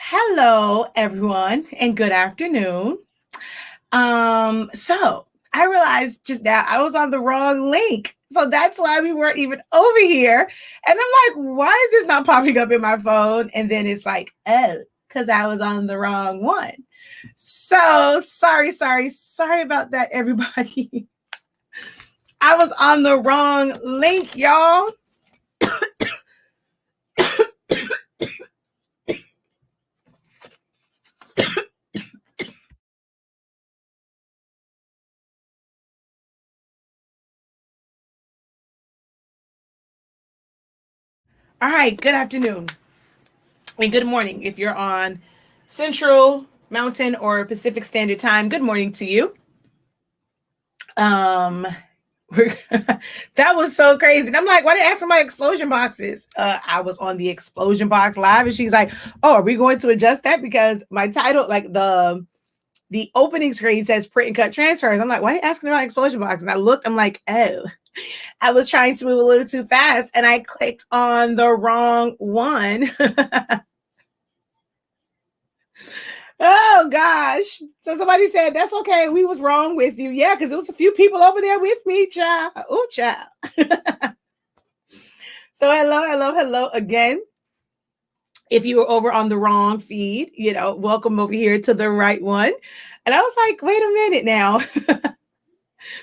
Hello, everyone, and good afternoon. So I realized just now I was on the wrong link. So that's why we weren't even over here. And I'm like, why is this not popping up in my phone? And then it's like, oh, because I was on the wrong one. So sorry about that, everybody. I was on the wrong link, y'all. All right, good afternoon and good morning. If you're on Central, Mountain, or Pacific Standard Time, good morning to you. Um, that was so crazy. And I'm like, why did I ask my explosion boxes? I was on the explosion box live, and she's like, "Oh, are we going to adjust that because my title, like the opening screen says print and cut transfers." I'm like, why are you asking about explosion box? And I looked, I'm like, oh, I was trying to move a little too fast, and I clicked on the wrong one. Oh gosh. So somebody said, that's okay. We was wrong with you. Yeah, because there was a few people over there with me, child. Oh, child. So hello again. If you were over on the wrong feed, welcome over here to the right one. And I was like, wait a minute now.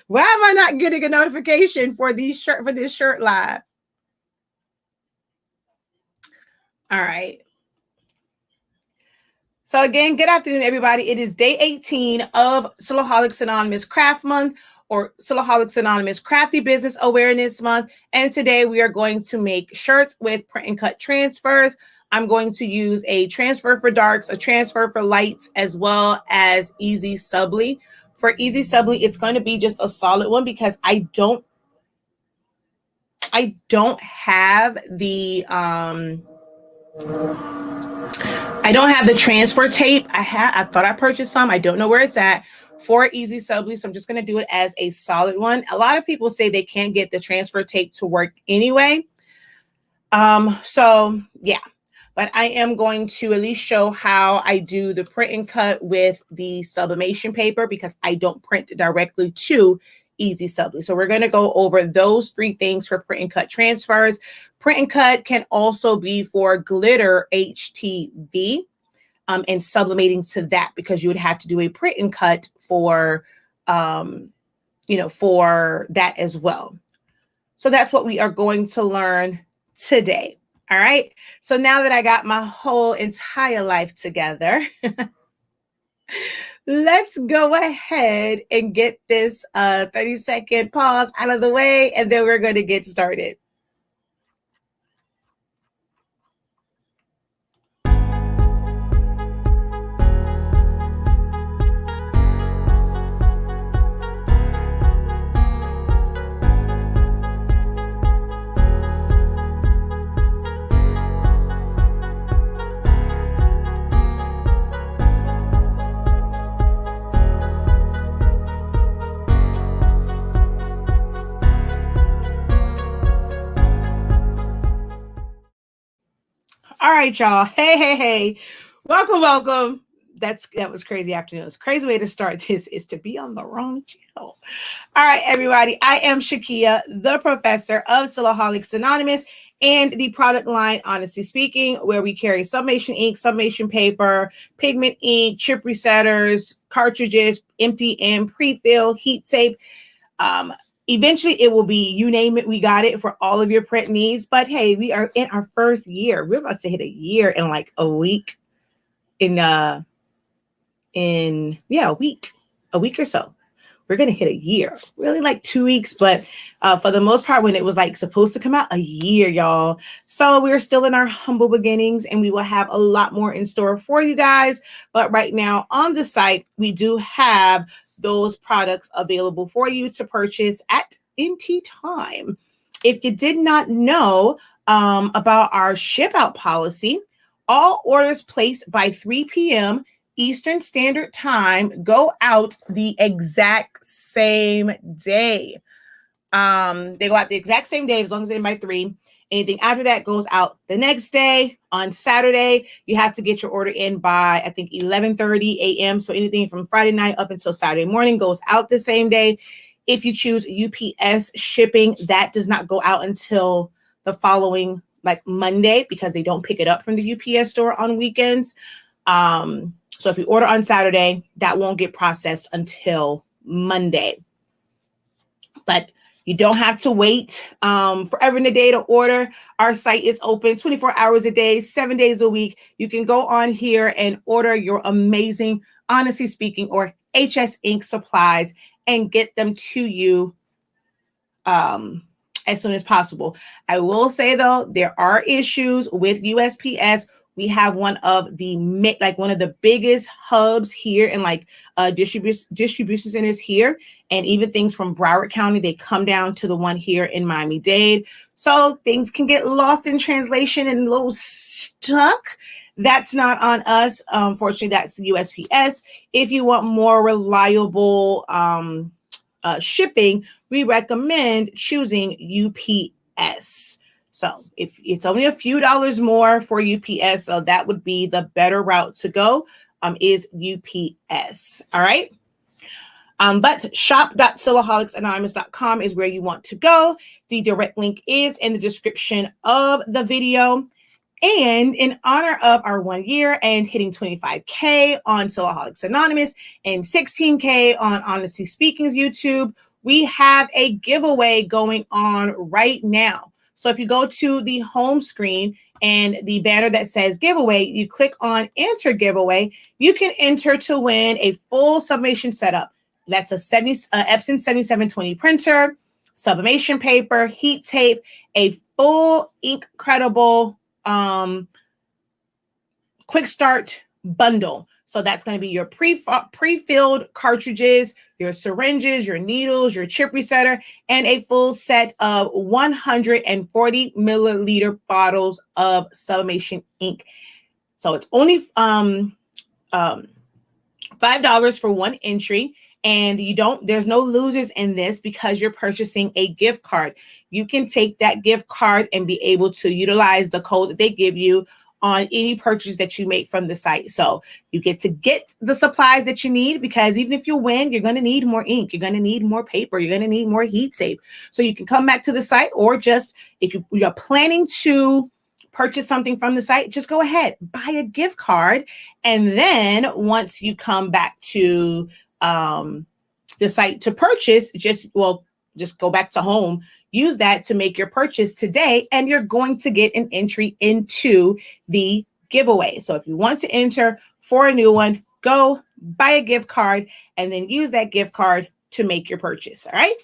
Why am I not getting a notification for this shirt live? All right. So again, good afternoon, everybody. It is day 18 of Silaholics Anonymous Craft Month, or Silaholics Anonymous Crafty Business Awareness Month. And today we are going to make shirts with print and cut transfers. I'm going to use a transfer for darks, a transfer for lights, as well as Easy Subli. For Easy Subli, it's going to be just a solid one because I don't have the transfer tape. I thought I purchased some. I don't know where it's at for Easy Subli. So I'm just going to do it as a solid one. A lot of people say they can't get the transfer tape to work anyway. So yeah, but I am going to at least show how I do the print and cut with the sublimation paper because I don't print directly to Easy Subli. So we're going to go over those three things for print and cut transfers. Print and cut can also be for glitter HTV. And sublimating to that because you would have to do a print and cut for, for that as well. So that's what we are going to learn today. All right. So now that I got my whole entire life together, let's go ahead and get this 30-second pause out of the way, and then we're going to get started. All right, y'all. Hey. Welcome. That was crazy afternoon. It's a crazy way to start this is to be on the wrong channel. All right, everybody. I am Shakia, the professor of Silaholics Anonymous and the product line, Honestly Speaking, where we carry sublimation ink, sublimation paper, pigment ink, chip resetters, cartridges, empty and pre-fill, heat tape. Eventually, it will be, you name it, we got it for all of your print needs. But hey, we are in our first year. We're about to hit a year in like a week. A week or so. We're going to hit a year, really like 2 weeks. But for the most part, when it was like supposed to come out, a year, y'all. So we're still in our humble beginnings and we will have a lot more in store for you guys. But right now on the site, we do have those products available for you to purchase at NT time. If you did not know about our ship out policy, all orders placed by 3 p.m. Eastern Standard Time go out the exact same day. They go out the exact same day as long as they're by 3. Anything after that goes out the next day. On Saturday, you have to get your order in by, I think, 11:30 a.m. So anything from Friday night up until Saturday morning goes out the same day. If you choose UPS shipping, that does not go out until the following, like Monday, because they don't pick it up from the UPS store on weekends. So if you order on Saturday, that won't get processed until Monday. But you don't have to wait forever in a day to order. Our site is open 24 hours a day, 7 days a week. You can go on here and order your amazing, Honestly Speaking, or HS Ink supplies and get them to you as soon as possible. I will say, though, there are issues with USPS. We have one of the biggest hubs here and distribution centers here, and even things from Broward County, they come down to the one here in Miami-Dade. So things can get lost in translation and a little stuck. That's not on us. Fortunately, that's the USPS. If you want more reliable shipping, we recommend choosing UPS. So if it's only a few dollars more for UPS, so that would be the better route to go, is UPS. All right. But shop.silaholics.com is where you want to go. The direct link is in the description of the video. And in honor of our 1 year and hitting 25K on Silaholics Anonymous and 16K on Honestly Speaking's YouTube, we have a giveaway going on right now. So if you go to the home screen and the banner that says giveaway, you click on enter giveaway, you can enter to win a full sublimation setup. That's a Epson 7720 printer, sublimation paper, heat tape, a full Incredible quick start bundle. So that's going to be your pre-filled cartridges, your syringes, your needles, your chip resetter, and a full set of 140 milliliter bottles of sublimation ink. So it's only $5 for one entry. And there's no losers in this because you're purchasing a gift card. You can take that gift card and be able to utilize the code that they give you on any purchase that you make from the site. So you get to get the supplies that you need, because even if you win, you're going to need more ink. You're going to need more paper. You're going to need more heat tape. So you can come back to the site, or just if you're planning to purchase something from the site, just go ahead, buy a gift card. And then once you come back to the site to purchase, just go back to home, use that to make your purchase today, and you're going to get an entry into the giveaway. So if you want to enter for a new one, go buy a gift card and then use that gift card to make your purchase. All right.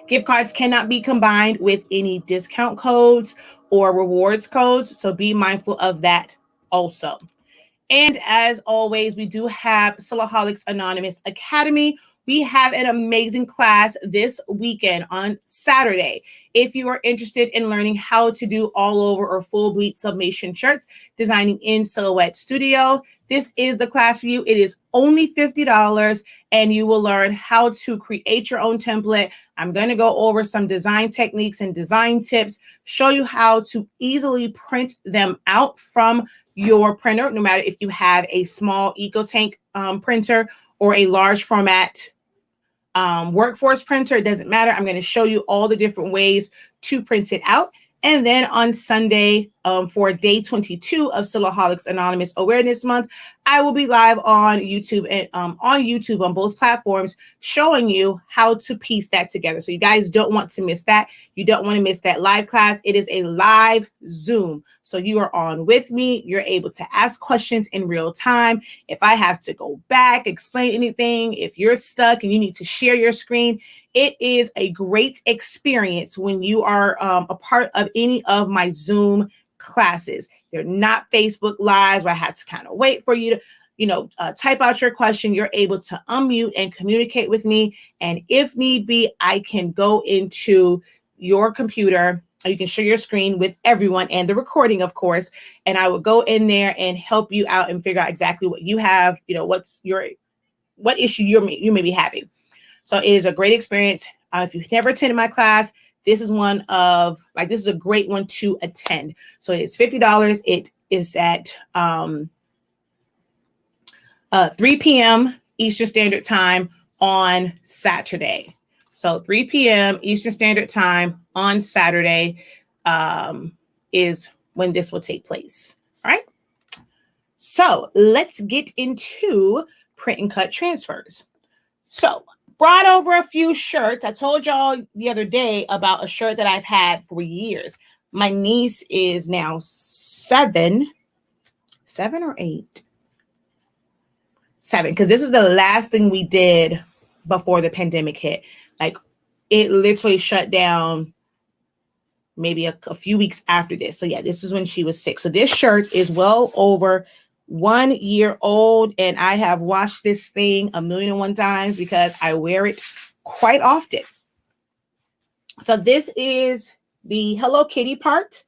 Gift cards cannot be combined with any discount codes or rewards codes, so be mindful of that also. And as always, we do have Silaholics Anonymous Academy. We have an amazing class this weekend on Saturday. If you are interested in learning how to do all over or full bleed sublimation shirts, designing in Silhouette Studio, this is the class for you. It is only $50, and you will learn how to create your own template. I'm going to go over some design techniques and design tips, show you how to easily print them out from your printer, no matter if you have a small EcoTank printer or a large format workforce printer. It doesn't matter. I'm going to show you all the different ways to print it out. And then on Sunday, for day 22 of Silaholics Anonymous Awareness Month, I will be live on YouTube and on both platforms, showing you how to piece that together. So you guys don't want to miss that. You don't want to miss that live class. It is a live Zoom. So you are on with me. You're able to ask questions in real time. If I have to go back, explain anything, if you're stuck and you need to share your screen, it is a great experience when you are a part of any of my Zoom classes. They're not Facebook Lives where I have to kind of wait for you to, type out your question. You're able to unmute and communicate with me. And if need be, I can go into your computer. You can share your screen with everyone and the recording, of course. And I will go in there and help you out and figure out exactly what you have, what issue you may be having. So it is a great experience. If you've never attended my class, this is one of, like, this is a great one to attend. So it's $50. It is at 3 p.m. Eastern Standard Time on Saturday. So 3 p.m. Eastern Standard Time on Saturday is when this will take place. All right. So let's get into print and cut transfers. So brought over a few shirts. I told y'all the other day about a shirt that I've had for years. My niece is now 7 or 8. 7, because this was the last thing we did before the pandemic hit. Like, it literally shut down maybe a few weeks after this. So yeah, this is when she was 6. So this shirt is well over 1 year old, and I have washed this thing 1,000,001 times because I wear it quite often. So this is the Hello Kitty part,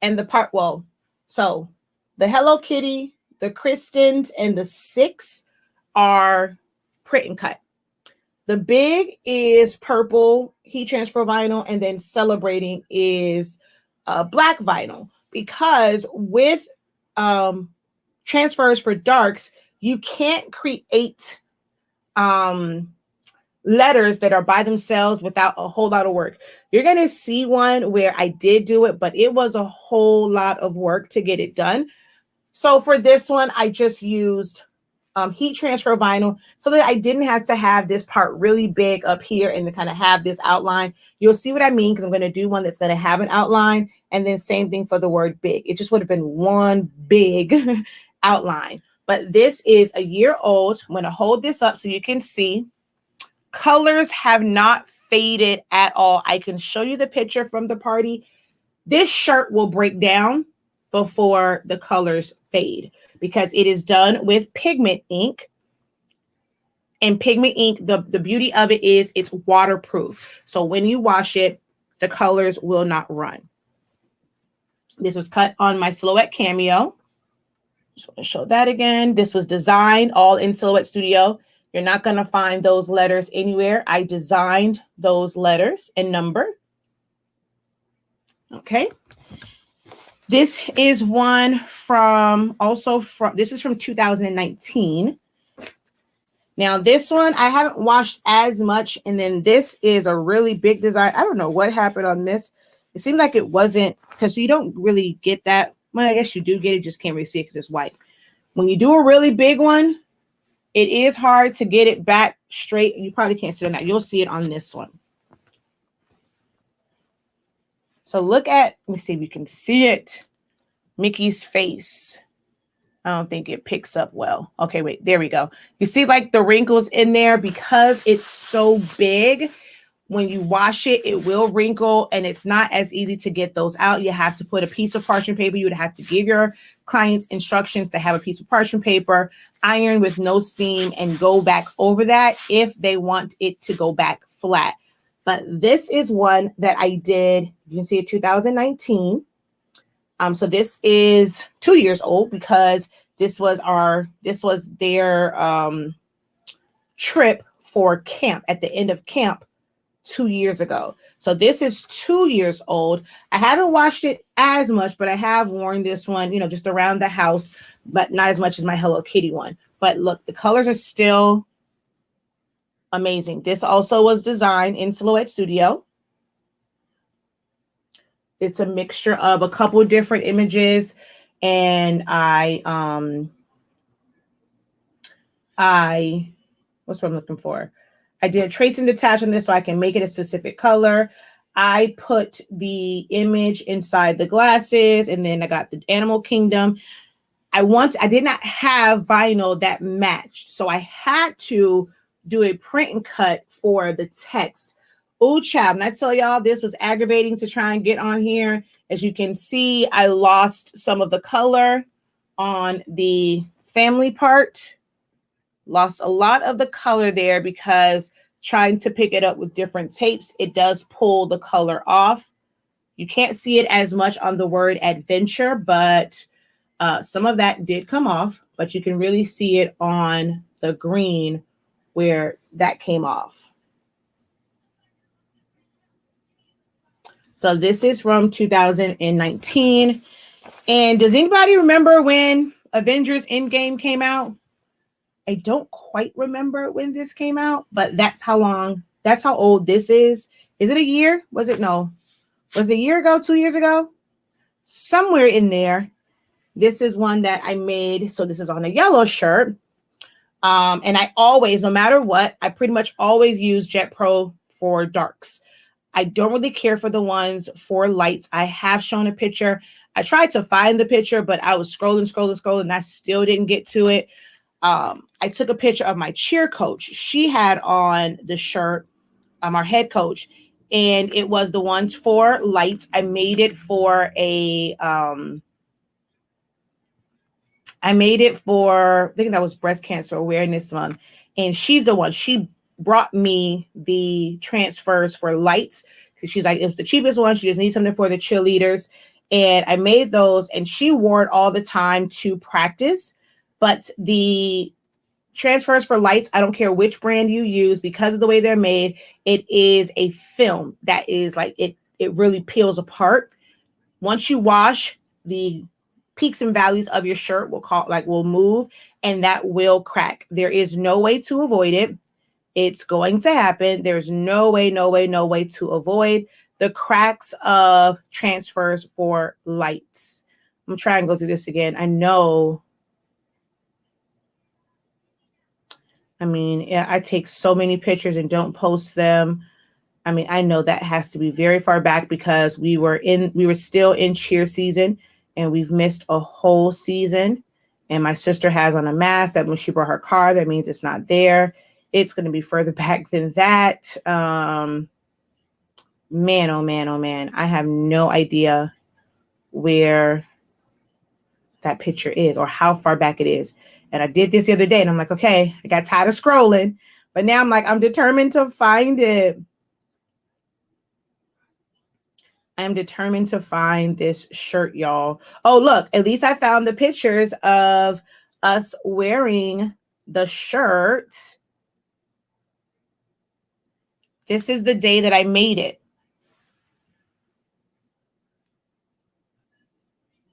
and the part, well, so the Hello Kitty, the Kristens, and the 6 are print and cut. The big is purple heat transfer vinyl, and then celebrating is black vinyl, because with transfers for darks, you can't create letters that are by themselves without a whole lot of work. You're going to see one where I did do it, but it was a whole lot of work to get it done. So for this one, I just used heat transfer vinyl so that I didn't have to have this part really big up here and to kind of have this outline. You'll see what I mean, because I'm going to do one that's going to have an outline, and then same thing for the word big. It just would have been one big outline. But this is a year old. I'm going to hold this up so you can see. Colors have not faded at all. I can show you the picture from the party. This shirt will break down before the colors fade, because it is done with pigment ink. And pigment ink, the beauty of it is it's waterproof. So when you wash it, the colors will not run. This was cut on my Silhouette Cameo. Just want to show that again. This was designed all in Silhouette Studio. You're not going to find those letters anywhere. I designed those letters and number. Okay. This is one from, this is from 2019. Now this one, I haven't washed as much. And then this is a really big design. I don't know what happened on this. It seemed like it wasn't, because you don't really get that. Well, I guess you do get it, just can't really see it because it's white. When you do a really big one, it is hard to get it back straight. You probably can't see it on that. You'll see it on this one. So look at, let me see if you can see it. Mickey's face. I don't think it picks up well. Okay, wait, there we go. You see like the wrinkles in there because it's so big. When you wash it, it will wrinkle, and it's not as easy to get those out. You have to put a piece of parchment paper. You would have to give your clients instructions to have a piece of parchment paper, iron with no steam, and go back over that if they want it to go back flat. But this is one that I did, you can see it 2019. So this is 2 years old, because this was their trip for camp at the end of camp 2 years ago. So this is 2 years old. I haven't washed it as much, but I have worn this one, just around the house, but not as much as my Hello Kitty one. But look, the colors are still amazing. This also was designed in Silhouette Studio. It's a mixture of a couple different images, and what's what I'm looking for? I did a trace and detach on this so I can make it a specific color. I put the image inside the glasses, and then I got the animal kingdom. I did not have vinyl that matched, so I had to do a print and cut for the text. Oh, child, and I tell y'all, this was aggravating to try and get on here. As you can see, I lost some of the color on the family part. Lost a lot of the color there because trying to pick it up with different tapes, it does pull the color off. You can't see it as much on the word adventure, but some of that did come off, but you can really see it on the green where that came off. So this is from 2019. And does anybody remember when Avengers Endgame came out? I don't quite remember when this came out, but that's how old this is. Is it a year? Was it no? Was it a year ago, 2 years ago? Somewhere in there. This is one that I made. So this is on a yellow shirt. And I always, no matter what, I pretty much always use Jet Pro for darks. I don't really care for the ones for lights. I have shown a picture. I tried to find the picture, but I was scrolling, and I still didn't get to it. I took a picture of my cheer coach. She had on the shirt, our head coach, and it was the ones for lights. I made it for I think that was Breast Cancer Awareness Month. And she's the one, she brought me the transfers for lights. She's like, it was the cheapest one. She just needs something for the cheerleaders. And I made those, and she wore it all the time to practice. But the transfers for lights, I don't care which brand you use, because of the way they're made, it is a film that is like, it really peels apart. Once you wash, the peaks and valleys of your shirt will move, and that will crack. There is no way to avoid it. It's going to happen. There's no way to avoid the cracks of transfers for lights. I'm trying to go through this again. I know. I mean, yeah, I take so many pictures and don't post them. I mean, I know that has to be very far back, because we were still in cheer season, and we've missed a whole season. And my sister has on a mask that when she brought her car, that means it's not there. It's going to be further back than that. Man, oh man. I have no idea where that picture is or how far back it is. And I did this the other day, and I'm like, okay, I got tired of scrolling, but now I'm like, I'm determined to find it. I am determined to find this shirt, y'all. Oh, look, at least I found the pictures of us wearing the shirt. This is the day that I made it.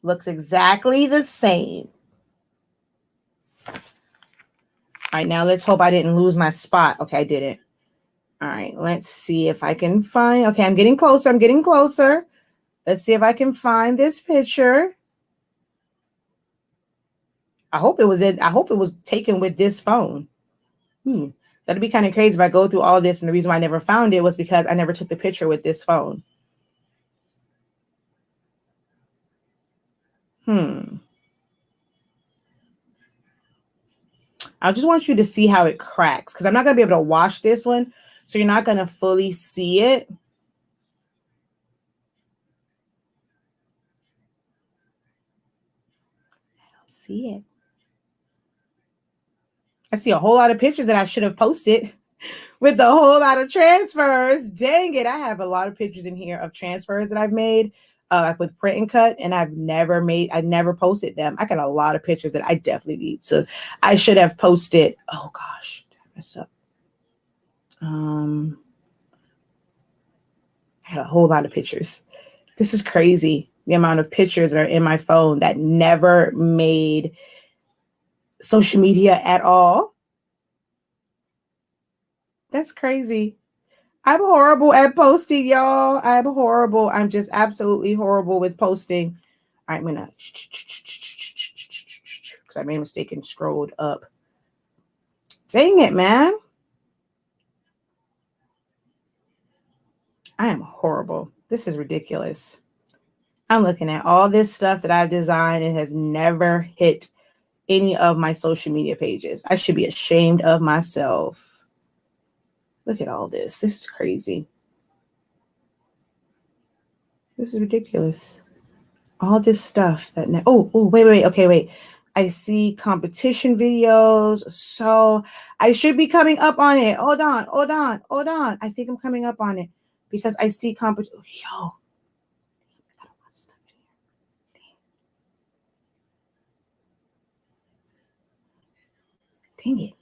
Looks exactly the same. All right, now let's hope I didn't lose my spot. Okay, I didn't. All right, let's see if I can find. Okay, I'm getting closer. Let's see if I can find this picture. I hope it was taken with this phone. That'd be kind of crazy if I go through all this, and the reason why I never found it was because I never took the picture with this phone. I just want you to see how it cracks, because I'm not going to be able to wash this one, so you're not going to fully see it. I don't see it. I see a whole lot of pictures that I should have posted with a whole lot of transfers. Dang it. I have a lot of pictures in here of transfers that I've made, like with print and cut, and I never posted them. I got a lot of pictures that I definitely need. So I should have posted. Oh gosh, did I mess up? I had a whole lot of pictures. This is crazy. The amount of pictures that are in my phone that never made social media at all. That's crazy. I'm horrible at posting, y'all. I'm horrible. I'm just absolutely horrible with posting. All right, I'm gonna, because I made a mistake and scrolled up. Dang it, man. I am horrible. This is ridiculous. I'm looking at all this stuff that I've designed and has never hit any of my social media pages. I should be ashamed of myself. Look at all this. This is crazy. This is ridiculous. All this stuff that wait. Okay, wait. I see competition videos. So I should be coming up on it. Hold on. I think I'm coming up on it because I see competition. Yo. I got a lot of stuff in here. Dang it.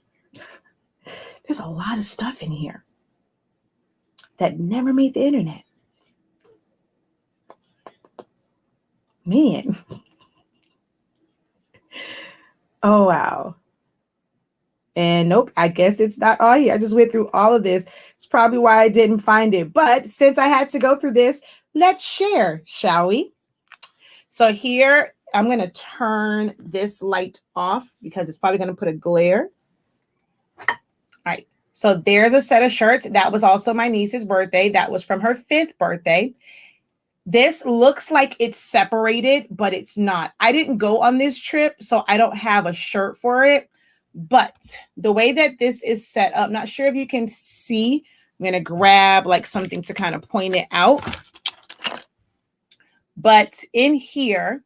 There's a lot of stuff in here that never made the internet. man. Oh, wow. And nope, I guess it's not all here. I just went through all of this. It's probably why I didn't find it. But since I had to go through this, let's share, shall we? So here, I'm going to turn this light off because it's probably going to put a glare. All right. So there's a set of shirts. That was also my niece's birthday. That was from her 5th birthday. This looks like it's separated, but it's not. I didn't go on this trip, so I don't have a shirt for it. But the way that this is set up, not sure if you can see. I'm going to grab like something to kind of point it out. But in here,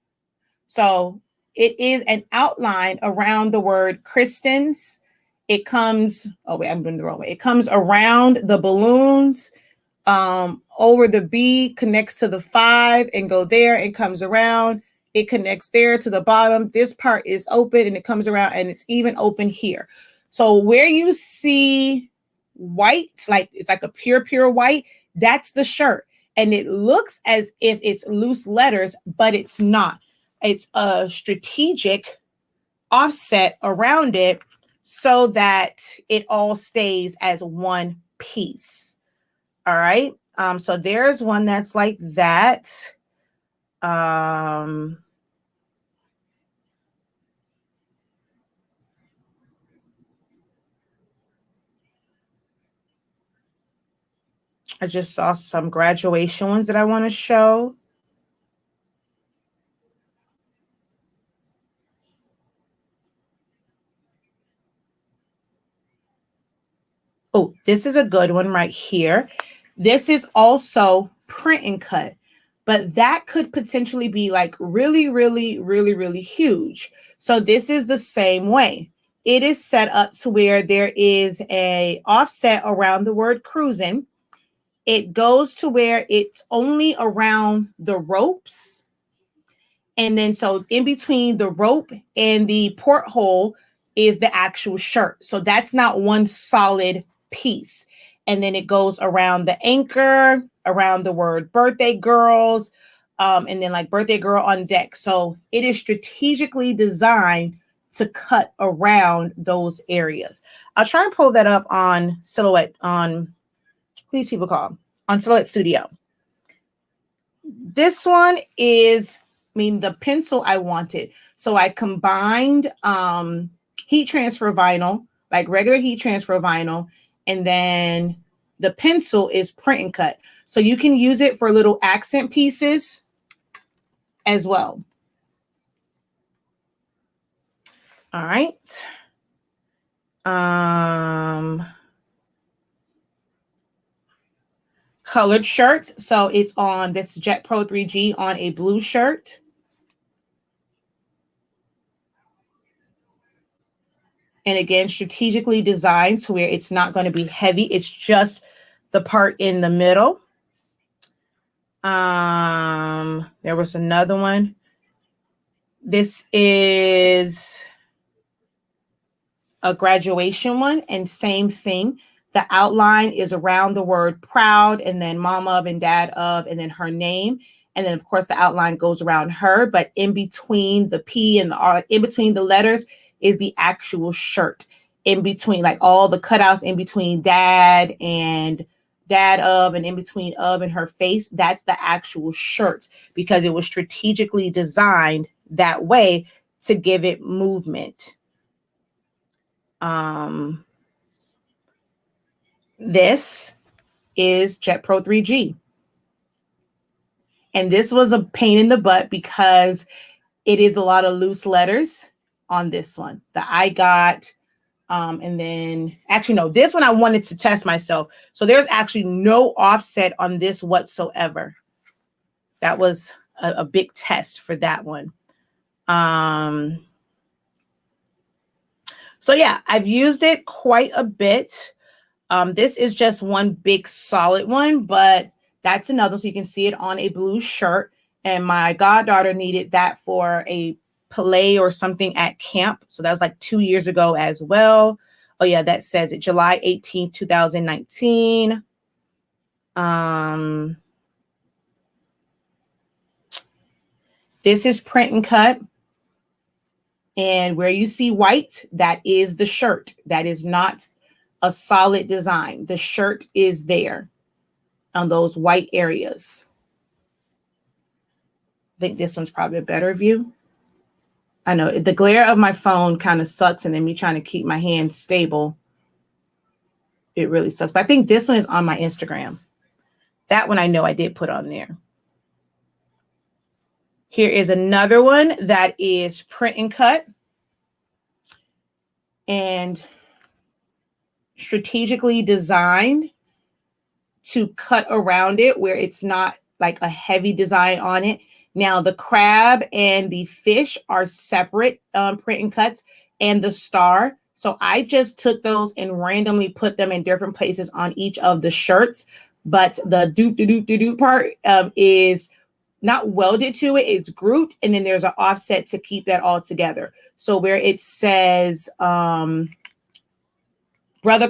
so it is an outline around the word Kristen's. It comes, oh wait, I'm doing the wrong way. It comes around the balloons, over the B, connects to the 5 and go there and comes around. It connects there to the bottom. This part is open and it comes around and it's even open here. So where you see white, like it's like a pure white, that's the shirt. And it looks as if it's loose letters, but it's not. It's a strategic offset around it so that it all stays as one piece. All right. So there's one that's like that. I just saw some graduation ones that I want to show. Oh, this is a good one right here. This is also print and cut, but that could potentially be like really huge. So this is the same way. It is set up to where there is a offset around the word cruising. It goes to where it's only around the ropes. And then so in between the rope and the porthole is the actual shirt. So that's not one solid piece. And then it goes around the anchor, around the word birthday girls, and then like birthday girl on deck. So it is strategically designed to cut around those areas. I'll try and pull that up on Silhouette, on what these people call, on Silhouette Studio. This one is, the pencil I wanted. So I combined heat transfer vinyl, like regular heat transfer vinyl, and then the pencil is print and cut. So you can use it for little accent pieces as well. All right. Colored shirts. So it's on this Jet Pro 3G on a blue shirt. And again, strategically designed to where it's not going to be heavy. It's just the part in the middle. There was another one. This is a graduation one, and same thing. The outline is around the word proud, and then mom of and dad of, and then her name. And then, of course, the outline goes around her, but in between the P and the R, in between the letters, is the actual shirt. In between, like all the cutouts in between dad and dad of, and in between of and her face, that's the actual shirt because it was strategically designed that way to give it movement. This is Jet Pro 3G. And this was a pain in the butt because it is a lot of loose letters on this one. The I got, and then actually, no, this one I wanted to test myself. So there's actually no offset on this whatsoever. That was a big test for that one. So yeah, I've used it quite a bit. This is just one big solid one, but that's another. So you can see it on a blue shirt. And my goddaughter needed that for a play or something at camp. So that was like 2 years ago as well. Oh yeah, that says it, July 18th, 2019. This is print and cut. And where you see white, that is the shirt. That is not a solid design. The shirt is there on those white areas. I think this one's probably a better view. I know the glare of my phone kind of sucks, and then me trying to keep my hand stable, it really sucks. But I think this one is on my Instagram. That one I know I did put on there. Here is another one that is print and cut and strategically designed to cut around it where it's not like a heavy design on it. Now the crab and the fish are separate print and cuts, and the star. So I just took those and randomly put them in different places on each of the shirts. But the doop part is not welded to it. It's grouped, and then there's an offset to keep that all together. So where it says Brother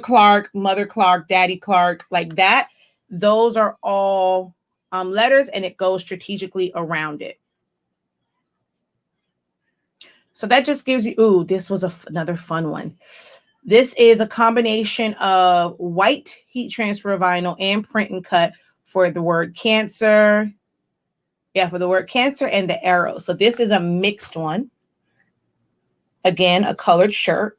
Clark, Mother Clark, Daddy Clark, like that, those are all letters, and it goes strategically around it. So that just gives you, ooh, this was another fun one. This is a combination of white heat transfer vinyl and print and cut for the word cancer. Yeah, for the word cancer and the arrow. So this is a mixed one. Again, a colored shirt.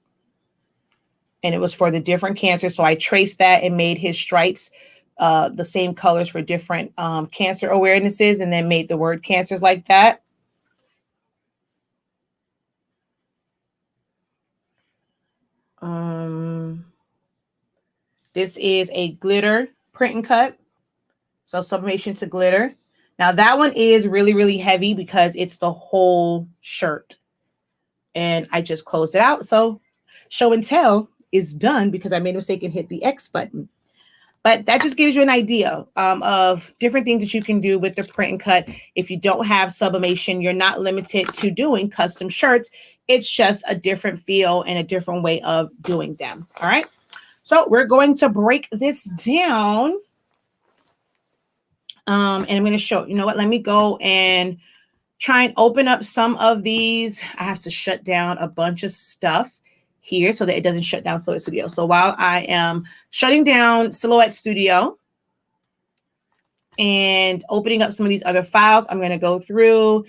And it was for the different cancers. So I traced that and made his stripes the same colors for different cancer awarenesses, and then made the word cancers like that. This is a glitter print and cut. So sublimation to glitter. Now that one is really, really heavy because it's the whole shirt. And I just closed it out. So show and tell is done because I made a mistake and hit the X button. But that just gives you an idea of different things that you can do with the print and cut. If you don't have sublimation, you're not limited to doing custom shirts. It's just a different feel and a different way of doing them. All right. So we're going to break this down. And I'm going to show, you know what, let me go and try and open up some of these. I have to shut down a bunch of stuff here so that it doesn't shut down Silhouette Studio. So while I am shutting down Silhouette Studio and opening up some of these other files, I'm going to go through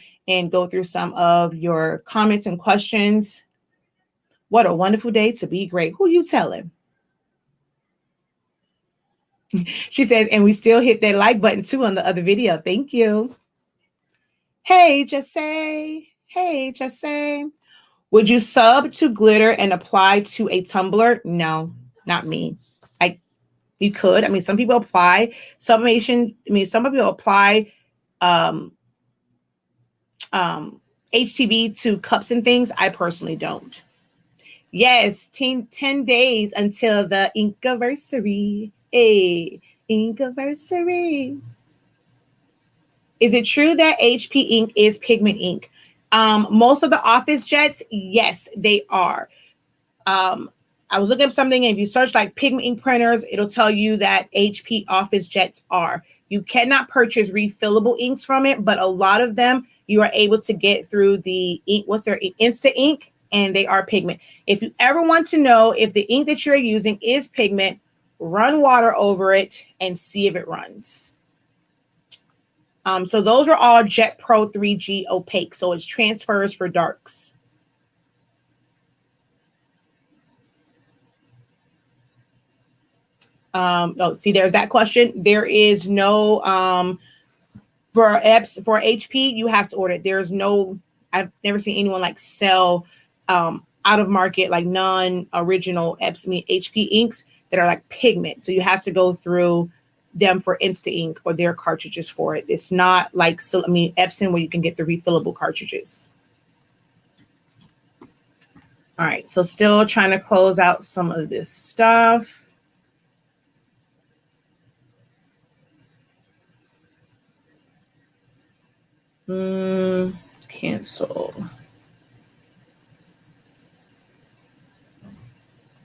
some of your comments and questions. What a wonderful day to be great. Who you telling? She says, and we still hit that like button too on the other video. Thank you. Hey, Jesse. Hey, Jesse. Would you sub to glitter and apply to a tumbler? No, not me. You could. I mean, some people apply sublimation. I mean, some people apply HTV to cups and things. I personally don't. Yes, 10 days until the Inkiversary. Hey, Inkiversary. Is it true that HP ink is pigment ink? Most of the office jets, yes, they are. I was looking up something, and if you search like pigment ink printers, it'll tell you that HP office jets are. You cannot purchase refillable inks from it, but a lot of them you are able to get through the ink. What's their Insta ink? And they are pigment. If you ever want to know if the ink that you're using is pigment, run water over it and see if it runs. So those are all Jet Pro 3G opaque. So it's transfers for darks. Oh, see, there's that question. There is no for HP, you have to order it. There's no, I've never seen anyone like sell out of market, like non-original HP inks that are like pigment. So you have to go through them for Insta ink or their cartridges for it. It's not like Epson where you can get the refillable cartridges. All right, so still trying to close out some of this stuff. Cancel.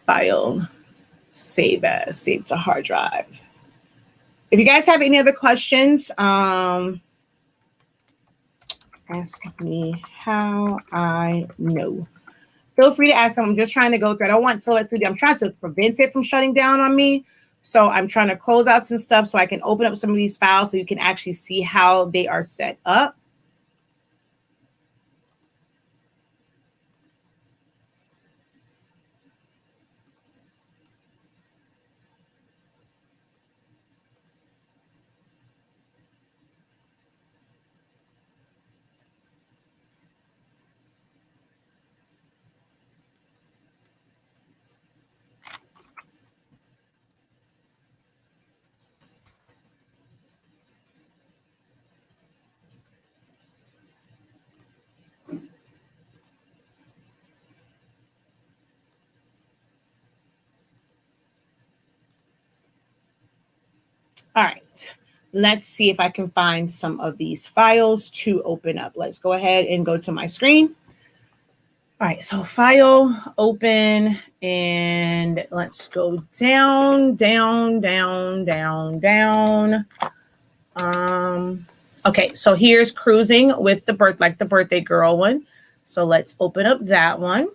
File. Save as. Save to hard drive. If you guys have any other questions, Ask me how I know. Feel free to ask them. I'm just trying to go through. I don't want Silhouette Studio. I'm trying to prevent it from shutting down on me. So I'm trying to close out some stuff so I can open up some of these files so you can actually see how they are set up. All right, let's see if I can find some of these files to open up. Let's go ahead and go to my screen. All right, so file, open, and let's go down, down, down, down, down. Okay, so here's Cruising with the birthday girl one. So let's open up that one.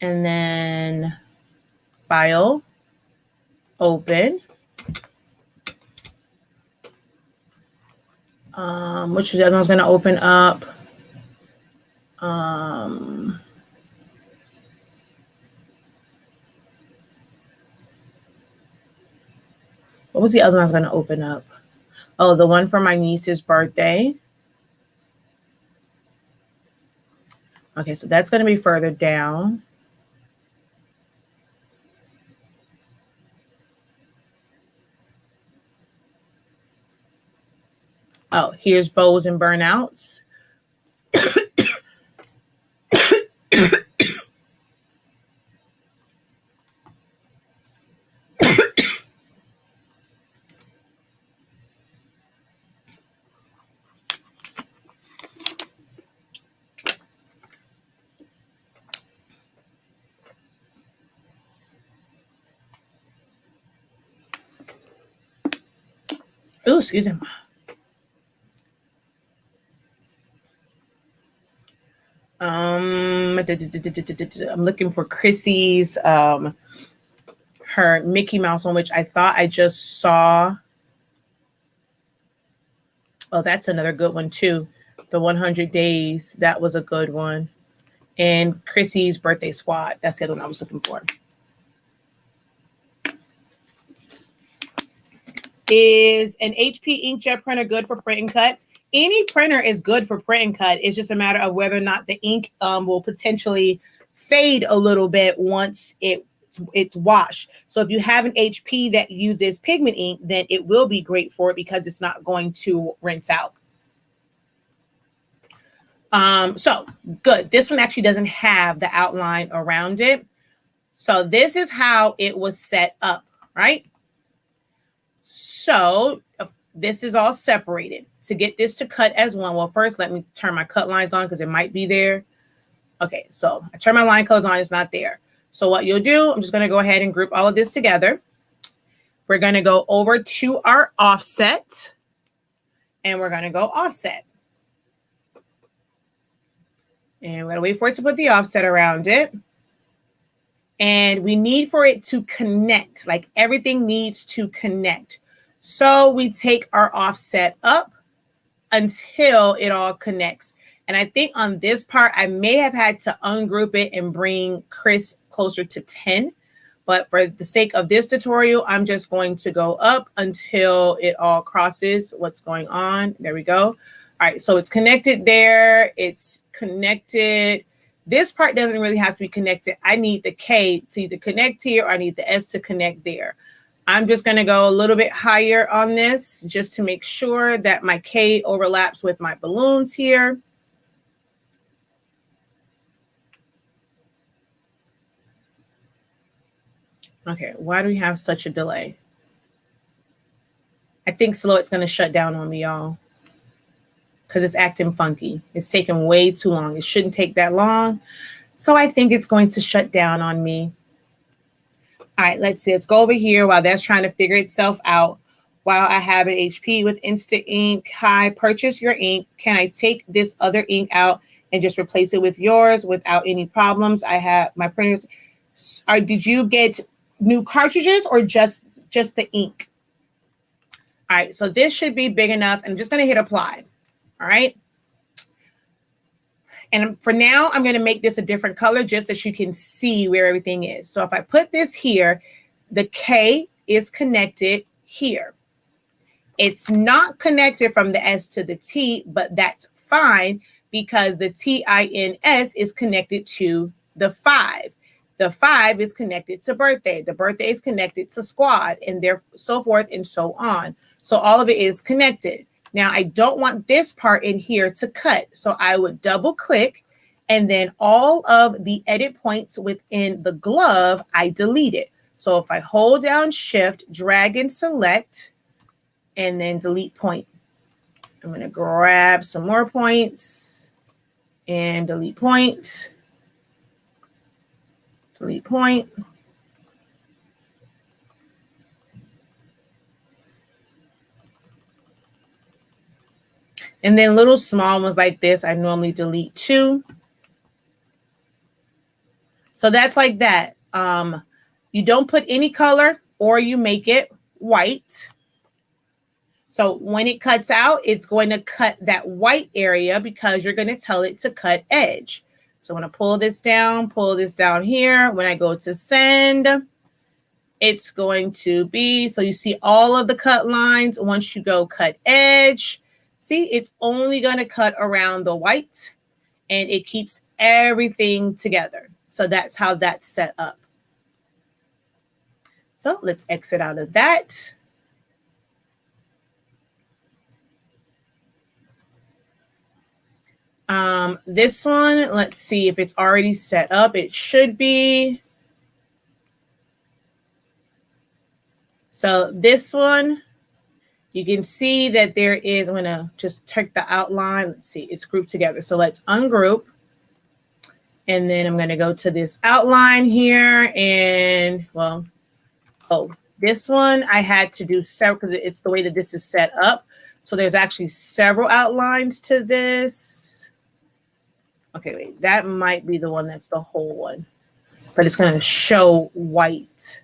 And then file, open. Which the other one's going to open up. What was the other one I was going to open up? Oh, the one for my niece's birthday. Okay, so that's going to be further down. Oh, here's Bows and Burnouts. Oh, excuse me. I'm looking for Chrissy's her Mickey Mouse one, which I thought I just saw. Oh, that's another good one too. The 100 Days, that was a good one. And Chrissy's Birthday Squad, that's the other one I was looking for. Is an HP inkjet printer good for print and cut? Any printer is good for print and cut. It's just a matter of whether or not the ink will potentially fade a little bit once it's washed. So if you have an HP that uses pigment ink, then it will be great for it because it's not going to rinse out. So good. This one actually doesn't have the outline around it. So this is how it was set up, right? So this is all separated. To get this to cut as one, well, first let me turn my cut lines on because it might be there. Okay, so I turn my line colors on, it's not there. So what you'll do, I'm just going to go ahead and group all of this together. We're going to go over to our offset, and we're going to go offset. And we're going to wait for it to put the offset around it. And we need for it to connect, like everything needs to connect. So we take our offset up until it all connects. And I think on this part, I may have had to ungroup it and bring Chris closer to 10. But for the sake of this tutorial, I'm just going to go up until it all crosses what's going on. There we go. All right, so it's connected there. It's connected. This part doesn't really have to be connected. I need the K to either connect here or I need the S to connect there. I'm just going to go a little bit higher on this just to make sure that my K overlaps with my balloons here. Okay, why do we have such a delay? I think Silhouette's going to shut down on me, y'all, because it's acting funky. It's taking way too long. It shouldn't take that long. So I think it's going to shut down on me. All right, let's see. Let's go over here while that's trying to figure itself out. while I have an HP with Instant Ink. Hi, purchase your ink. Can I take this other ink out and just replace it with yours without any problems? I have my printers. Did you get new cartridges or just the ink? All right, so this should be big enough. I'm just going to hit apply. All right. And for now, I'm going to make this a different color just that you can see where everything is. So if I put this here, the K is connected here. It's not connected from the S to the T, but that's fine because the TINS is connected to the 5. The 5 is connected to birthday. The birthday is connected to squad, and there so forth and so on. So all of it is connected. Now I don't want this part in here to cut. So I would double click, and then all of the edit points within the glove, I delete it. So if I hold down Shift, drag and select, and then delete point. I'm going to grab some more points and delete point. Delete point. And then little small ones like this, I normally delete too. So that's like that. You don't put any color or you make it white. So when it cuts out, it's going to cut that white area because you're going to tell it to cut edge. So I'm going to pull this down here. When I go to send, it's going to be, so you see all of the cut lines. Once you go cut edge, see, it's only going to cut around the white and it keeps everything together. So that's how that's set up. So let's exit out of that. This one, let's see if it's already set up. It should be. So this one, you can see that there is, I'm going to just check the outline. Let's see, it's grouped together. So let's ungroup. And then I'm going to go to this outline here. And well, oh, this one I had to do several because it's the way that this is set up. So there's actually several outlines to this. Okay, wait, that might be the one that's the whole one, but it's going to show white.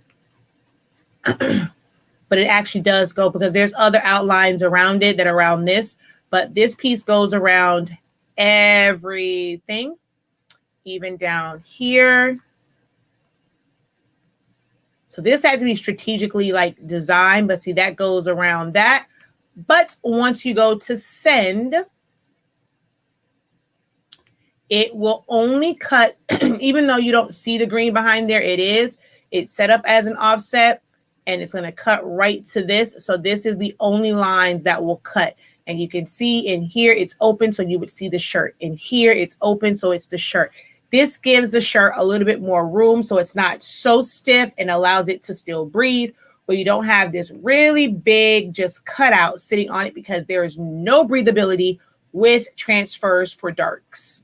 But it actually does go because there's other outlines around it that are around this, but this piece goes around everything, even down here. So this had to be strategically like designed, but see that goes around that. But once you go to send, it will only cut, even though you don't see the green behind there, it's set up as an offset and it's going to cut right to this. So this is the only lines that will cut. And you can see in here, it's open. So you would see the shirt. In here, it's open. So it's the shirt. This gives the shirt a little bit more room. So it's not so stiff and allows it to still breathe, where you don't have this really big just cutout sitting on it because there is no breathability with transfers for darks.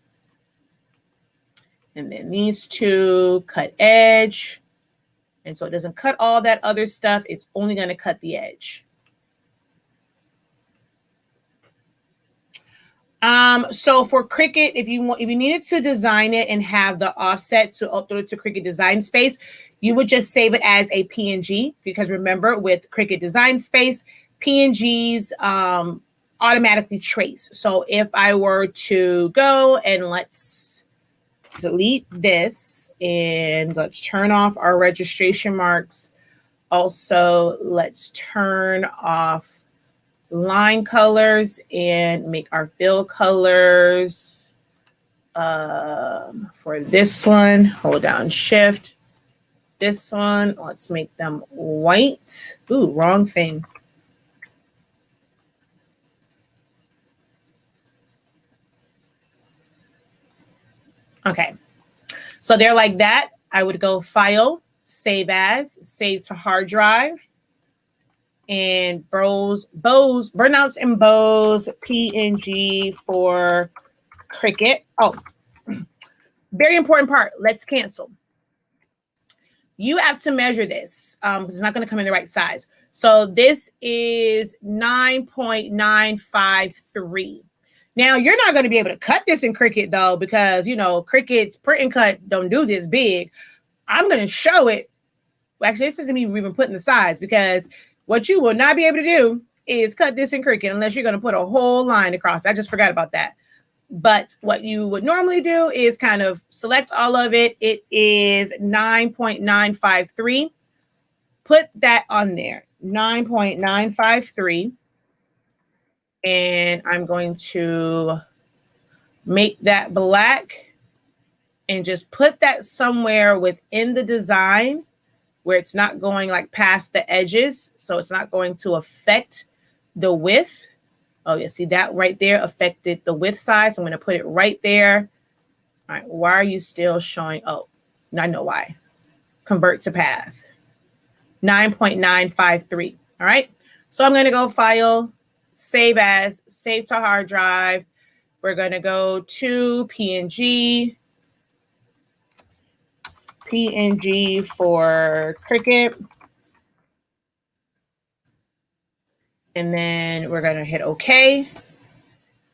And then these two cut edge. And so it doesn't cut all that other stuff. It's only going to cut the edge. So for Cricut, if you needed to design it and have the offset to upload it to Cricut Design Space, you would just save it as a PNG because remember with Cricut Design Space, PNGs automatically trace. So if I were to go and let's delete this and let's turn off our registration marks. Also, let's turn off line colors and make our fill colors for this one. Hold down Shift. This one, let's make them white. Ooh, wrong thing. Okay, so they're like that. I would go File, Save As, Save to Hard Drive, and burnouts and bows, PNG for Cricut. Oh, very important part. Let's cancel. You have to measure this because it's not going to come in the right size. So this is 9.953. Now, you're not going to be able to cut this in Cricut, though, because, you know, Cricut's print and cut don't do this big. I'm going to show it. Well, actually, this isn't even putting the size, because what you will not be able to do is cut this in Cricut unless you're going to put a whole line across. I just forgot about that. But what you would normally do is kind of select all of it. It is 9.953. Put that on there, 9.953. And I'm going to make that black and just put that somewhere within the design where it's not going like past the edges. So it's not going to affect the width. Oh, you see that right there affected the width size. So I'm going to put it right there. All right. Why are you still showing? Oh, I know why. Convert to path. 9.953. All right. So I'm going to go File, Save As, Save to Hard Drive. We're going to go to PNG. PNG for Cricut. And then we're going to hit OK.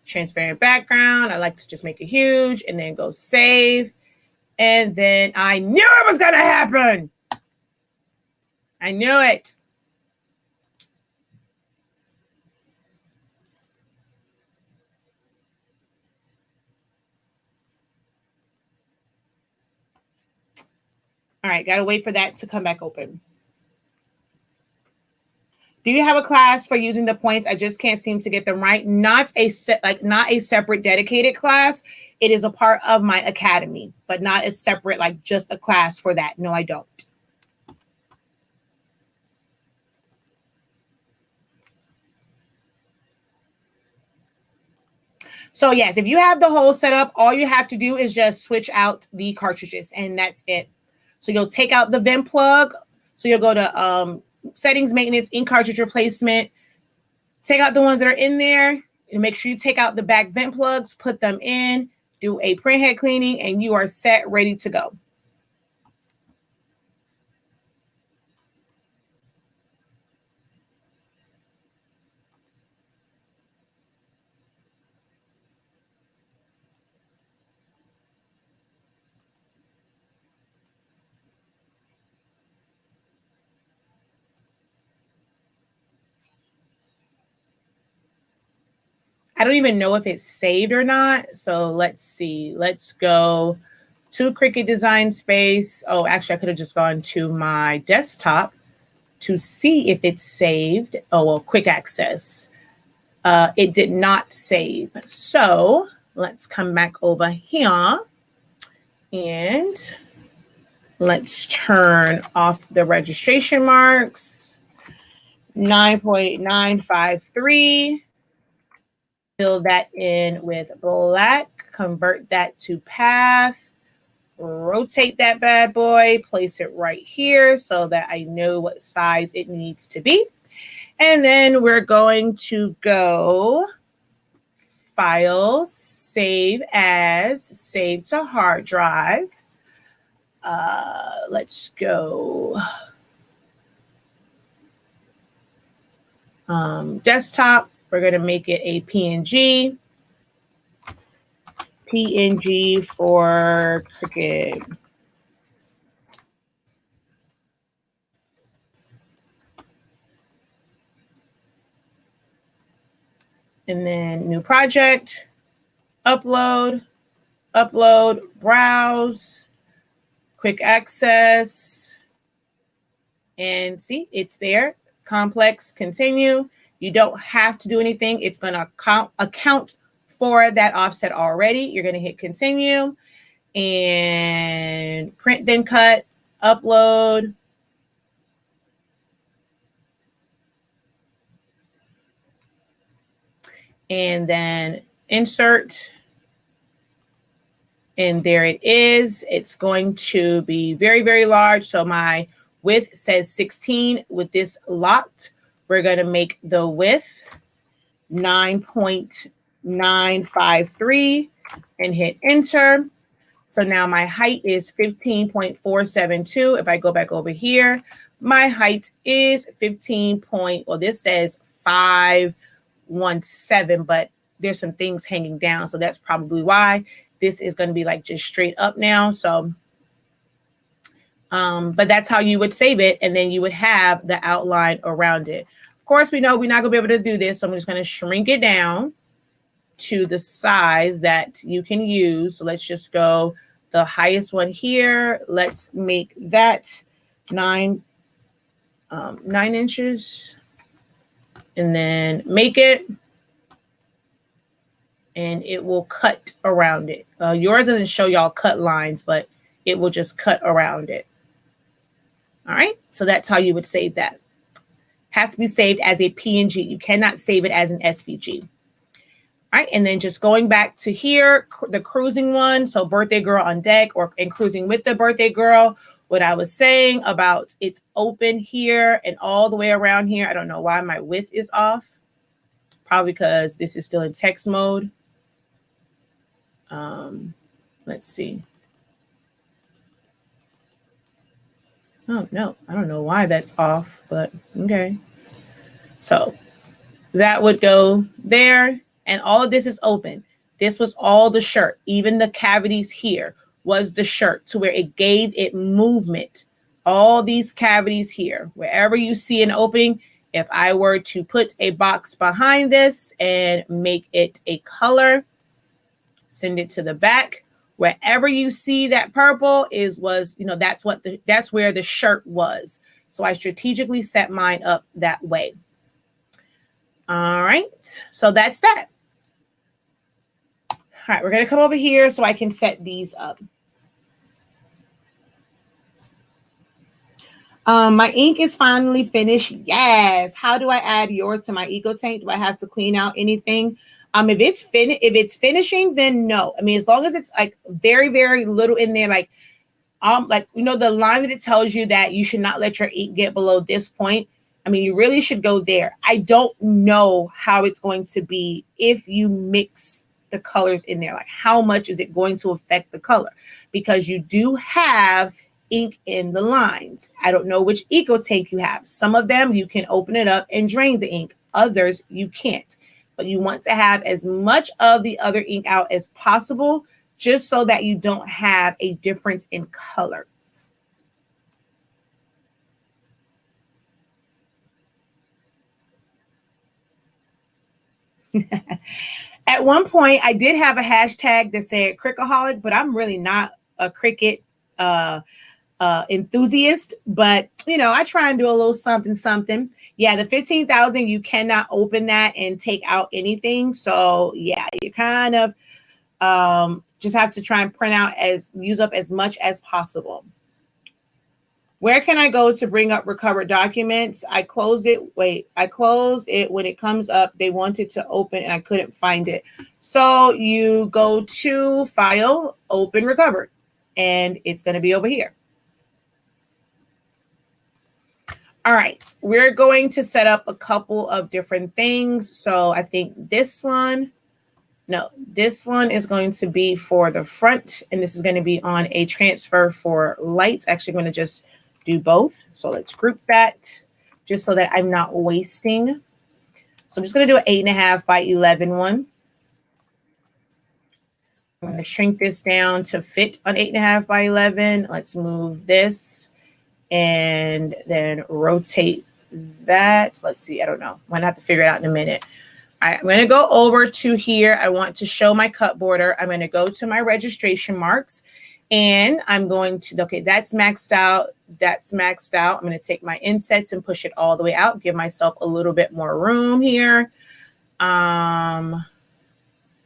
Transparent background. I like to just make it huge and then go save. And then I knew it was going to happen. I knew it. All right, got to wait for that to come back open. Do you have a class for using the points? I just can't seem to get them right. Not a separate dedicated class. It is a part of my academy, but not a separate, like just a class for that. No, I don't. So yes, if you have the whole setup, all you have to do is just switch out the cartridges and that's it. So you'll take out the vent plug. So you'll go to settings, maintenance, ink cartridge replacement. Take out the ones that are in there and make sure you take out the back vent plugs, put them in, do a print head cleaning, and you are set, ready to go. I don't even know if it's saved or not. So let's see. Let's go to Cricut Design Space. Oh, actually, I could have just gone to my desktop to see if it's saved. Oh, well, quick access. It did not save. So let's come back over here and let's turn off the registration marks. 9.953. Fill that in with black, convert that to path, rotate that bad boy, place it right here so that I know what size it needs to be. And then we're going to go File, Save As, Save to Hard Drive. Let's go desktop. We're going to make it a PNG. PNG for Cricut. And then new project, upload, browse, quick access. And see, it's there. Complex, continue. You don't have to do anything. It's going to account for that offset already. You're going to hit continue and print, then cut, upload. And then insert. And there it is. It's going to be very, very large. So my width says 16 with this locked. We're going to make the width 9.953 and hit enter. So now my height is 15.472. If I go back over here, My height is 15 point, well, this says 517, but there's some things hanging down. So that's probably why this is going to be like just straight up now. So, but that's how you would save it. And then you would have the outline around it. Of course, we know we're not gonna be able to do this. So I'm just going to shrink it down to the size that you can use. So let's just go the highest one here. Let's make that 9 inches, and then make it, and it will cut around it. Yours doesn't show y'all cut lines, but it will just cut around it. All right, so that's how you would save that. Has to be saved as a PNG. You cannot save it as an SVG. All right, and then just going back to here, the cruising one, so birthday girl on deck, and cruising with the birthday girl. What I was saying about it's open here and all the way around here. I don't know why my width is off. Probably because this is still in text mode. Let's see. Oh, no, I don't know why that's off, but okay. So that would go there, and all of this is open. This was all the shirt. Even the cavities here was the shirt, to where it gave it movement. All these cavities here, wherever you see an opening, if I were to put a box behind this and make it a color, send it to the back, wherever you see that purple was, you know, that's where the shirt was. So I strategically set mine up that way. All right, so that's that. All right, we're gonna come over here so I can set these up. My ink is finally finished. Yes. How do I add yours to my Eco Tank? Do I have to clean out anything? If it's finishing, then no. I mean, as long as it's like very, very little in there, like you know, the line that it tells you that you should not let your ink get below this point. I mean, you really should go there. I don't know how it's going to be if you mix the colors in there. Like, how much is it going to affect the color? Because you do have ink in the lines. I don't know which Eco Tank you have. Some of them you can open it up and drain the ink. Others you can't. But you want to have as much of the other ink out as possible, just so that you don't have a difference in color. At one point, I did have a hashtag that said Cricutaholic, but I'm really not a Cricut enthusiast. But, you know, I try and do a little something. Yeah, the 15,000, you cannot open that and take out anything. So, yeah, you kind of just have to try and use up as much as possible. Where can I go to bring up recovered documents? I closed it. Wait, I closed it when it comes up. They wanted to open and I couldn't find it. So you go to File, Open Recovered, and it's going to be over here. All right, we're going to set up a couple of different things. So I think this one is going to be for the front, and this is going to be on a transfer for lights. Actually, I'm going to just do both. So let's group that just so that I'm not wasting. So I'm just going to do an 8.5 by 11 one. I'm going to shrink this down to fit on 8.5 by 11. Let's move this and then rotate that. Let's see. I don't know. I'm going to have to figure it out in a minute. All right, I'm going to go over to here. I want to show my cut border. I'm going to go to my registration marks, and I'm going to, okay, that's maxed out. That's maxed out. I'm going to take my insets and push it all the way out, give myself a little bit more room here.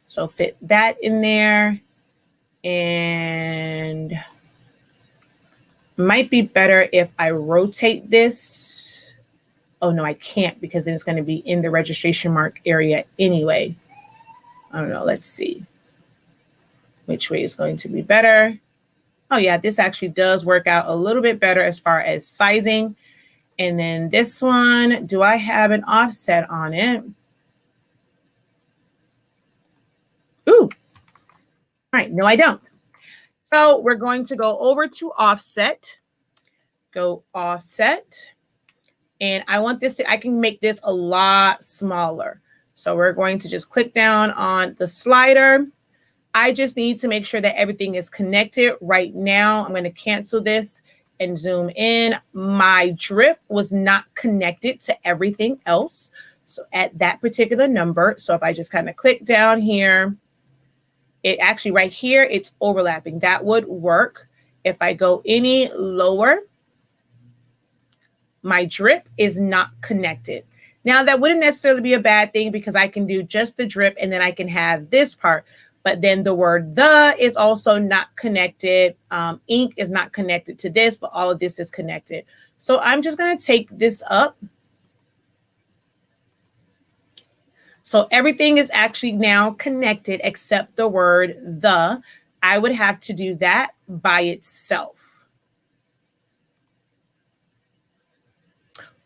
So fit that in there, and might be better if I rotate this. Oh, no, I can't, because then it's going to be in the registration mark area anyway. I don't know. Let's see which way is going to be better. Oh, yeah, this actually does work out a little bit better as far as sizing. And then this one, do I have an offset on it? Ooh. All right. No, I don't. So we're going to go over to offset. Go offset. And I want this to, I can make this a lot smaller. So we're going to just click down on the slider. I just need to make sure that everything is connected right now. I'm going to cancel this and zoom in. My drip was not connected to everything else. So at that particular number, so if I just kind of click down here, it actually right here, it's overlapping. That would work. If I go any lower, my drip is not connected. Now that wouldn't necessarily be a bad thing because I can do just the drip and then I can have this part. But then the word the is also not connected. Ink is not connected to this, but all of this is connected. So I'm just going to take this up. So everything is actually now connected except the word the. I would have to do that by itself.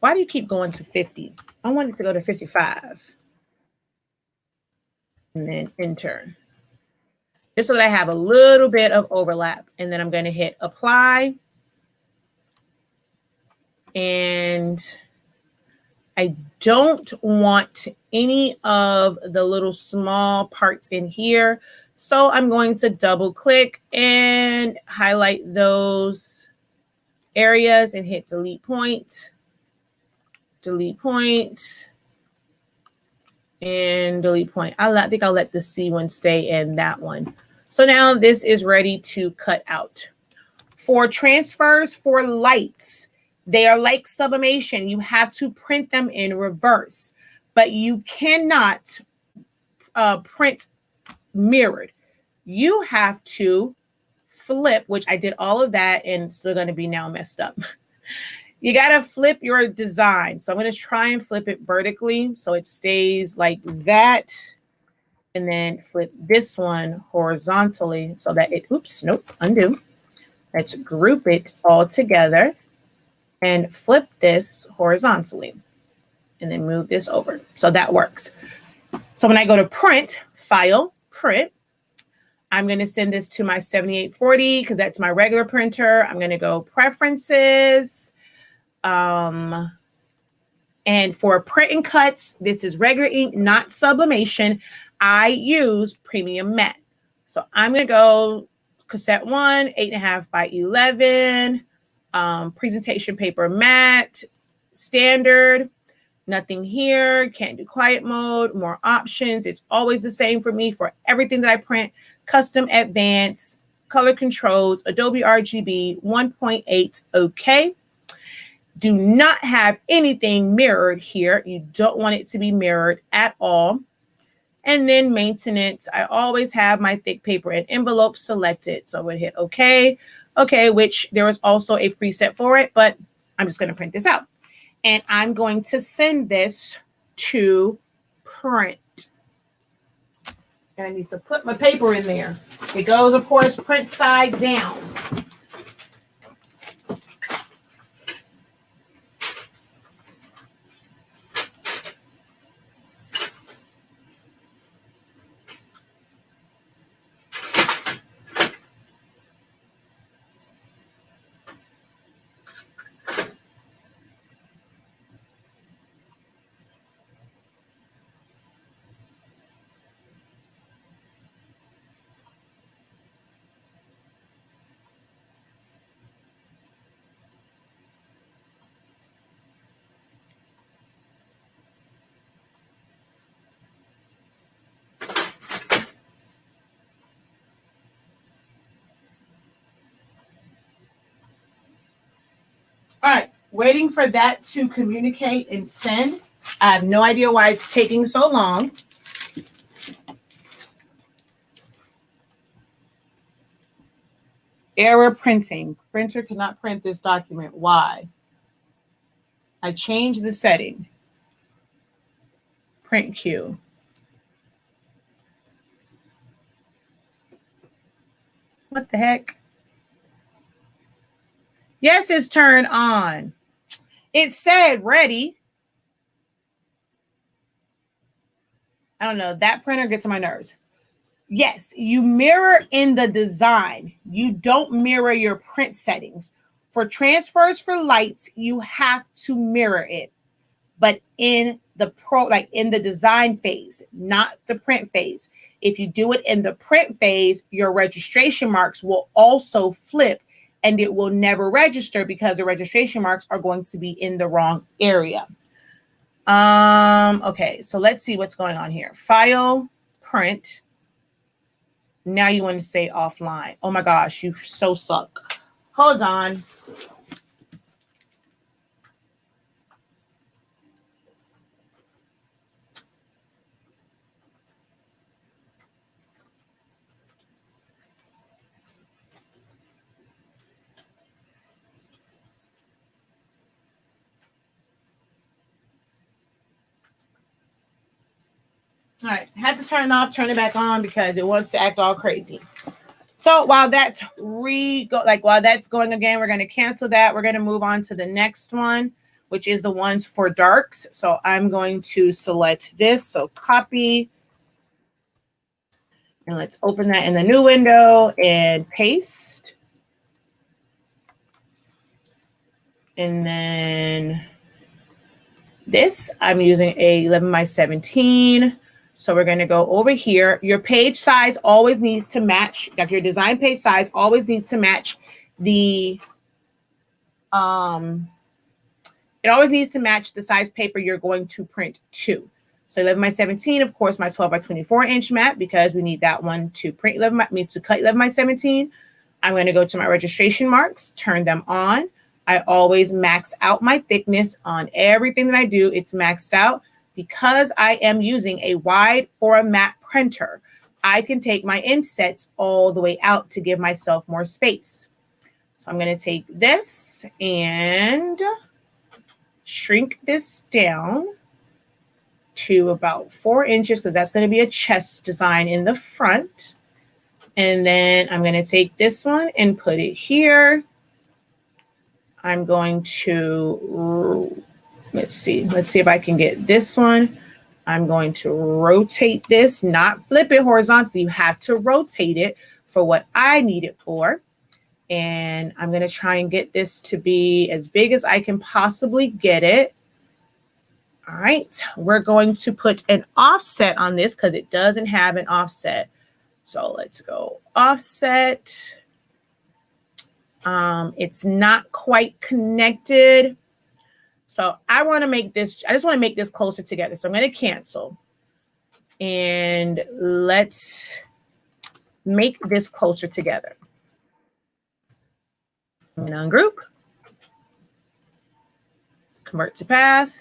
Why do you keep going to 50? I want it to go to 55. And then enter. Just so that I have a little bit of overlap. And then I'm going to hit apply. And I don't want any of the little small parts in here. So I'm going to double click and highlight those areas and hit delete point, and delete point. I think I'll let the C one stay in that one. So now this is ready to cut out. For transfers for lights, they are like sublimation. You have to print them in reverse, but you cannot print mirrored. You have to flip, which I did all of that and it's still going to be now messed up. You got to flip your design. So I'm going to try and flip it vertically so it stays like that. And then flip this one horizontally so that it, oops, nope, undo. Let's group it all together and flip this horizontally and then move this over. So that works. So when I go to print, file, print, I'm going to send this to my 7840 because that's my regular printer. I'm going to go preferences. And for print and cuts, this is regular ink, not sublimation. I use premium matte. So I'm going to go cassette 1, 8.5 by 11, presentation paper matte, standard, nothing here, can't do quiet mode, more options. It's always the same for me for everything that I print, custom, advanced, color controls, Adobe RGB, 1.8, okay. Do not have anything mirrored here. You don't want it to be mirrored at all. And then maintenance, I always have my thick paper and envelope selected. So I would hit OK. OK, which there was also a preset for it, but I'm just going to print this out. And I'm going to send this to print. And I need to put my paper in there. It goes, of course, print side down. All right, waiting for that to communicate and send. I have no idea why it's taking so long. Error printing. Printer cannot print this document. Why? I changed the setting. Print queue. What the heck? Yes, it's turned on. It said ready. I don't know. That printer gets on my nerves. Yes, you mirror in the design. You don't mirror your print settings. For transfers for lights, you have to mirror it, but in the in the design phase, not the print phase. If you do it in the print phase, your registration marks will also flip and it will never register because the registration marks are going to be in the wrong area. Okay, so let's see what's going on here. File, print. Now you want to say offline. Oh my gosh, you so suck. Hold on. All right, had to turn it off, turn it back on because it wants to act all crazy. So while that's while that's going again, we're going to cancel that. We're going to move on to the next one, which is the ones for darks. So I'm going to select this. So copy. And let's open that in the new window and paste. And then this, I'm using a 11 by 17. So we're going to go over here. Your page size always needs to match, like your design page size always needs to match the, it always needs to match the size paper you're going to print to. So 11 by 17, of course, my 12 by 24 inch mat, because we need that one to print to cut 11 by 17. I'm going to go to my registration marks, turn them on. I always max out my thickness on everything that I do. It's maxed out. Because I am using a wide format printer, I can take my insets all the way out to give myself more space. So I'm going to take this and shrink this down to about 4 inches because that's going to be a chest design in the front. And then I'm going to take this one and put it here. I'm going to... Let's see if I can get this one. I'm going to rotate this, not flip it horizontally. You have to rotate it for what I need it for. And I'm going to try and get this to be as big as I can possibly get it. All right, we're going to put an offset on this because it doesn't have an offset. So let's go offset. It's not quite connected. So I want to make this, I just want to make this closer together. So I'm going to cancel and let's make this closer together. I'm going to ungroup, convert to path.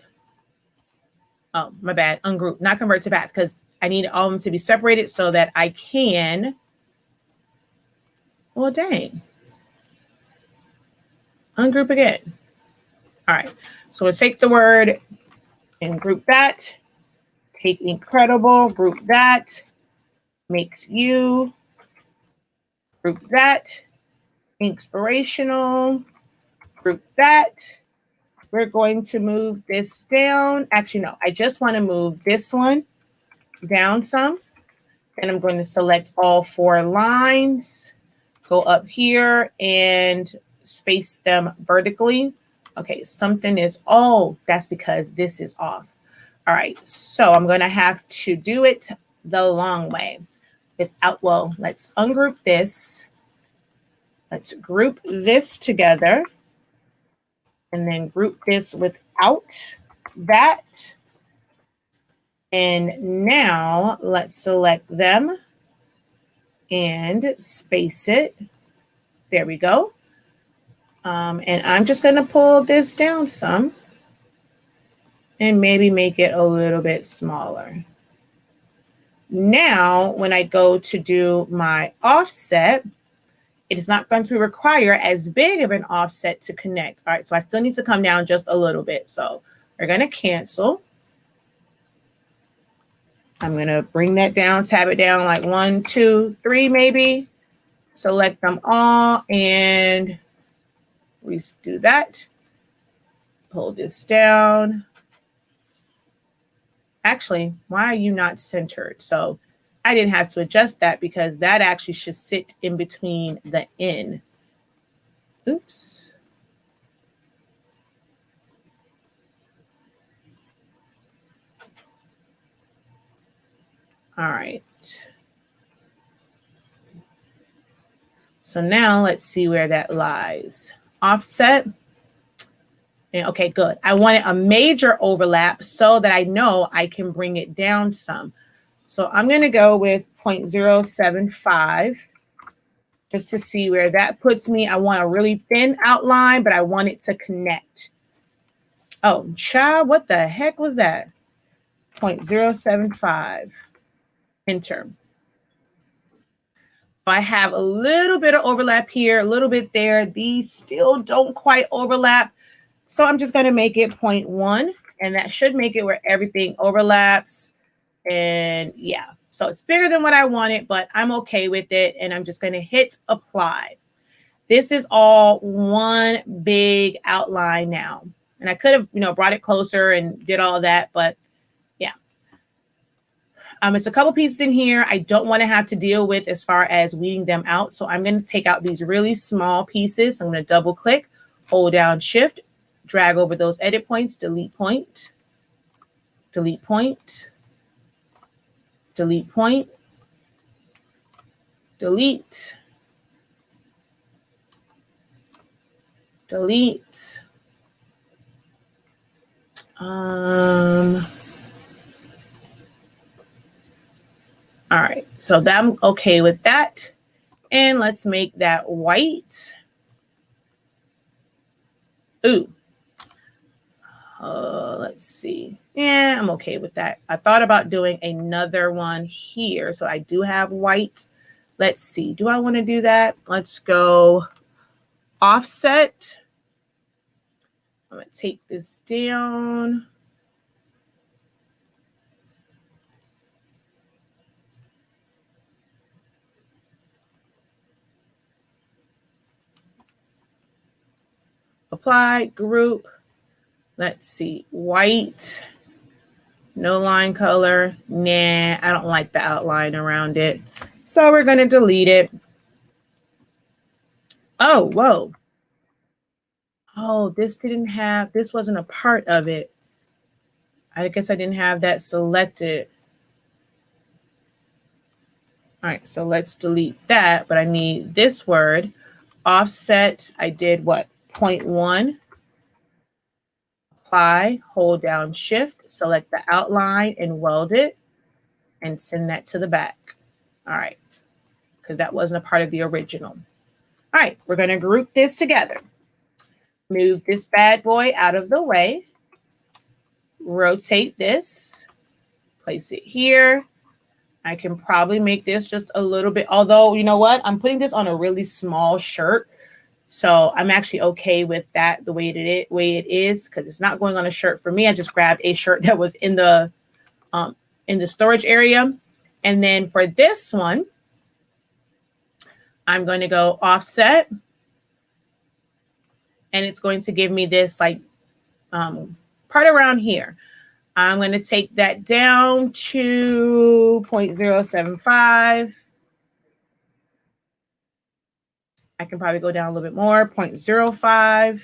Oh, my bad. Ungroup, not convert to path, because I need all of them to be separated so that I can, well, dang. Ungroup again. All right. So we'll take the word and group that, take incredible, group that, makes you, group that, inspirational, group that. We're going to move this down. Actually, no, I just want to move this one down some. And I'm going to select all 4 lines, go up here and space them vertically. Okay, something is, oh, that's because this is off. All right, so I'm going to have to do it the long way without, well, let's ungroup this. Let's group this together and then group this without that. And now let's select them and space it. There we go. And I'm just going to pull this down some and maybe make it a little bit smaller. Now, when I go to do my offset, it is not going to require as big of an offset to connect. All right, so I still need to come down just a little bit. So we're going to cancel. I'm going to bring that down, tab it down like 1, 2, 3 maybe. Select them all and we do that. Pull this down. Actually, why are you not centered? So I didn't have to adjust that because that actually should sit in between the N. Oops. All right. So now let's see where that lies. Offset. And okay, good. I wanted a major overlap so that I know I can bring it down some. So I'm going to go with 0.075 just to see where that puts me. I want a really thin outline, but I want it to connect. Oh, child, what the heck was that? 0.075. Enter. I have a little bit of overlap here, a little bit there. These still don't quite overlap. So I'm just going to make it 0.1, and that should make it where everything overlaps. And yeah, so it's bigger than what I wanted, but I'm okay with it. And I'm just going to hit apply. This is all one big outline now. And I could have, brought it closer and did all of that, but yeah. It's a couple pieces in here I don't want to have to deal with as far as weeding them out. So I'm going to take out these really small pieces. I'm going to double click, hold down shift, drag over those edit points, delete point, delete point, delete point, delete, delete. All right, so I'm okay with that. And let's make that white. Ooh. Let's see. Yeah, I'm okay with that. I thought about doing another one here. So I do have white. Let's see. Do I want to do that? Let's go offset. I'm going to take this down. Apply, group. Let's see. White. No line color. Nah, I don't like the outline around it. So we're going to delete it. Oh, whoa. Oh, this wasn't a part of it. I guess I didn't have that selected. All right, so let's delete that, but I need this word. Offset, I did what? 0.1. Apply, hold down shift, select the outline and weld it and send that to the back. All right, because that wasn't a part of the original. All right, we're going to group this together. Move this bad boy out of the way. Rotate this. Place it here. I can probably make this just a little bit, although, you know what? I'm putting this on a really small shirt. So I'm actually okay with that the way it is, because it's not going on a shirt for me. I just grabbed a shirt that was in the storage area. And then for this one, I'm going to go offset. And it's going to give me this like part around here. I'm going to take that down to 0.075. I can probably go down a little bit more, 0.05.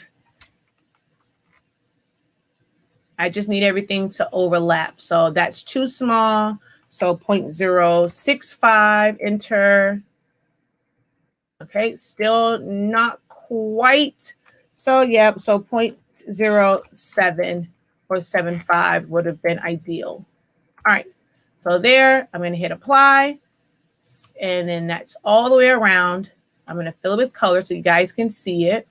I just need everything to overlap. So that's too small. So 0.065, enter. Okay, still not quite. So yeah, so 0.07 or 75 would have been ideal. All right, so there, I'm going to hit apply. And then that's all the way around. I'm going to fill it with color so you guys can see it.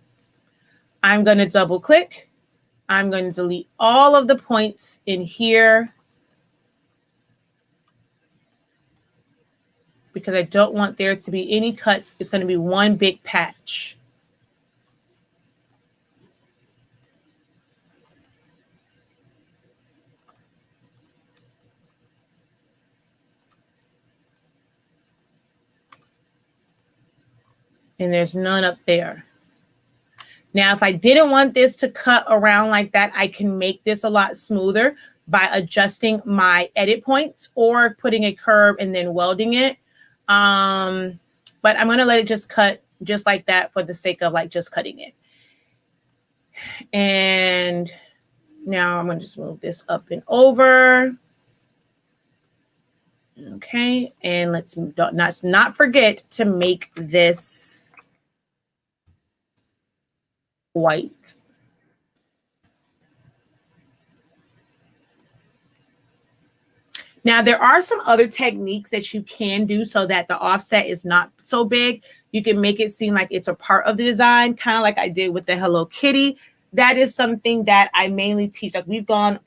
I'm going to double click. I'm going to delete all of the points in here because I don't want there to be any cuts. It's going to be one big patch. And there's none up there. Now, if I didn't want this to cut around like that, I can make this a lot smoother by adjusting my edit points or putting a curve and then welding it. But I'm going to let it just cut just like that for the sake of like just cutting it. And now I'm going to just move this up and over. Okay, and let's not forget to make this white. Now, there are some other techniques that you can do so that the offset is not so big. You can make it seem like it's a part of the design, kind of like I did with the Hello Kitty. That is something that I mainly teach. Like we've gone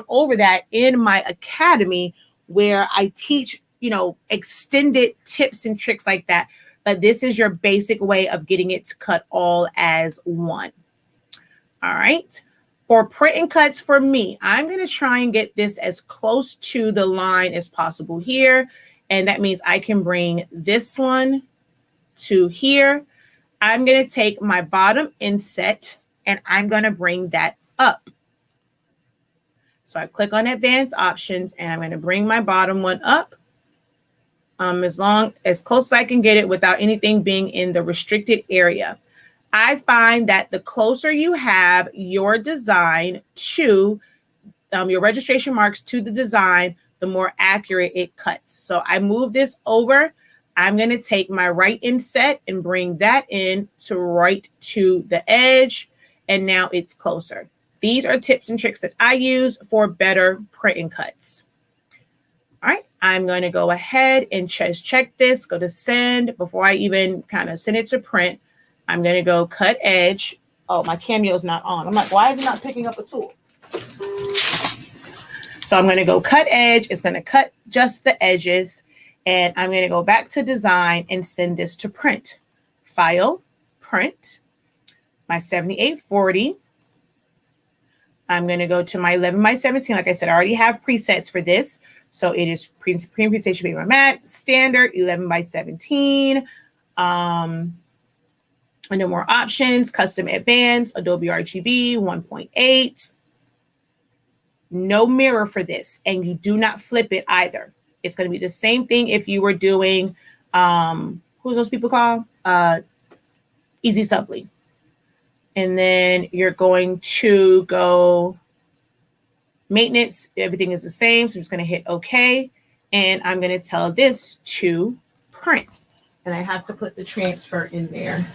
over that in my academy where I teach, you know, extended tips and tricks like that. But this is your basic way of getting it to cut all as one. All right. For print and cuts for me, I'm going to try and get this as close to the line as possible here. And that means I can bring this one to here. I'm going to take my bottom inset and I'm going to bring that up. So I click on advanced options and I'm going to bring my bottom one up as close as I can get it without anything being in the restricted area. I find that the closer you have your design to your registration marks to the design, the more accurate it cuts. So I move this over. I'm going to take my right inset and bring that in to right to the edge. And now it's closer. These are tips and tricks that I use for better print and cuts. All right, I'm going to go ahead and just check this, go to send before I even kind of send it to print. I'm going to go cut edge. Oh, my cameo is not on. I'm like, why is it not picking up a tool? So I'm going to go cut edge. It's going to cut just the edges. And I'm going to go back to design and send this to print. File, print, my 7840. I'm going to go to my 11 by 17. Like I said, I already have presets for this. So it is presentation paper matte, standard, 11 by 17. And then more options, custom advanced, Adobe RGB 1.8. No mirror for this, and you do not flip it either. It's going to be the same thing if you were doing, who's those people called? Easy Subli. And then you're going to go maintenance. Everything is the same, so I'm just going to hit OK. And I'm going to tell this to print. And I have to put the transfer in there.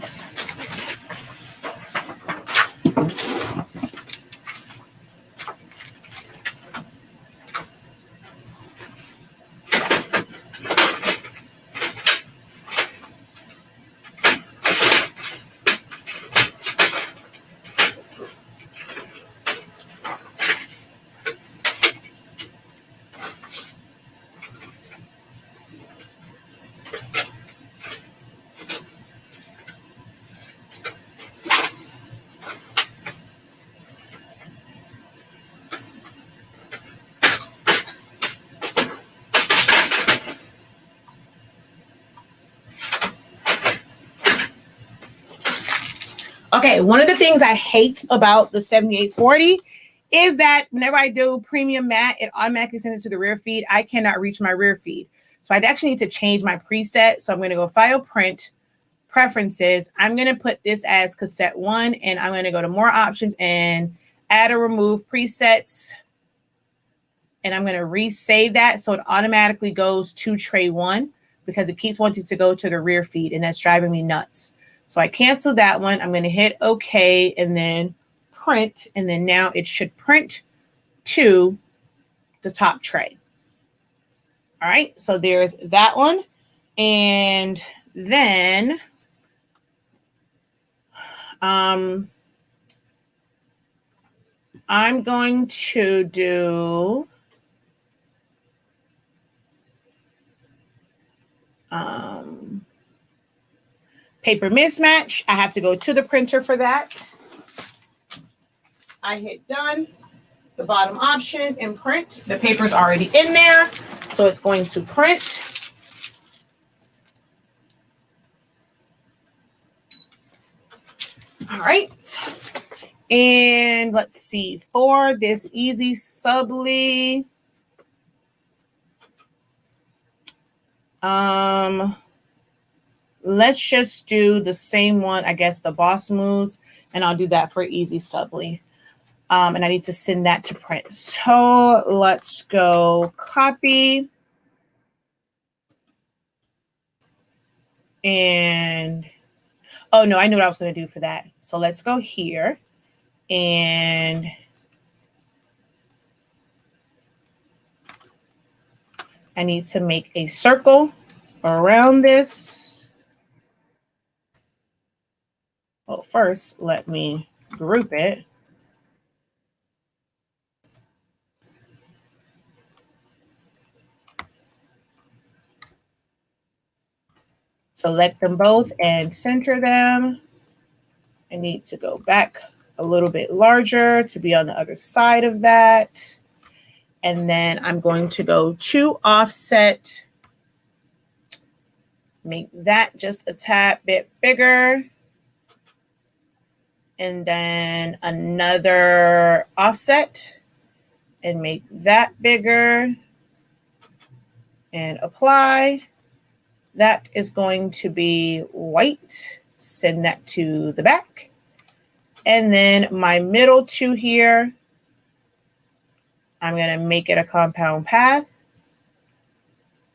Okay, one of the things I hate about the 7840 is that whenever I do premium matte, it automatically sends it to the rear feed. I cannot reach my rear feed. So I actually need to change my preset. So I'm going to go File, Print, Preferences. I'm going to put this as Cassette 1, and I'm going to go to More Options and Add or Remove Presets. And I'm going to resave that so it automatically goes to Tray 1 because it keeps wanting to go to the rear feed, and that's driving me nuts. So I cancel that one. I'm going to hit OK and then print. And then now it should print to the top tray. All right. So there's that one. And then I'm going to do paper mismatch. I have to go to the printer for that. I hit done, the bottom option, and print. The paper's already in there, so it's going to print. All right. And let's see, for this Easy Subli, let's just do the same one, I guess, the Boss Moves, and I'll do that for Easy Subli. And I need to send that to print. So let's go copy. And, oh no, I knew what I was going to do for that. So let's go here and I need to make a circle around this. Well, first, let me group it. Select them both and center them. I need to go back a little bit larger to be on the other side of that. And then I'm going to go to offset, make that just a tad bit bigger. And then another offset and make that bigger and apply. That is going to be white. Send that to the back. And then my middle two here, I'm going to make it a compound path.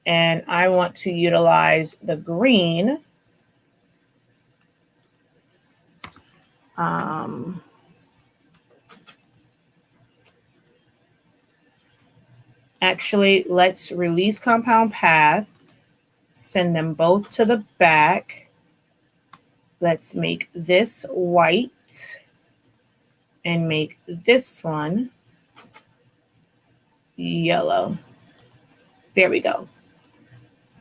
And I want to utilize the green. Actually, let's release compound path. Send them both to the back. Let's make this white and make this one yellow. There we go.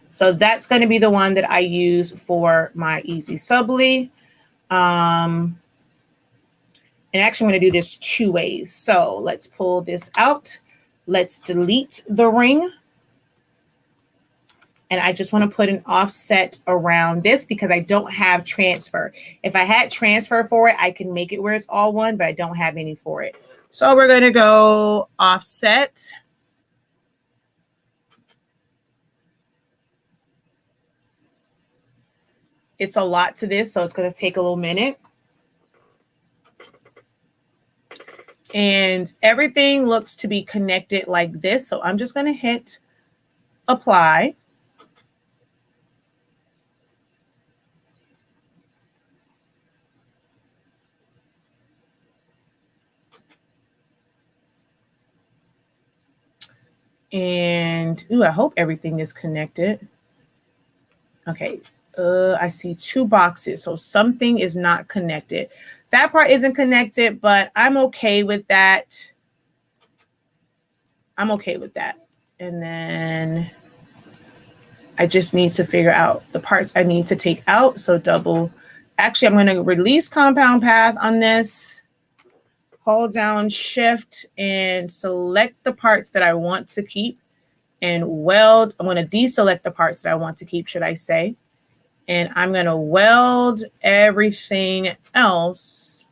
So that's going to be the one that I use for my Easy Subli. And actually, I'm going to do this two ways. So let's pull this out. Let's delete the ring. And I just want to put an offset around this because I don't have transfer. If I had transfer for it, I can make it where it's all one, but I don't have any for it. So we're going to go offset. It's a lot to this, so it's going to take a little minute. And everything looks to be connected like this. So I'm just going to hit apply. And ooh, I hope everything is connected. Okay, I see two boxes, so something is not connected. That part isn't connected, but I'm okay with that. I'm okay with that. And then I just need to figure out the parts I need to take out. So double, actually, I'm going to release compound path on this. Hold down shift and select the parts that I want to keep and weld. I'm going to deselect the parts that I want to keep, should I say. And I'm going to weld everything else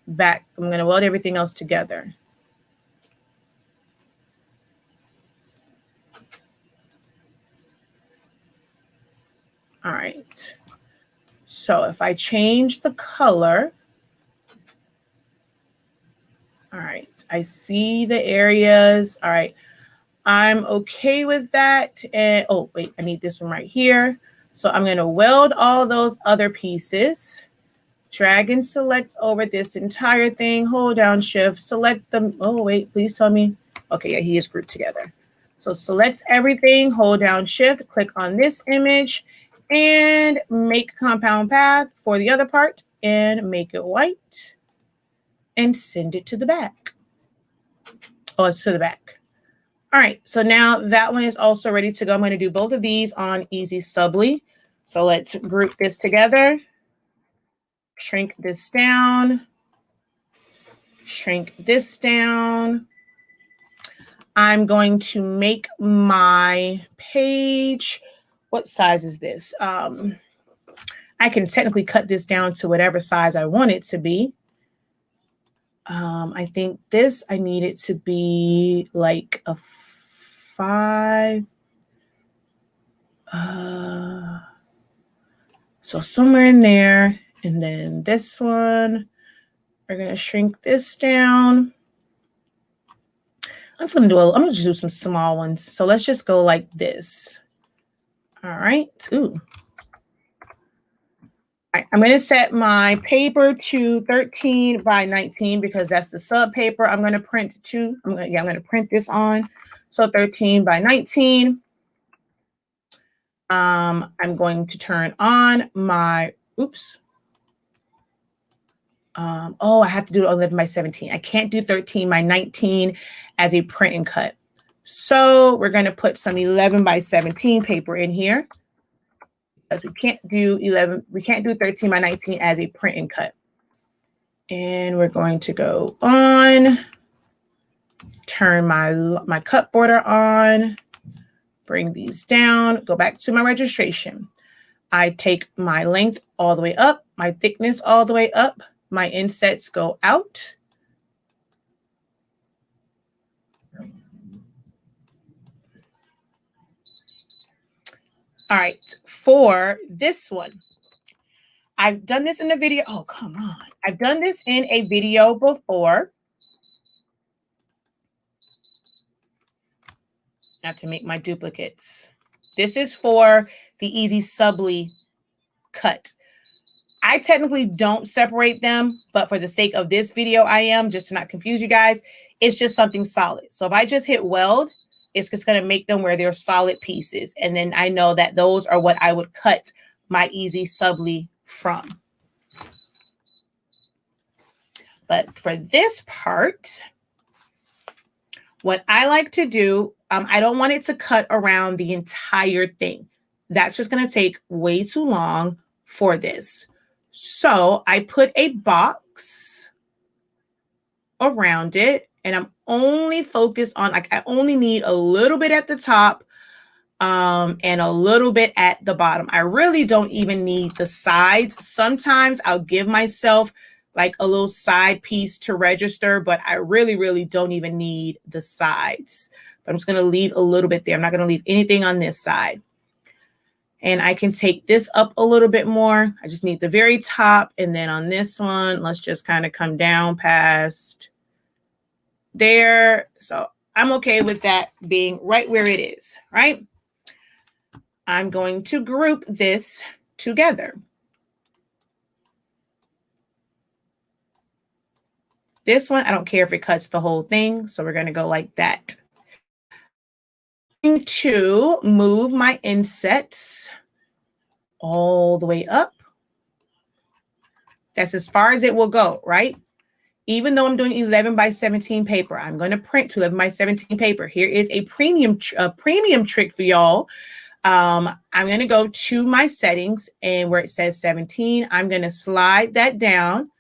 back. I'm going to weld everything else together. All right. So if I change the color, all right, I see the areas. All right, I'm okay with that. And oh, wait, I need this one right here. So I'm going to weld all those other pieces, drag and select over this entire thing, hold down shift, select them. Oh, wait, please tell me. Okay, yeah, he is grouped together. So select everything, hold down shift, click on this image and make compound path for the other part and make it white and send it to the back. Oh, it's to the back. All right, so now that one is also ready to go. I'm going to do both of these on Easy Subli. So let's group this together, shrink this down, shrink this down. I'm going to make my page. What size is this? I can technically cut this down to whatever size I want it to be. I think this, I need it to be like a 5. So somewhere in there. And then this one, we're going to shrink this down. I'm going to just do some small ones. So let's just go like this. All right. Ooh. All right, I'm going to set my paper to 13 by 19 because that's the sub paper I'm going to print to. I'm going to print this on. So 13 by 19. I'm going to turn on my, oops. Oh, I have to do 11 by 17. I can't do 13 by 19 as a print and cut. So we're going to put some 11 by 17 paper in here. Because we can't do 13 by 19 as a print and cut. And we're going to go on, turn my cut border on, bring these down, go back to my registration. I take my length all the way up, my thickness all the way up, my insets go out. All right, for this one, I've done this in a video. Oh, come on. I've done this in a video before. Not to make my duplicates. This is for the easy subli cut. I technically don't separate them, but for the sake of this video, I am, just to not confuse you guys. It's just something solid. So if I just hit weld, it's just going to make them where they're solid pieces. And then I know that those are what I would cut my easy subli from. But for this part, what I like to do, I don't want it to cut around the entire thing. That's just going to take way too long for this. So I put a box around it, and I'm only focused on, like, I only need a little bit at the top and a little bit at the bottom. I really don't even need the sides. Sometimes I'll give myself like a little side piece to register, but I really, really don't even need the sides. But I'm just going to leave a little bit there. I'm not going to leave anything on this side. And I can take this up a little bit more. I just need the very top. And then on this one, let's just kind of come down past there. So I'm okay with that being right where it is, right? I'm going to group this together. This one, I don't care if it cuts the whole thing. So we're going to go like that. To move my insets all the way up. That's as far as it will go, right? Even though I'm doing 11 by 17 paper, I'm going to print to 11 by 17 paper. Here is a premium trick for y'all. I'm going to go to my settings, and where it says 17, I'm going to slide that down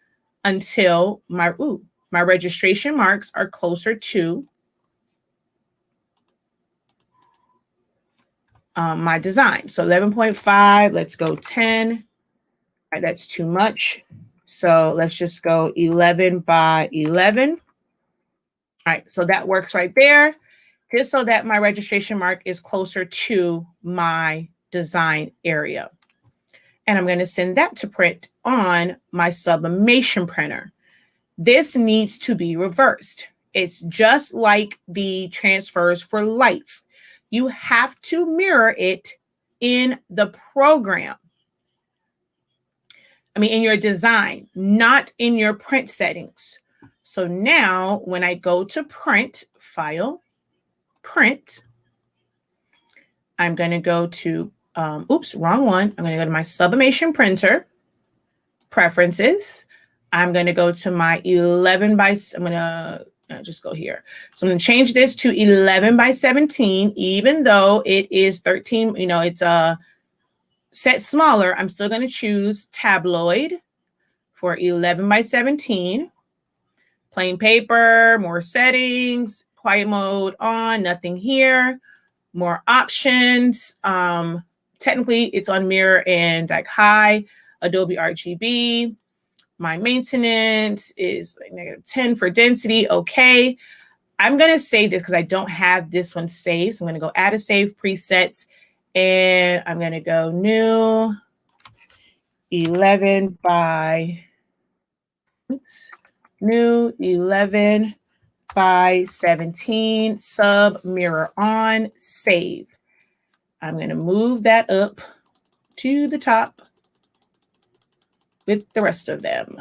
until my registration marks are closer to my design. So 11.5, let's go 10. All right, that's too much. So let's just go 11 by 11. All right, so that works right there, just so that my registration mark is closer to my design area. And I'm going to send that to print on my sublimation printer. This needs to be reversed. It's just like the transfers for lights. You have to mirror it in the program. I mean, in your design, not in your print settings. So now when I go to print, file, print, I'm going to go to, oops, wrong one. I'm going to go to my sublimation printer, preferences. I'm going to go to my 11 by, I'm going to just go here. So I'm going to change this to 11 by 17, even though it is 13, you know, it's set smaller. I'm still going to choose tabloid for 11 by 17. Plain paper, more settings, quiet mode on, nothing here, more options. Technically, it's on mirror and like high, Adobe RGB. My maintenance is like -10 for density. Okay. I'm going to save this because I don't have this one saved. So I'm going to go add a save presets, and I'm going to go new 11 by, new 11 by 17, sub mirror on, save. I'm going to move that up to the top. with the rest of them.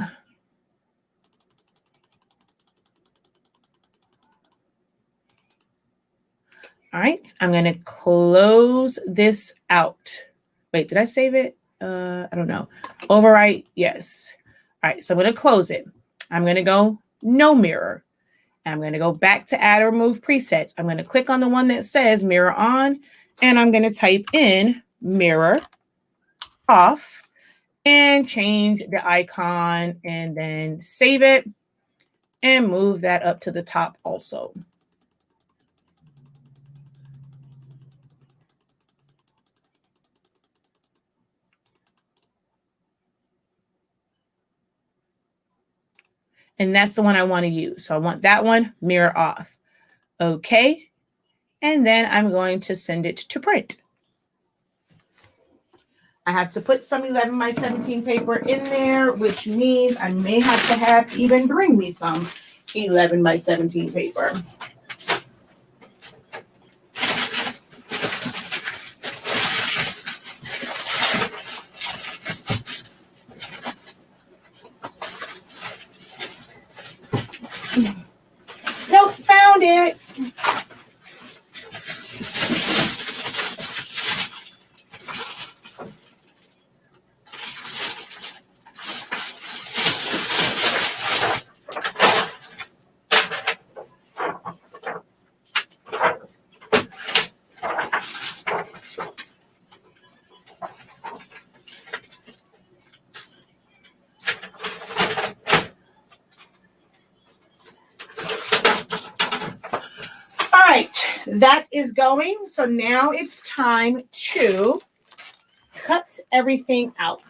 All right, I'm going to close this out. Wait, did I save it? I don't know. Overwrite, yes. All right, so I'm going to close it. I'm going to go no mirror. I'm going to go back to add or remove presets. I'm going to click on the one that says mirror on, and I'm going to type in mirror off and change the icon and then save it and move that up to the top also. And that's the one I want to use. So I want that one, mirror off. Okay. And then I'm going to send it to print. I have to put some 11 by 17 paper in there, which means I may have to have even bring me some 11 by 17 paper. Nope, found it. That is going. So now it's time to cut everything out.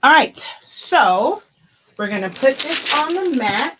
All right, so we're going to put this on the mat.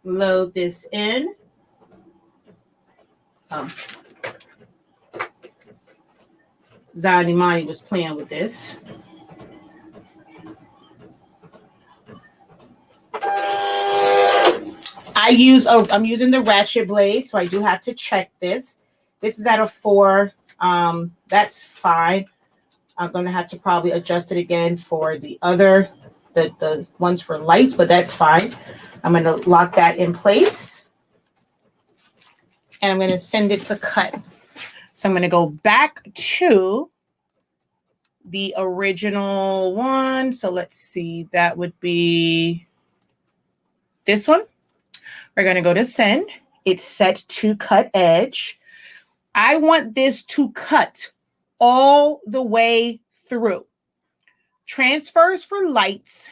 Load this in. Zadimani was playing with this. I'm using the ratchet blade, so I do have to check this. This is at a 4. That's fine. I'm going to have to probably adjust it again for the other, the ones for lights, but that's fine. I'm going to lock that in place. And I'm going to send it to cut. So I'm going to go back to the original one. So let's see, that would be this one. We're going to go to send. It's set to cut edge. I want this to cut all the way through. Transfers for lights,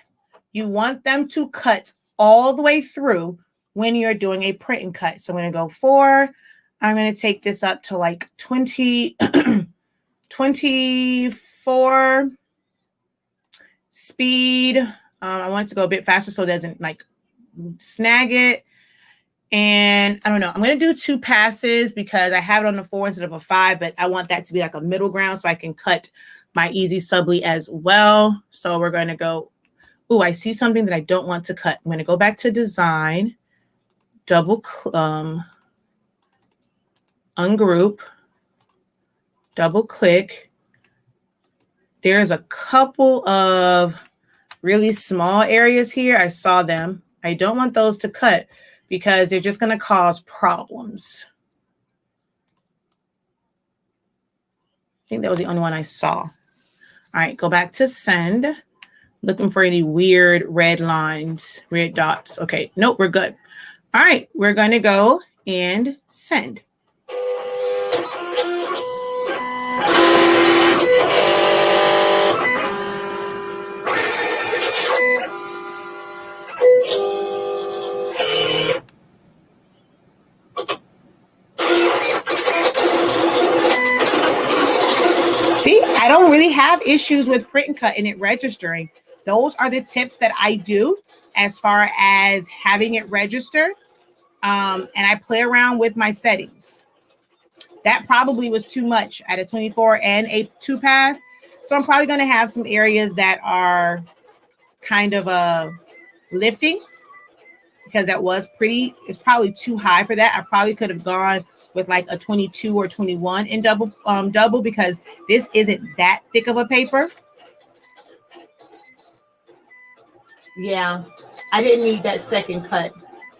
you want them to cut all the way through when you're doing a print and cut. So I'm going to go 4. I'm going to take this up to like 20, 24 speed. I want it to go a bit faster so it doesn't like snag it. And I don't know, I'm going to do 2 passes because I have it on the 4 instead of a 5, but I want that to be like a middle ground so I can cut my easy subli as well. So we're going to go, oh, I see something that I don't want to cut. I'm going to go back to design, ungroup, double click, There's a couple of really small areas here. I saw them. I don't want those to cut because they're just going to cause problems. I think that was the only one I saw. All right, go back to send. Looking for any weird red lines, red dots. Okay, nope, we're good. All right, we're going to go and send. See, I don't really have issues with print and cut and it registering. Those are the tips that I do as far as having it register. And I play around with my settings. That probably was too much at a 24 and a 2 pass. So I'm probably going to have some areas that are kind of lifting because that was pretty, it's probably too high for that. I probably could have gone with like a 22 or 21 in double because this isn't that thick of a paper. Yeah, I didn't need that second cut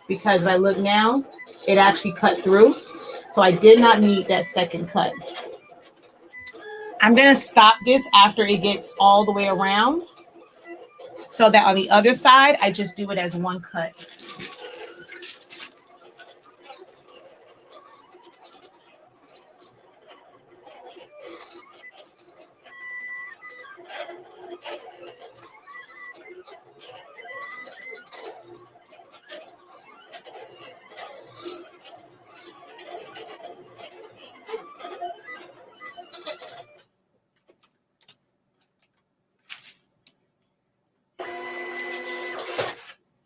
because if I look now, it actually cut through. So I did not need that second cut. I'm going to stop this after it gets all the way around so that on the other side, I just do it as one cut.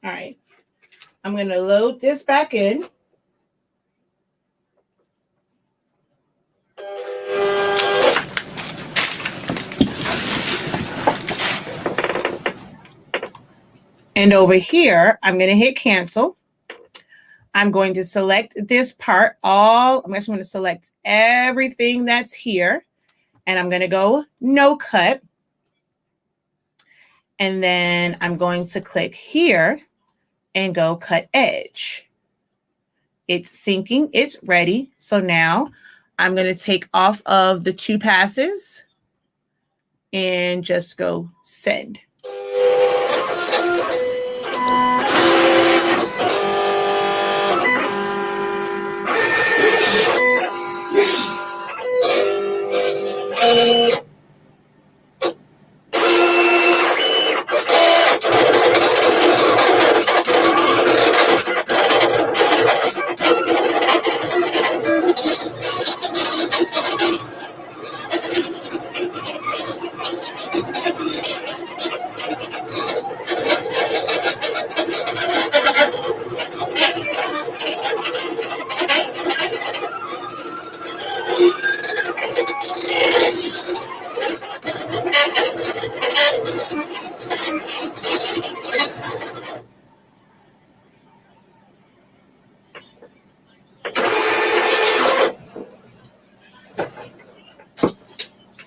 All right, I'm going to load this back in. And over here, I'm going to hit cancel. I'm going to select this part. I'm actually going to select everything that's here. And I'm going to go no cut. And then I'm going to click here and go cut edge. It's syncing, it's ready. So now I'm going to take off of the 2 passes and just go send.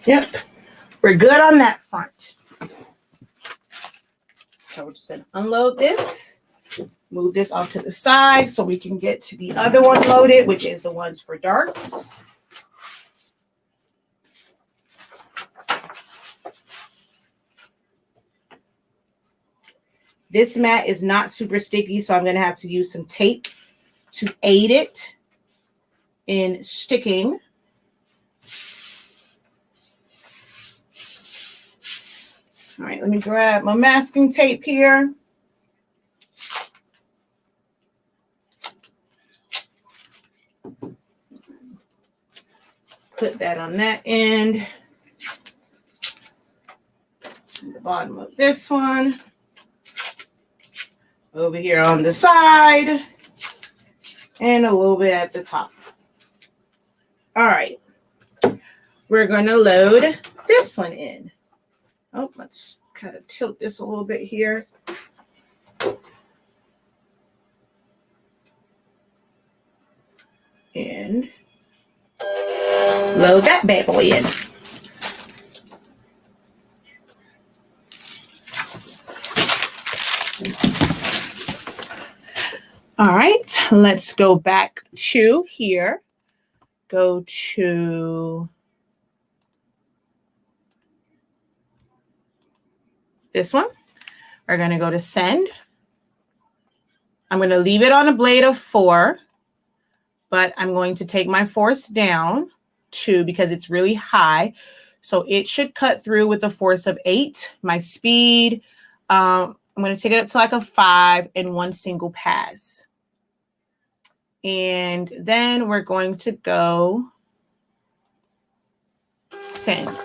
Yep, we're good on that front. So we're just going to unload this, move this off to the side so we can get to the other one loaded, which is the ones for darks. This mat is not super sticky, so I'm going to have to use some tape to aid it in sticking. All right, let me grab my masking tape here. Put that on that end. The bottom of this one. Over here on the side. And a little bit at the top. All right. We're going to load this one in. Oh, let's kind of tilt this a little bit here. And load that bad boy in. All right, let's go back to here. Go to this one. We're going to go to send. I'm going to leave it on a blade of 4, but I'm going to take my force down to, because it's really high. So it should cut through with a force of 8. My speed, I'm going to take it up to like a 5 in one single pass. And then we're going to go send.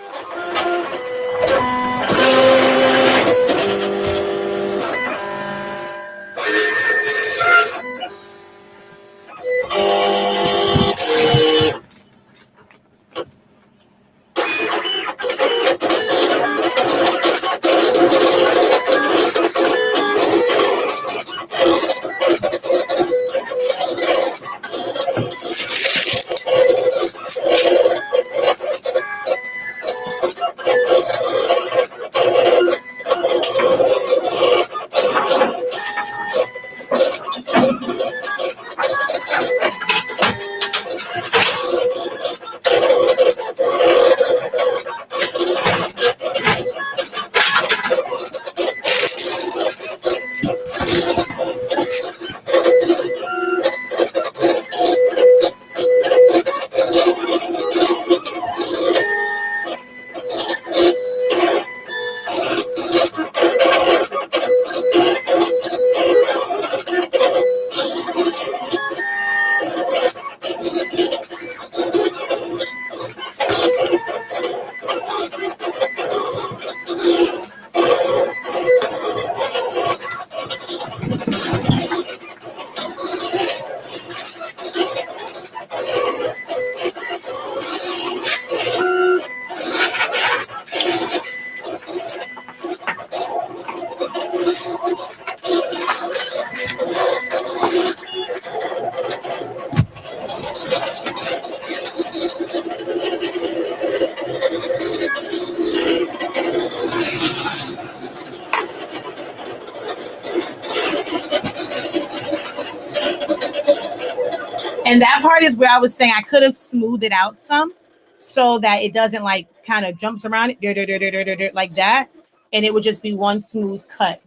And that part is where I was saying I could have smoothed it out some so that it doesn't like kind of jumps around it like that. And it would just be one smooth cut.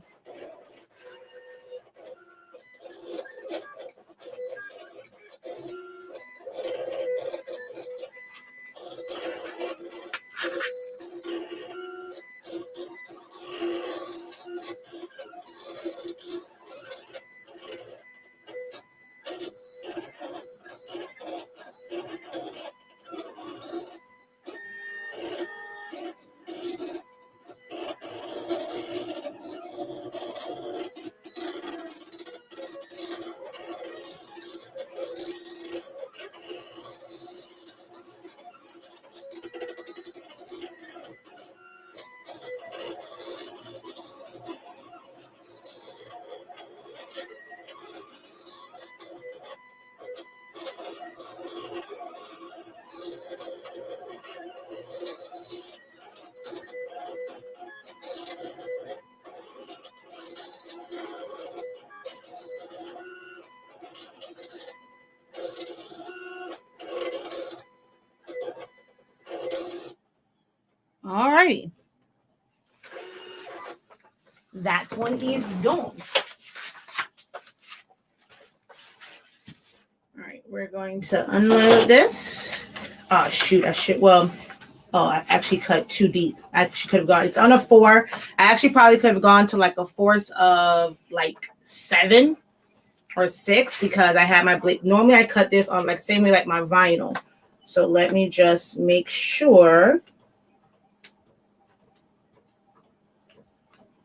All right. That one is done. All right, we're going to unload this. Oh, shoot, I should, well, oh, I actually cut too deep. I actually could have gone, it's on a 4. I actually probably could have gone to like a force of like 7 or 6 because I had my blade. Normally I cut this on like same way like my vinyl. So let me just make sure.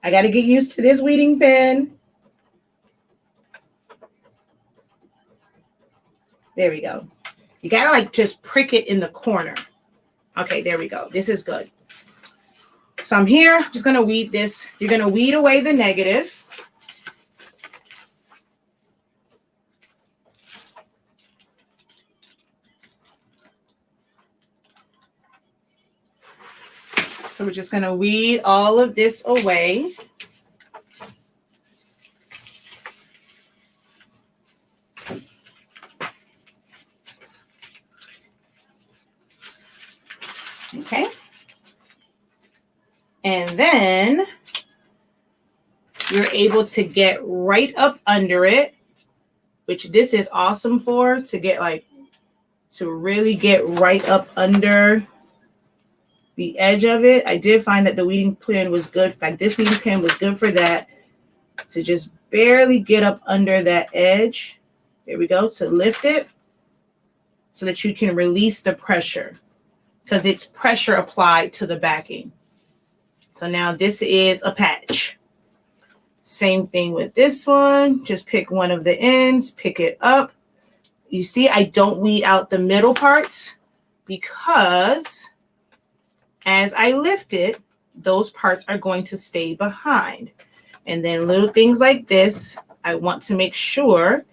I got to get used to this weeding pen. There we go. You got to like just prick it in the corner. Okay, there we go. This is good. So I'm here, just going to weed this. You're going to weed away the negative. So we're just going to weed all of this away. Okay. And then you're able to get right up under it, which this is awesome for, to get like, to really get right up under the edge of it. I did find that the weeding pen was good. Like this weeding pen was good for that, to just barely get up under that edge. There we go, to lift it so that you can release the pressure, because it's pressure applied to the backing. So now this is a patch. Same thing with this one. Just pick one of the ends, pick it up. You see, I don't weed out the middle parts because as I lift it, those parts are going to stay behind. And then little things like this, I want to make sure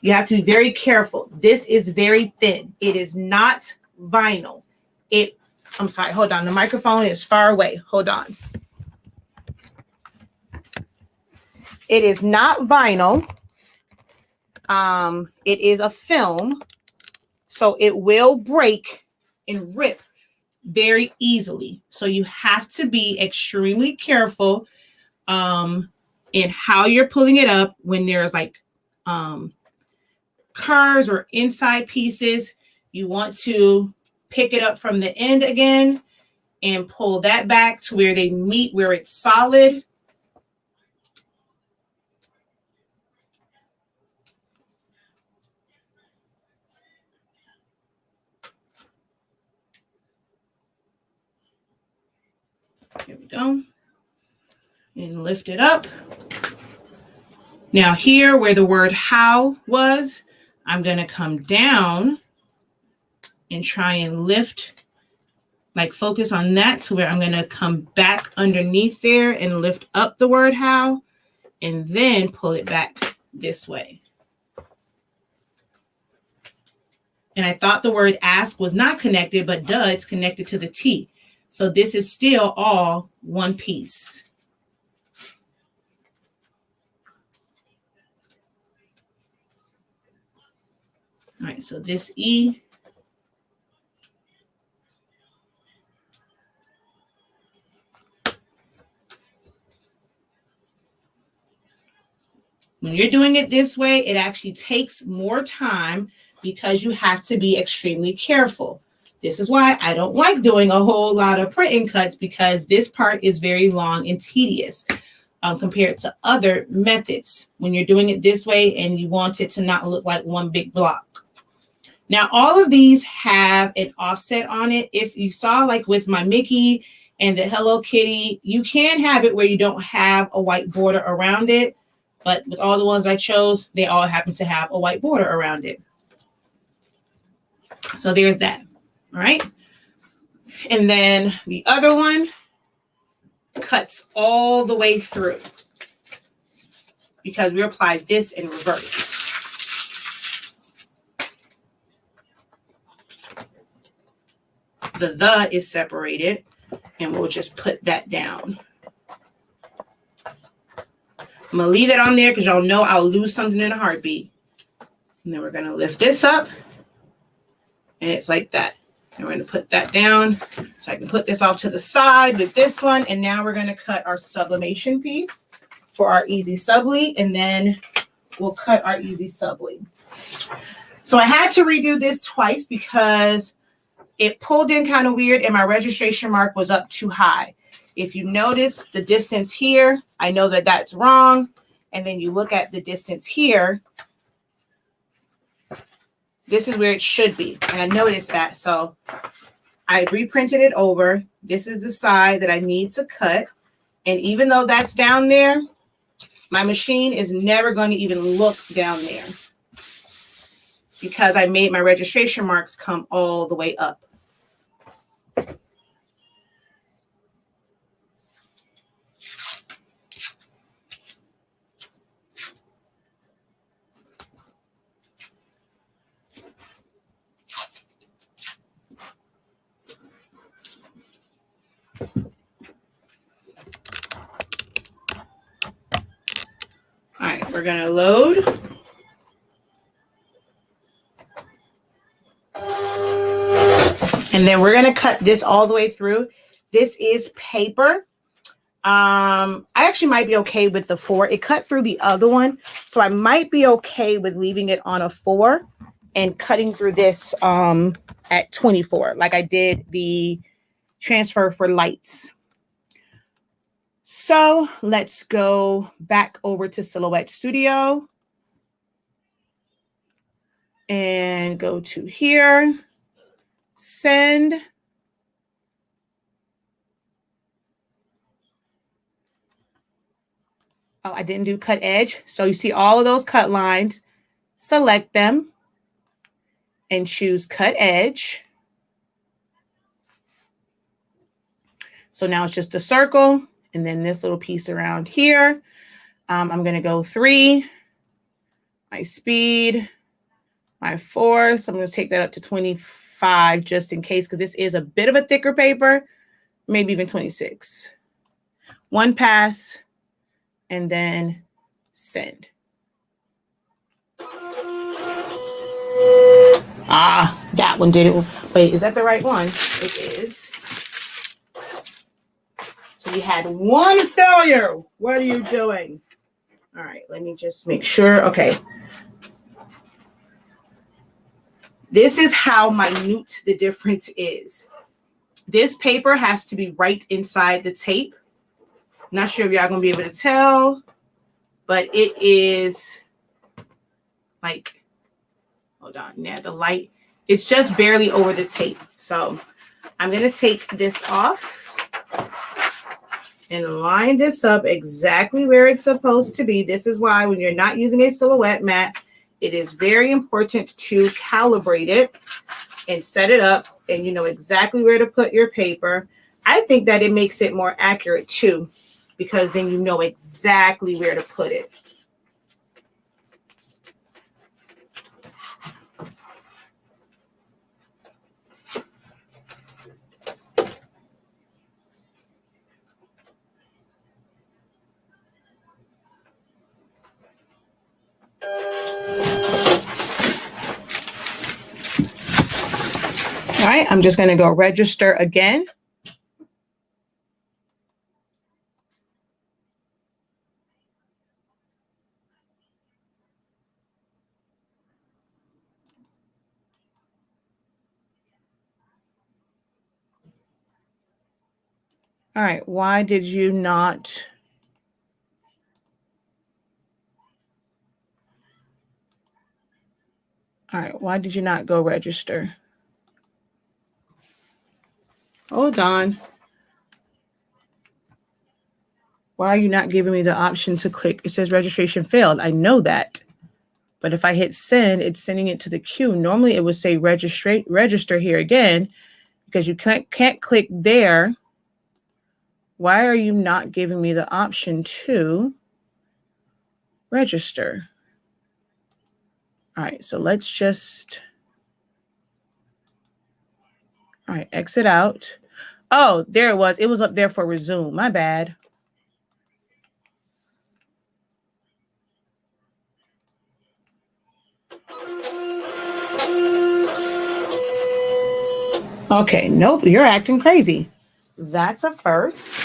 you have to be very careful. This is very thin. It is not vinyl. I'm sorry, hold on. The microphone is far away. Hold on. It is not vinyl. It is a film. So it will break and rip very easily. So you have to be extremely careful in how you're pulling it up when there's like curves or inside pieces. You want to pick it up from the end again and pull that back to where they meet, where it's solid. Here we go. And lift it up. Now here where the word how was, I'm going to come down and try and lift, like focus on that to where I'm going to come back underneath there and lift up the word how, and then pull it back this way. And I thought the word ask was not connected, but duh, it's connected to the T. So this is still all one piece. All right, so this E. When you're doing it this way, it actually takes more time because you have to be extremely careful. This is why I don't like doing a whole lot of printing cuts, because this part is very long and tedious compared to other methods when you're doing it this way and you want it to not look like one big block. Now, all of these have an offset on it. If you saw, like with my Mickey and the Hello Kitty, you can have it where you don't have a white border around it. But with all the ones I chose, they all happen to have a white border around it. So there's that. All right. And then the other one cuts all the way through because we applied this in reverse. The is separated, and we'll just put that down. I'm going to leave that on there because y'all know I'll lose something in a heartbeat. And then we're going to lift this up, and it's like that. And we're going to put that down so I can put this off to the side with this one. And now we're going to cut our sublimation piece for our easy subli, and then we'll cut our easy subli. So I had to redo this twice because it pulled in kind of weird and my registration mark was up too high. If you notice the distance here, I know that that's wrong. And then you look at the distance here, this is where it should be. And I noticed that. So I reprinted it over. This is the side that I need to cut. And even though that's down there, my machine is never going to even look down there because I made my registration marks come all the way up. All right, we're going to load. And then we're going to cut this all the way through. This is paper. I actually might be okay with the 4. It cut through the other one, so I might be okay with leaving it on a 4 and cutting through this at 24, like I did the transfer for lights. So let's go back over to Silhouette Studio and go to here, send. Oh, I didn't do cut edge. So you see all of those cut lines, select them and choose cut edge. So now it's just a circle and then this little piece around here. I'm going to go 3, my speed, my 4. So I'm going to take that up to 25 just in case, because this is a bit of a thicker paper, maybe even 26. 1 pass and then send. Ah, that one did it. Wait, is that the right one? It is. So you had 1 failure. What are you doing? All right, let me just make sure. Okay. This is how minute the difference is. This paper has to be right inside the tape. Not sure if y'all gonna be able to tell, but it is like, hold on, yeah, the light, it's just barely over the tape. So I'm gonna take this off and line this up exactly where it's supposed to be. This is why when you're not using a silhouette mat, it is very important to calibrate it and set it up, and you know exactly where to put your paper. I think that it makes it more accurate too, because then you know exactly where to put it. All right, I'm just going to go register again. All right, why did you not? All right, why did you not go register? Hold on. Why are you not giving me the option to click? It says registration failed. I know that. But if I hit send, it's sending it to the queue. Normally it would say register here again, because you can't click there. Why are you not giving me the option to register? All right, so let's just, all right, exit out. Oh, there it was. It was up there for resume. My bad. Okay, nope, you're acting crazy. That's a first.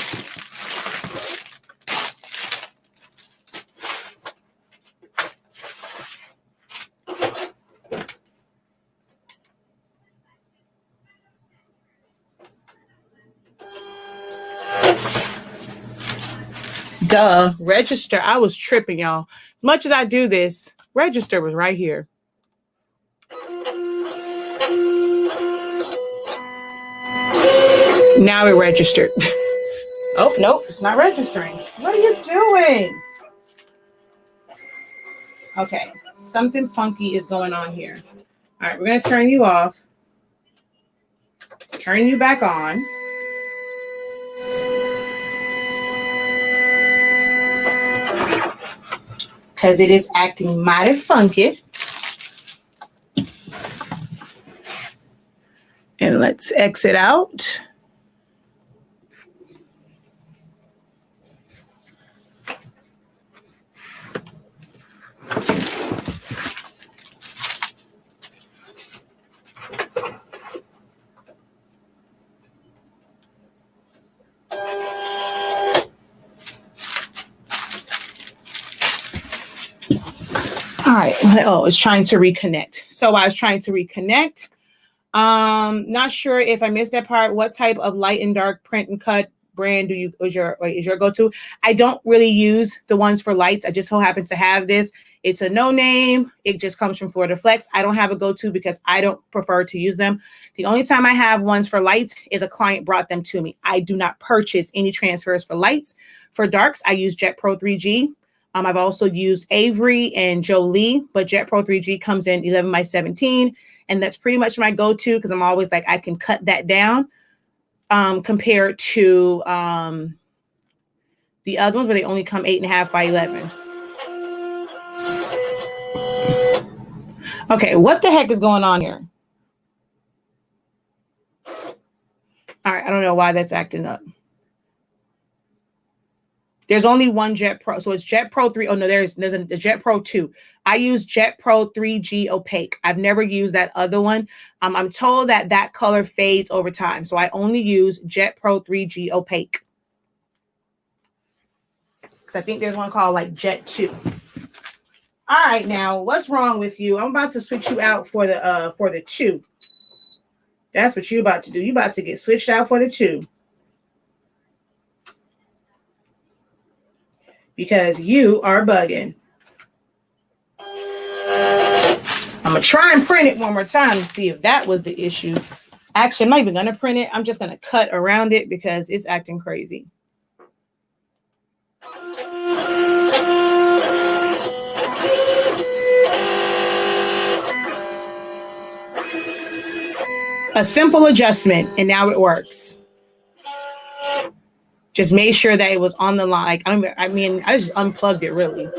Duh, register. I was tripping, y'all. As much as I do this, register was right here. Now it registered. Oh, nope, it's not registering. What are you doing? Okay, something funky is going on here. All right, we're going to turn you off. Turn you back on. Because it is acting mighty funky. And let's exit out. All right. Oh, it's trying to reconnect. So I was trying to reconnect. Not sure if I missed that part. What type of light and dark print and cut brand is your go-to? I don't really use the ones for lights. I just so happen to have this. It's a no name. It just comes from Florida Flex. I don't have a go-to because I don't prefer to use them. The only time I have ones for lights is a client brought them to me. I do not purchase any transfers for lights. For darks, I use Jet Pro 3G. I've also used Avery and Jolie, but Jet Pro 3G comes in 11 by 17. And that's pretty much my go-to because I'm always like, I can cut that down compared to the other ones where they only come 8.5 by 11. Okay, what the heck is going on here? All right, I don't know why that's acting up. There's only one Jet Pro. So it's Jet Pro 3. Oh, no, there's a Jet Pro 2. I use Jet Pro 3G Opaque. I've never used that other one. I'm told that that color fades over time. So I only use Jet Pro 3G Opaque. Because I think there's one called like Jet 2. All right, now, what's wrong with you? I'm about to switch you out for the 2. That's what you're about to do. You're about to get switched out for the 2. Because you are bugging. I'm going to try and print it one more time to see if that was the issue. Actually, I'm not even going to print it. I'm just going to cut around it because it's acting crazy. A simple adjustment, and now it works. Just made sure that it was on the line. I just unplugged it, really.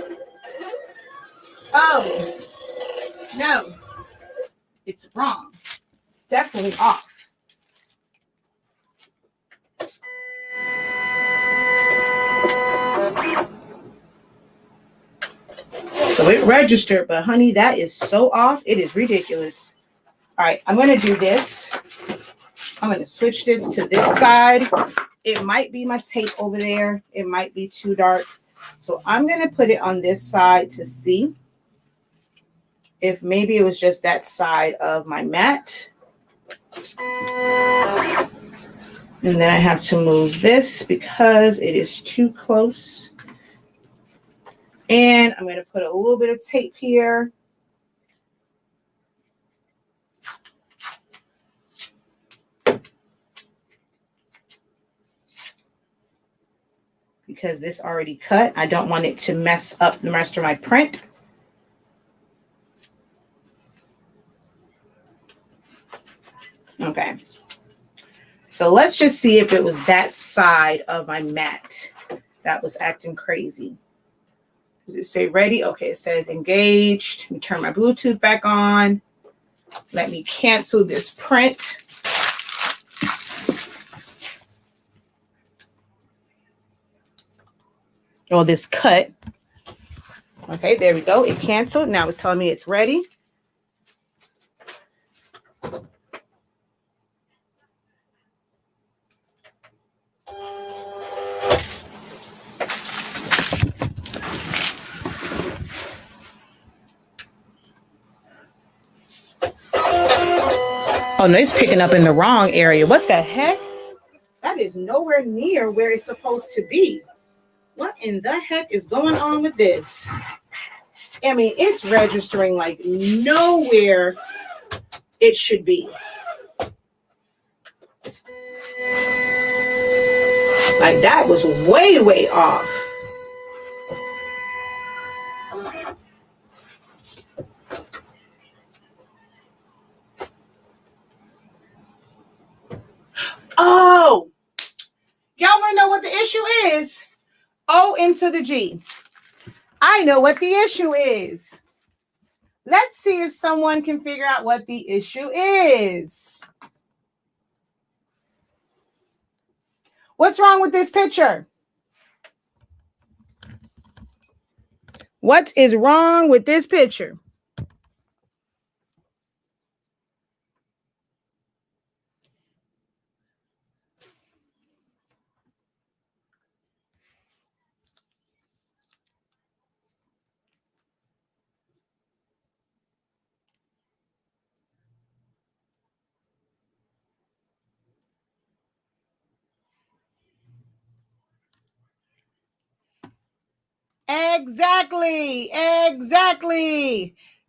Oh, no. It's wrong. It's definitely off. So it registered, but honey, that is so off. It is ridiculous. All right, I'm going to do this. I'm going to switch this to this side. It might be my tape over there. It might be too dark. So I'm going to put it on this side to see if maybe it was just that side of my mat. And then I have to move this because it is too close. And I'm going to put a little bit of tape here. Because this already cut. I don't want it to mess up the rest of my print. Okay. So let's just see if it was that side of my mat that was acting crazy. Does it say ready? Okay, it says engaged. Let me turn my Bluetooth back on. Let me cancel this print. Or this cut. Okay, there we go. It canceled. Now it's telling me it's ready. Oh no, it's picking up in the wrong area. What the heck? That is nowhere near where it's supposed to be. What in the heck is going on with this? I mean, it's registering like nowhere it should be. Like that was way, way off. Oh, y'all want to know what the issue is? O into the G. I know what the issue is. Let's see if someone can figure out what the issue is. What's wrong with this picture? What is wrong with this picture? Exactly.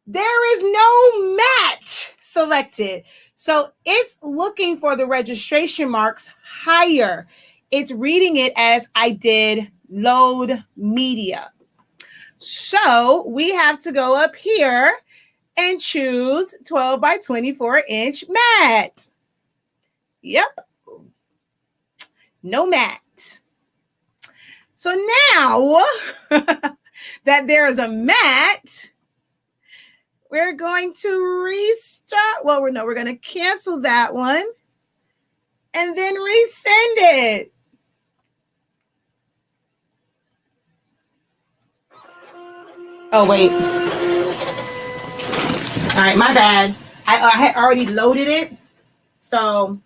There is no matte selected. So it's looking for the registration marks higher. It's reading it as I did load media. So we have to go up here and choose 12 by 24 inch matte. Yep. No matte. So now that there is a matte, we're going to restart. Well, we're going to cancel that one and then resend it. Oh, wait. All right, my bad. I had already loaded it. So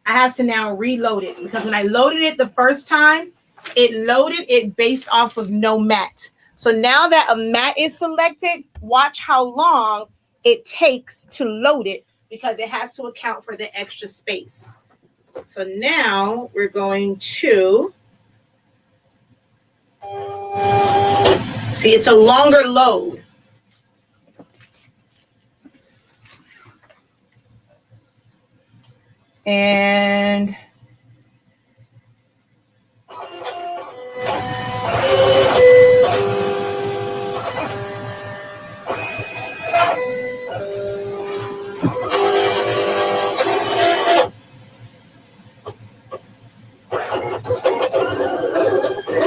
I have to now reload it because when I loaded it the first time, it loaded it based off of no matte. So now that a matte is selected, watch how long it takes to load it because it has to account for the extra space. So now we're going to see it's a longer load. And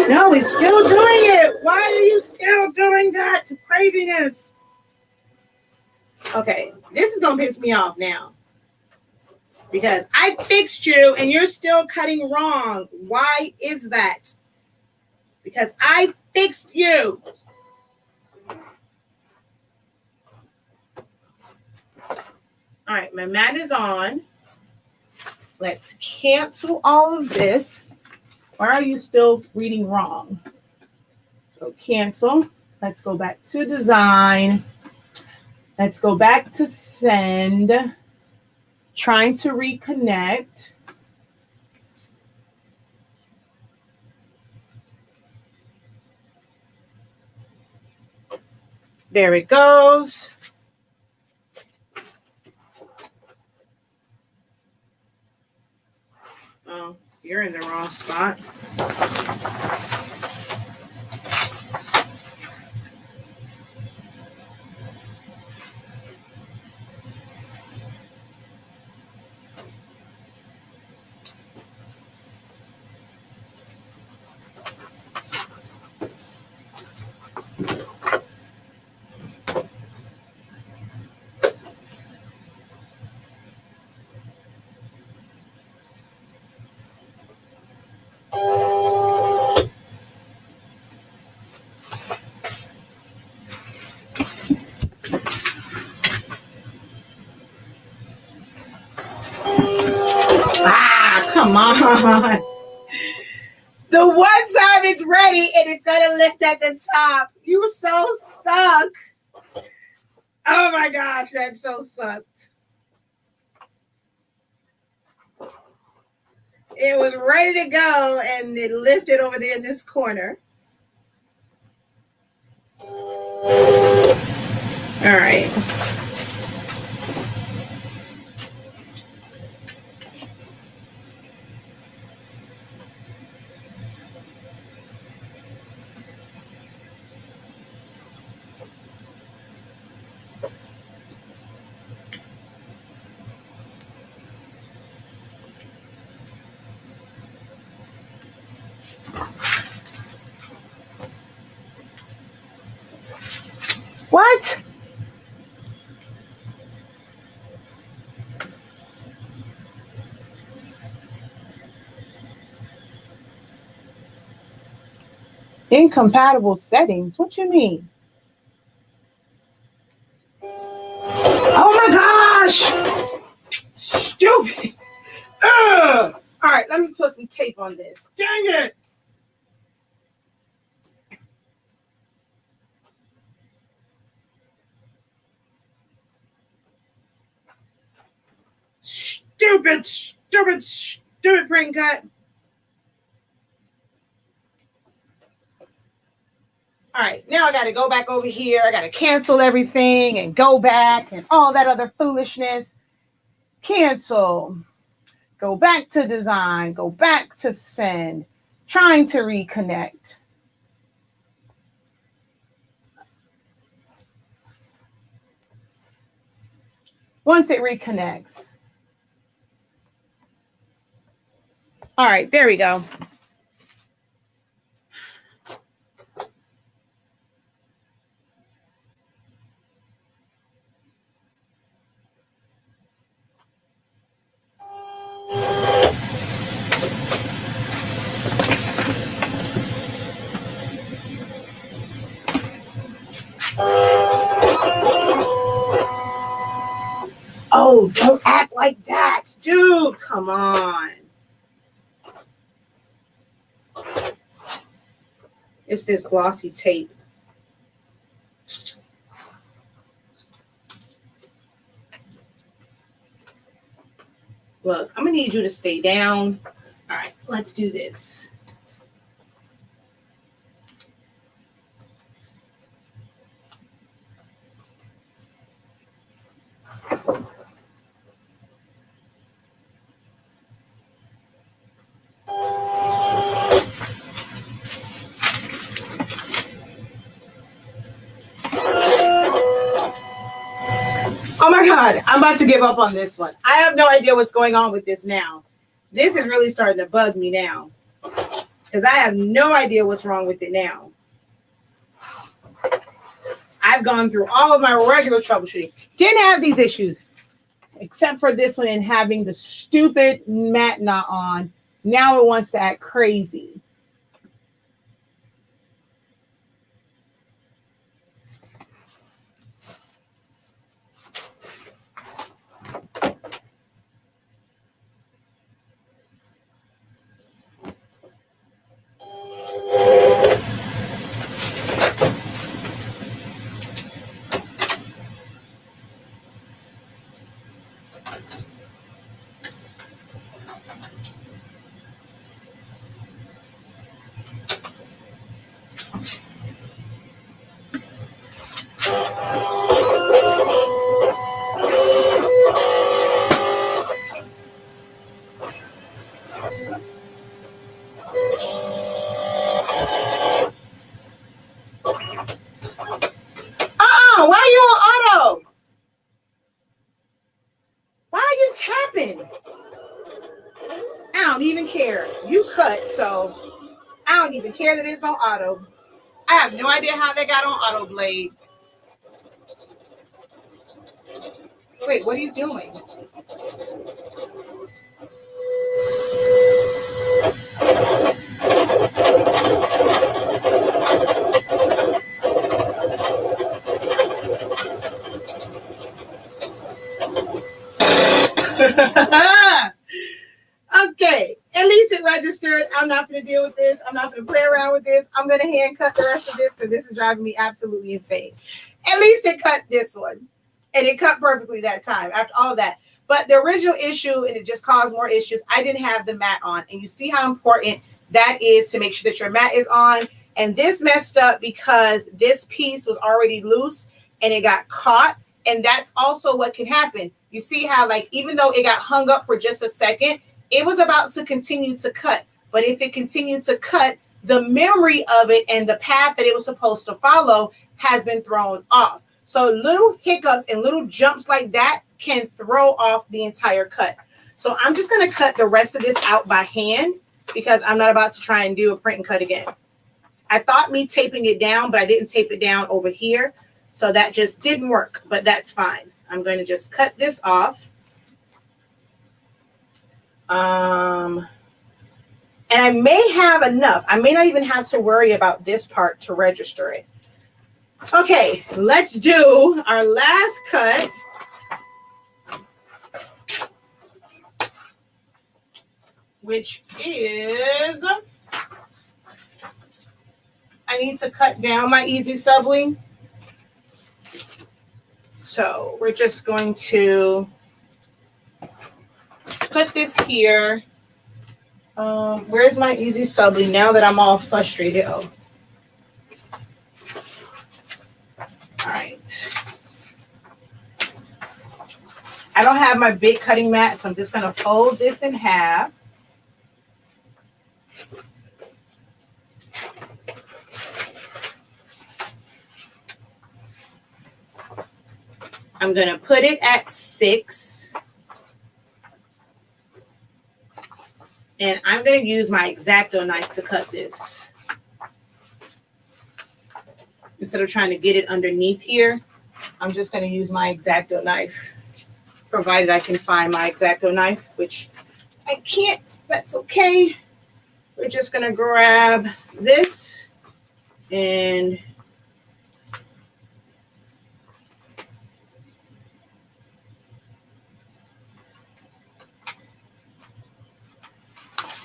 no, it's still doing it. Why are you still doing that? Craziness. Okay, this is going to piss me off now. Because I fixed you and you're still cutting wrong. Why is that? Because I fixed you. All right, my mat is on. Let's cancel all of this. Why are you still reading wrong? So cancel. Let's go back to design. Let's go back to send. Trying to reconnect. There it goes. Oh, you're in the wrong spot. Come on. The one time it's ready and it's going to lift at the top. You so suck. Oh my gosh, that so sucked. It was ready to go and it lifted over there in this corner. All right. What? Incompatible settings? What you mean? Oh my gosh! Stupid! Ugh. All right, let me put some tape on this. Dang it! Stupid Cricut. All right, now I got to go back over here. I got to cancel everything and go back and all that other foolishness. Cancel. Go back to design. Go back to send. Trying to reconnect. Once it reconnects. All right, there we go. Oh, don't act like that, dude. Come on. It's this glossy tape. Look, I'm going to need you to stay down. All right, let's do this. Oh my God, I'm about to give up on this one. I have no idea what's going on with this now. This is really starting to bug me now because I have no idea what's wrong with it now. I've gone through all of my regular troubleshooting. Didn't have these issues except for this one and having the stupid mat knot on. Now it wants to act crazy. Why are you on auto? Why are you tapping? I don't even care. You cut, so I don't even care that it's on auto. I have no idea how they got on auto blade. Wait, what are you doing? Okay, at least it registered. I'm not going to deal with this. I'm not going to play around with this. I'm going to hand cut the rest of this because this is driving me absolutely insane. At least it cut this one. And it cut perfectly that time after all that. But the original issue, and it just caused more issues, I didn't have the mat on. And you see how important that is to make sure that your mat is on. And this messed up because this piece was already loose and it got caught. And that's also what can happen. You see how, like, even though it got hung up for just a second, it was about to continue to cut. But if it continued to cut, the memory of it and the path that it was supposed to follow has been thrown off. So little hiccups and little jumps like that can throw off the entire cut. So I'm just going to cut the rest of this out by hand because I'm not about to try and do a print and cut again. I thought me taping it down, but I didn't tape it down over here. So that just didn't work, but that's fine. I'm going to just cut this off. And I may have enough. I may not even have to worry about this part to register it. Okay, let's do our last cut. Which is, I need to cut down my easy subling. So we're just going to put this here. Where's my easy subling now that I'm all frustrated? Oh. I don't have my big cutting mat, so I'm just going to fold this in half. I'm going to put it at 6. And I'm going to use my X-Acto knife to cut this. Instead of trying to get it underneath here, I'm just going to use my X-Acto knife. Provided I can find my X-Acto knife, which I can't. That's okay. We're just going to grab this and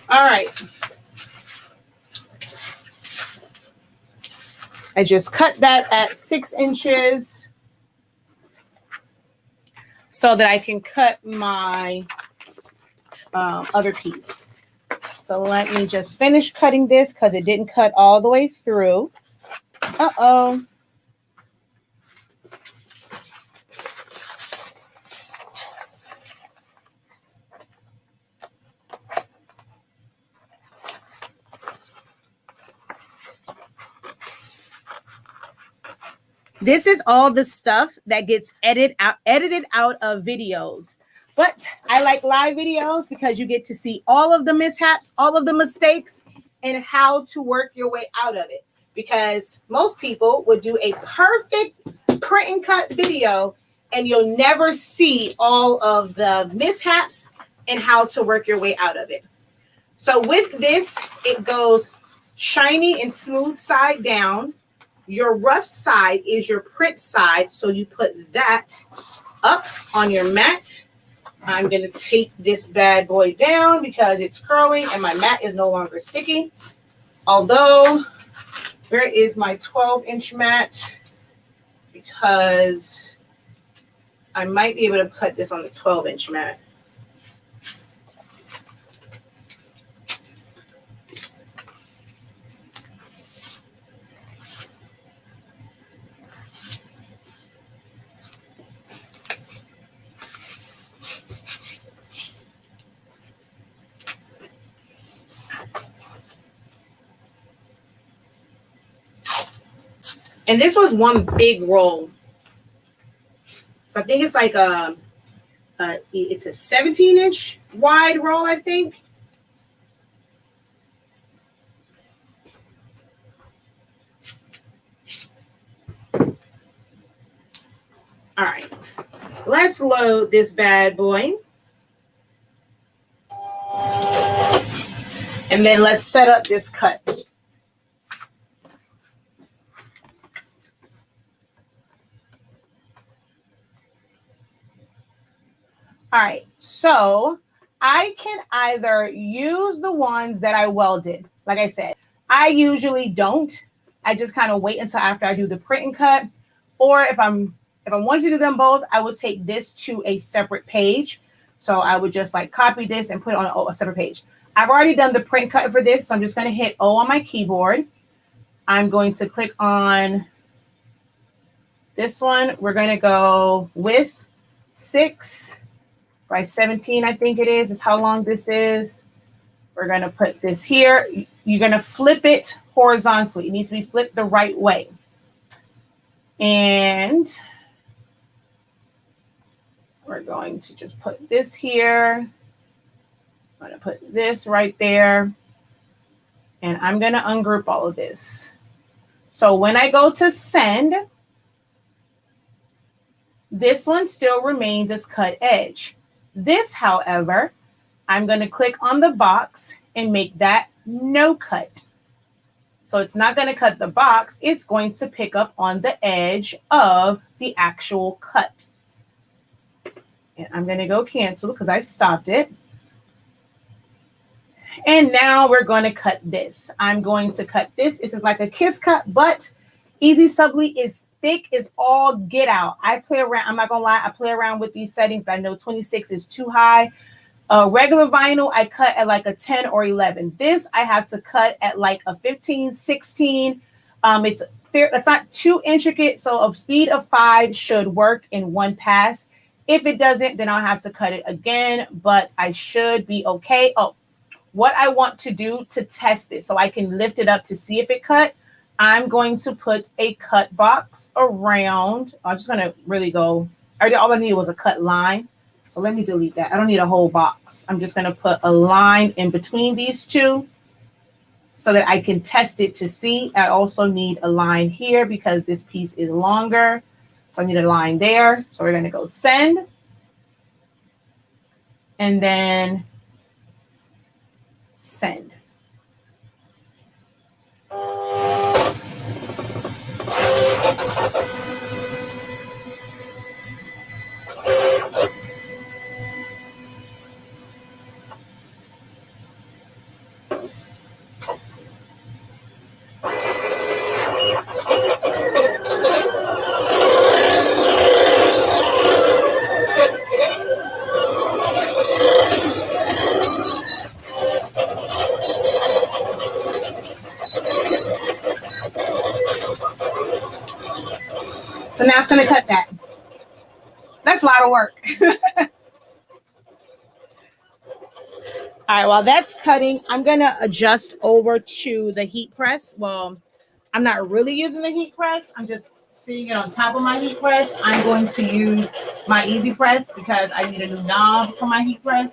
all right. I just cut that at 6 inches so that I can cut my other piece. So let me just finish cutting this because it didn't cut all the way through. Uh-oh. This is all the stuff that gets edited out of videos. But I like live videos because you get to see all of the mishaps, all of the mistakes, and how to work your way out of it. Because most people would do a perfect print and cut video, and you'll never see all of the mishaps and how to work your way out of it. So with this, it goes shiny and smooth side down. Your rough side is your print side, so you put that up on your mat. I'm going to take this bad boy down because it's curling and my mat is no longer sticky. Although, where is my 12-inch mat? Because I might be able to cut this on the 12-inch mat. And this was one big roll. So I think it's like it's a 17-inch wide roll, I think. All right, let's load this bad boy. And then let's set up this cut. All right, so I can either use the ones that I welded. Like I said, I usually don't. I just kind of wait until after I do the print and cut. Or if I want to do them both, I would take this to a separate page. So I would just like copy this and put it on a separate page. I've already done the print cut for this, so I'm just going to hit O on my keyboard. I'm going to click on this one. We're going to go with 6 by 17, I think it is how long this is. We're going to put this here. You're going to flip it horizontally. It needs to be flipped the right way. And we're going to just put this here. I'm going to put this right there. And I'm going to ungroup all of this. So when I go to send, this one still remains as cut edge. This, however, I'm going to click on the box and make that no cut. So it's not going to cut the box. It's going to pick up on the edge of the actual cut. And I'm going to go cancel because I stopped it. And now we're going to cut this. I'm going to cut this. This is like a kiss cut, but Easy Subli is thick as all get out. I play around. I'm not going to lie. I play around with these settings, but I know 26 is too high. Regular vinyl, I cut at like a 10 or 11. This, I have to cut at like a 15, 16. It's fair. That's not too intricate. So a speed of 5 should work in one pass. If it doesn't, then I'll have to cut it again, but I should be okay. Oh, what I want to do to test this so I can lift it up to see if it cut, I'm going to put a cut box around. I'm just going to really go, all I needed was a cut line. So let me delete that. I don't need a whole box. I'm just going to put a line in between these two so that I can test it to see. I also need a line here because this piece is longer. So I need a line there. So we're going to go send. And then send. So now it's going to cut that. That's a lot of work. All right, while that's cutting, I'm going to adjust over to the heat press. Well, I'm not really using the heat press. I'm just sitting it on top of my heat press. I'm going to use my easy press because I need a new knob for my heat press.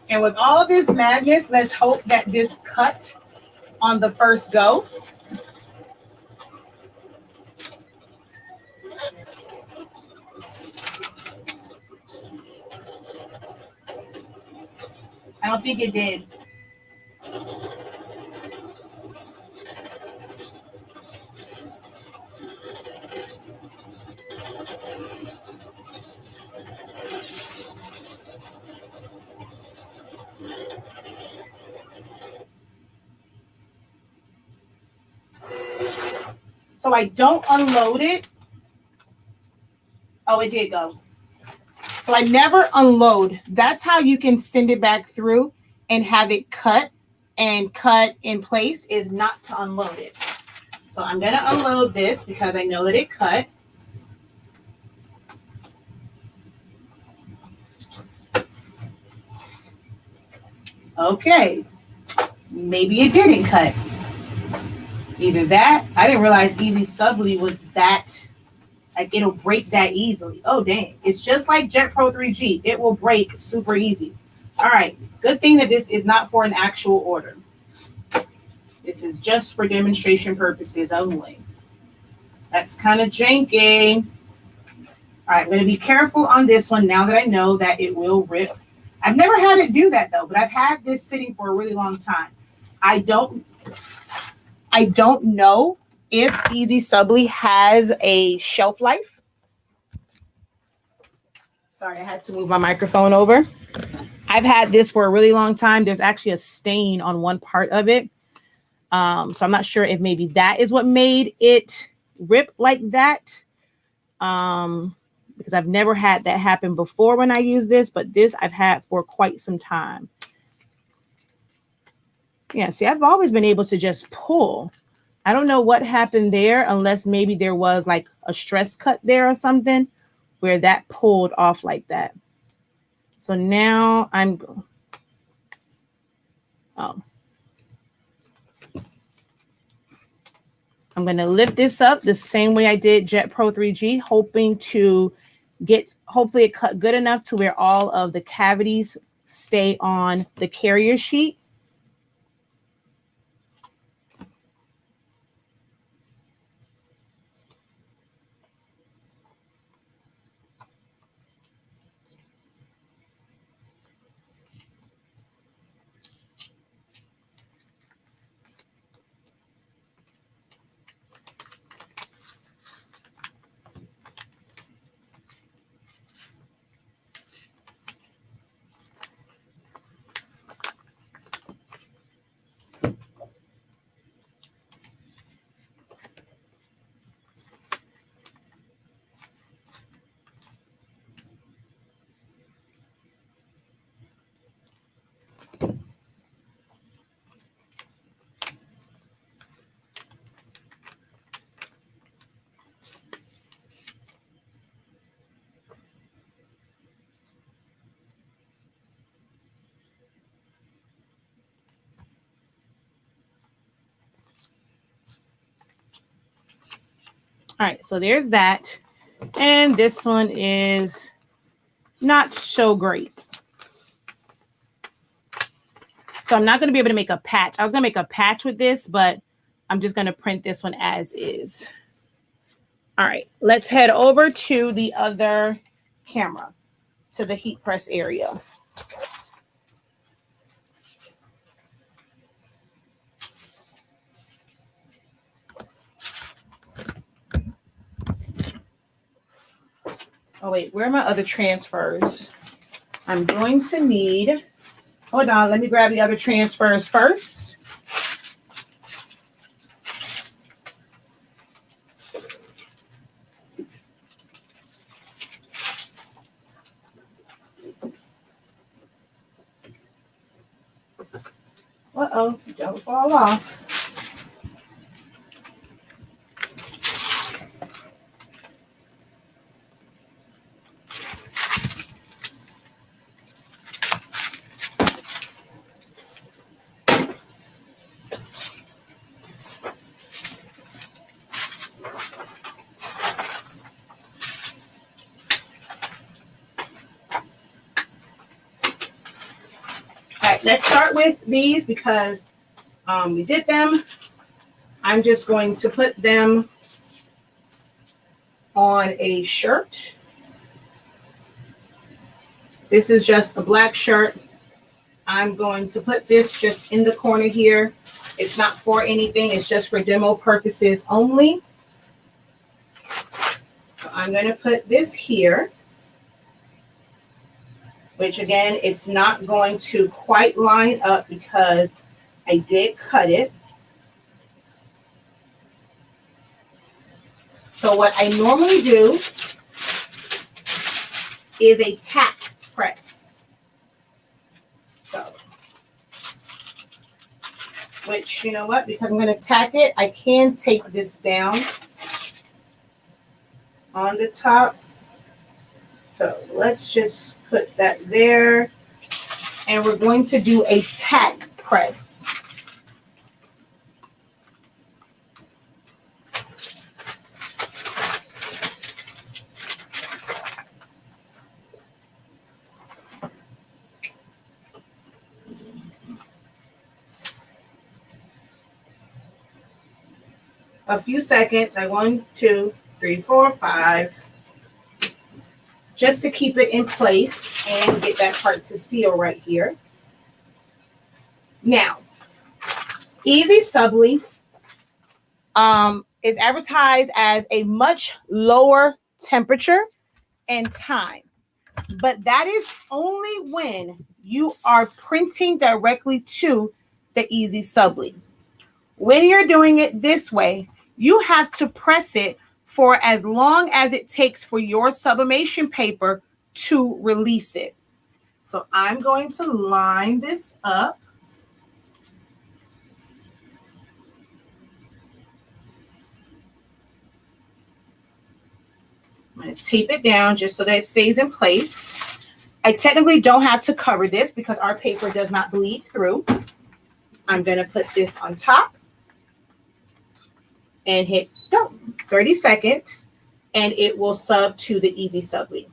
And with all of this madness, let's hope that this cut on the first go. I don't think it did. So I don't unload it. Oh, it did go. So I never unload. That's how you can send it back through and have it cut and cut in place, is not to unload it. So I'm going to unload this because I know that it cut. Okay. Maybe it didn't cut. Either that, I didn't realize Easy Subli was that, like, it'll break that easily. Oh, dang. It's just like Jet Pro 3G. It will break super easy. All right. Good thing that this is not for an actual order. This is just for demonstration purposes only. That's kind of janky. All right. I'm going to be careful on this one now that I know that it will rip. I've never had it do that, though, but I've had this sitting for a really long time. I don't know if Easy Subli has a shelf life. Sorry, I had to move my microphone over. I've had this for a really long time. There's actually a stain on one part of it. So I'm not sure if maybe that is what made it rip like that. Because I've never had that happen before when I use this, but this I've had for quite some time. Yeah, see, I've always been able to just pull. I don't know what happened there, unless maybe there was like a stress cut there or something where that pulled off like that. So now I'm going to lift this up the same way I did Jet Pro 3G, hoping to get, hopefully it cut good enough to where all of the cavities stay on the carrier sheet. All right, so there's that. And this one is not so great. So I'm not going to be able to make a patch. I was going to make a patch with this, but I'm just going to print this one as is. All right, let's head over to the other camera, to the heat press area. Oh, wait, where are my other transfers? I'm going to need, hold on, let me grab the other transfers first. Uh-oh, don't fall off. All right, let's start with these because we did them. I'm just going to put them on a shirt. This is just a black shirt. I'm going to put this just in the corner here. It's not for anything. It's just for demo purposes only. So I'm going to put this here, which again, it's not going to quite line up because I did cut it. So what I normally do is a tack press. So, which, you know what, because I'm going to tack it, I can take this down on the top. So let's just put that there. And we're going to do a tack press. A few seconds, 1, 2, 3, 4, 5, just to keep it in place and get that part to seal right here. Now, Easy Subli is advertised as a much lower temperature and time, but that is only when you are printing directly to the Easy Subli. When you're doing it this way, you have to press it for as long as it takes for your sublimation paper to release it. So I'm going to line this up. I'm going to tape it down just so that it stays in place. I technically don't have to cover this because our paper does not bleed through. I'm going to put this on top and hit go. 30 seconds, and it will sub to the Easy Subli.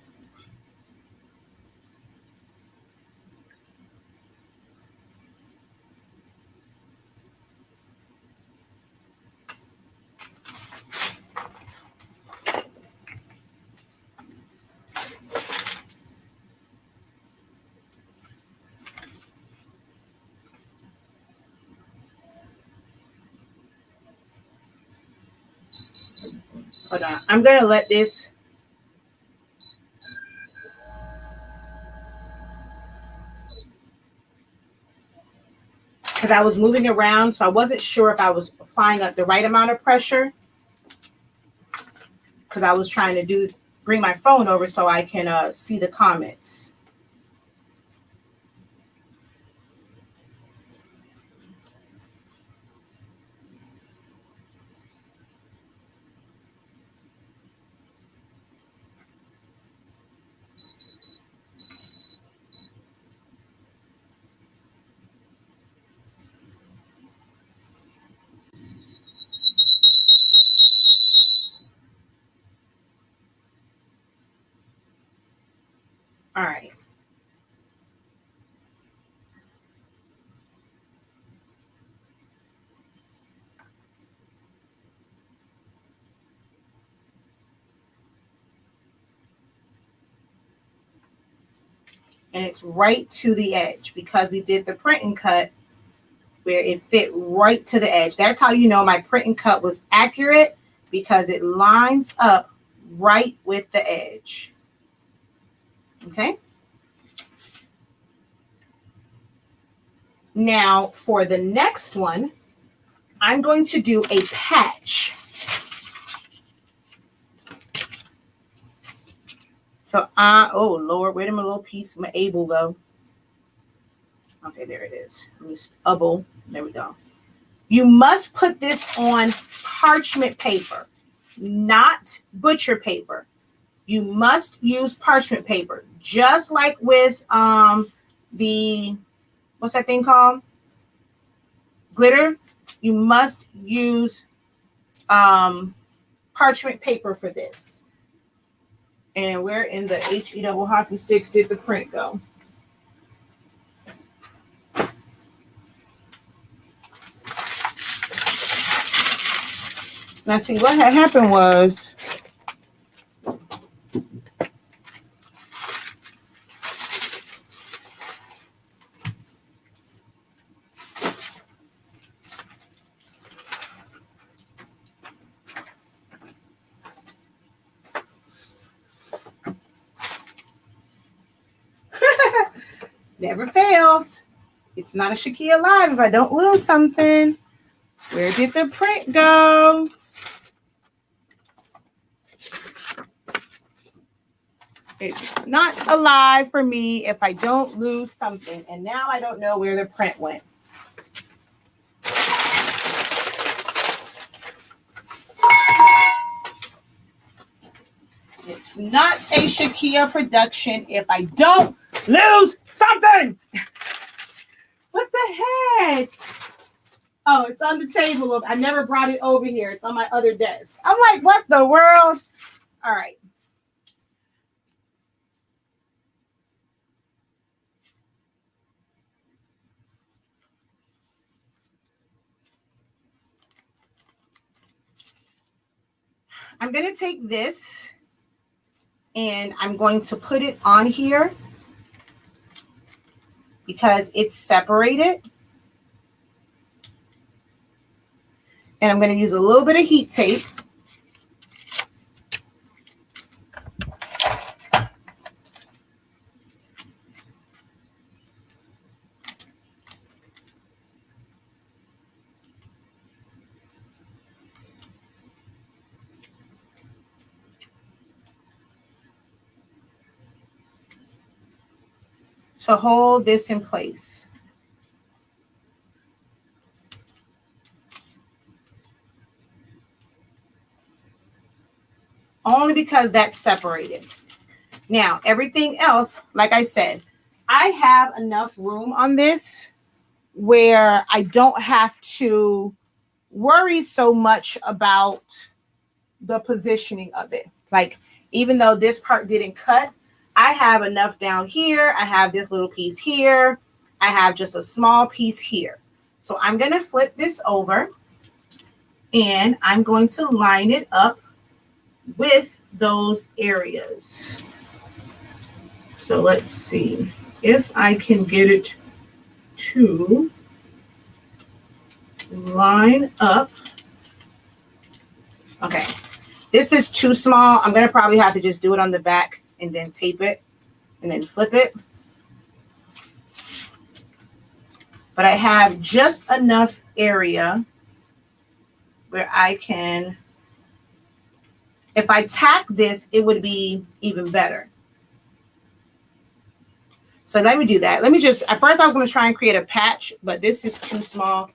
Hold on. I'm going to let this. Because I was moving around, so I wasn't sure if I was applying the right amount of pressure. Because I was trying to bring my phone over so I can see the comments. and it's right to the edge because we did the print and cut where it fit right to the edge. That's how you know my print and cut was accurate, because it lines up right with the edge. Okay. Now for the next one, I'm going to do a patch. So oh Lord, where did my little piece, my able go? Okay, there it is. Let me double. There we go. You must put this on parchment paper, not butcher paper. You must use parchment paper, just like with the, what's that thing called? Glitter. You must use parchment paper for this. And where in the HE double hockey sticks did the print go? Now see, what had happened was never fails. It's not a Shakia Live if I don't lose something. Where did the print go? It's not alive for me if I don't lose something. And now I don't know where the print went. It's not a Shakia production if I don't lose something. What the heck? Oh, it's on the table. I never brought it over here. It's on my other desk. I'm like, what the world? All right. I'm going to take this and I'm going to put it on here because it's separated. And I'm going to use a little bit of heat tape. To hold this in place. Only because that's separated. Now, everything else, like I said, I have enough room on this where I don't have to worry so much about the positioning of it. Like, even though this part didn't cut, I have enough down here. I have this little piece here. I have just a small piece here. So I'm going to flip this over and I'm going to line it up with those areas. So let's see if I can get it to line up. Okay, this is too small. I'm going to probably have to just do it on the back and then tape it and then flip it. But I have just enough area where I can, if I tack this, it would be even better. So let me do that. Let me just, at first I was going to try and create a patch, but this is too small.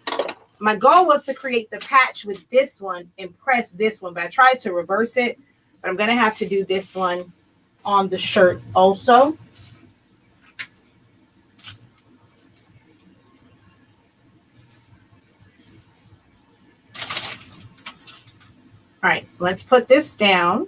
My goal was to create the patch with this one and press this one, but I tried to reverse it, but I'm going to have to do this one on the shirt also. All right, let's put this down.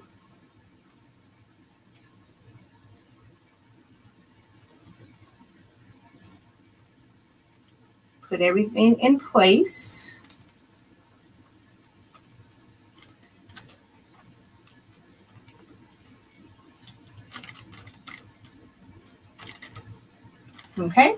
Put everything in place. Okay.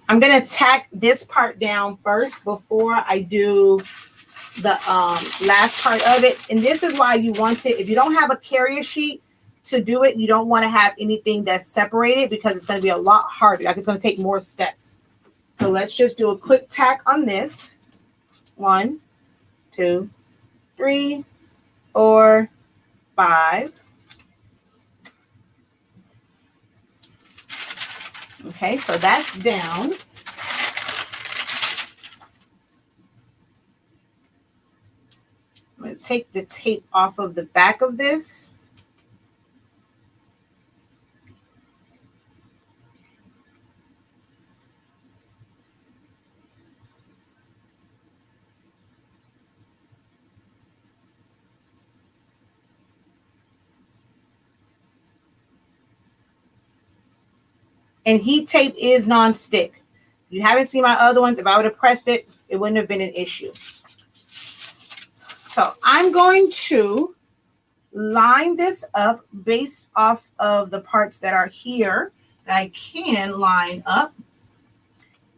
I'm going to tack this part down first before I do the last part of it. And this is why you want to, if you don't have a carrier sheet to do it, you don't want to have anything that's separated because it's going to be a lot harder. Like it's going to take more steps. So let's just do a quick tack on this. 1, 2, 3, 4, 5. Okay, so that's down. I'm going to take the tape off of the back of this. And heat tape is non-stick. If you haven't seen my other ones, if I would have pressed it, it wouldn't have been an issue. So I'm going to line this up based off of the parts that are here that I can line up.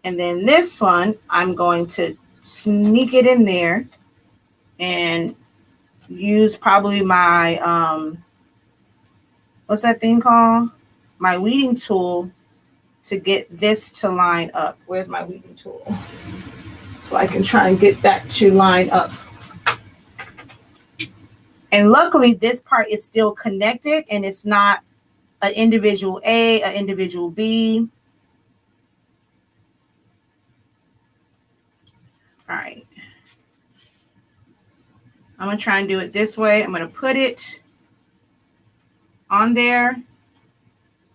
And then this one, I'm going to sneak it in there and use probably my, what's that thing called? My weeding tool to get this to line up. Where's my weeding tool? So I can try and get that to line up. And luckily this part is still connected and it's not an individual A, an individual B. All right. I'm going to try and do it this way. I'm going to put it on there,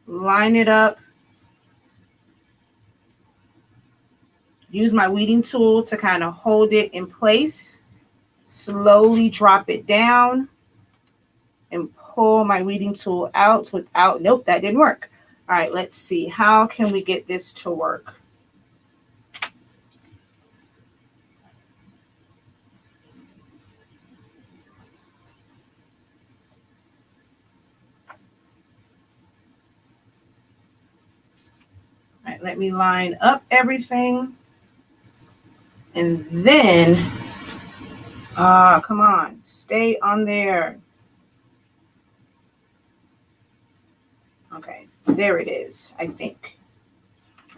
line it up, use my weeding tool to kind of hold it in place, slowly drop it down, and pull my weeding tool out without, nope, that didn't work. All right, let's see. How can we get this to work? All right, let me line up everything. And then, come on, stay on there. Okay, there it is, I think.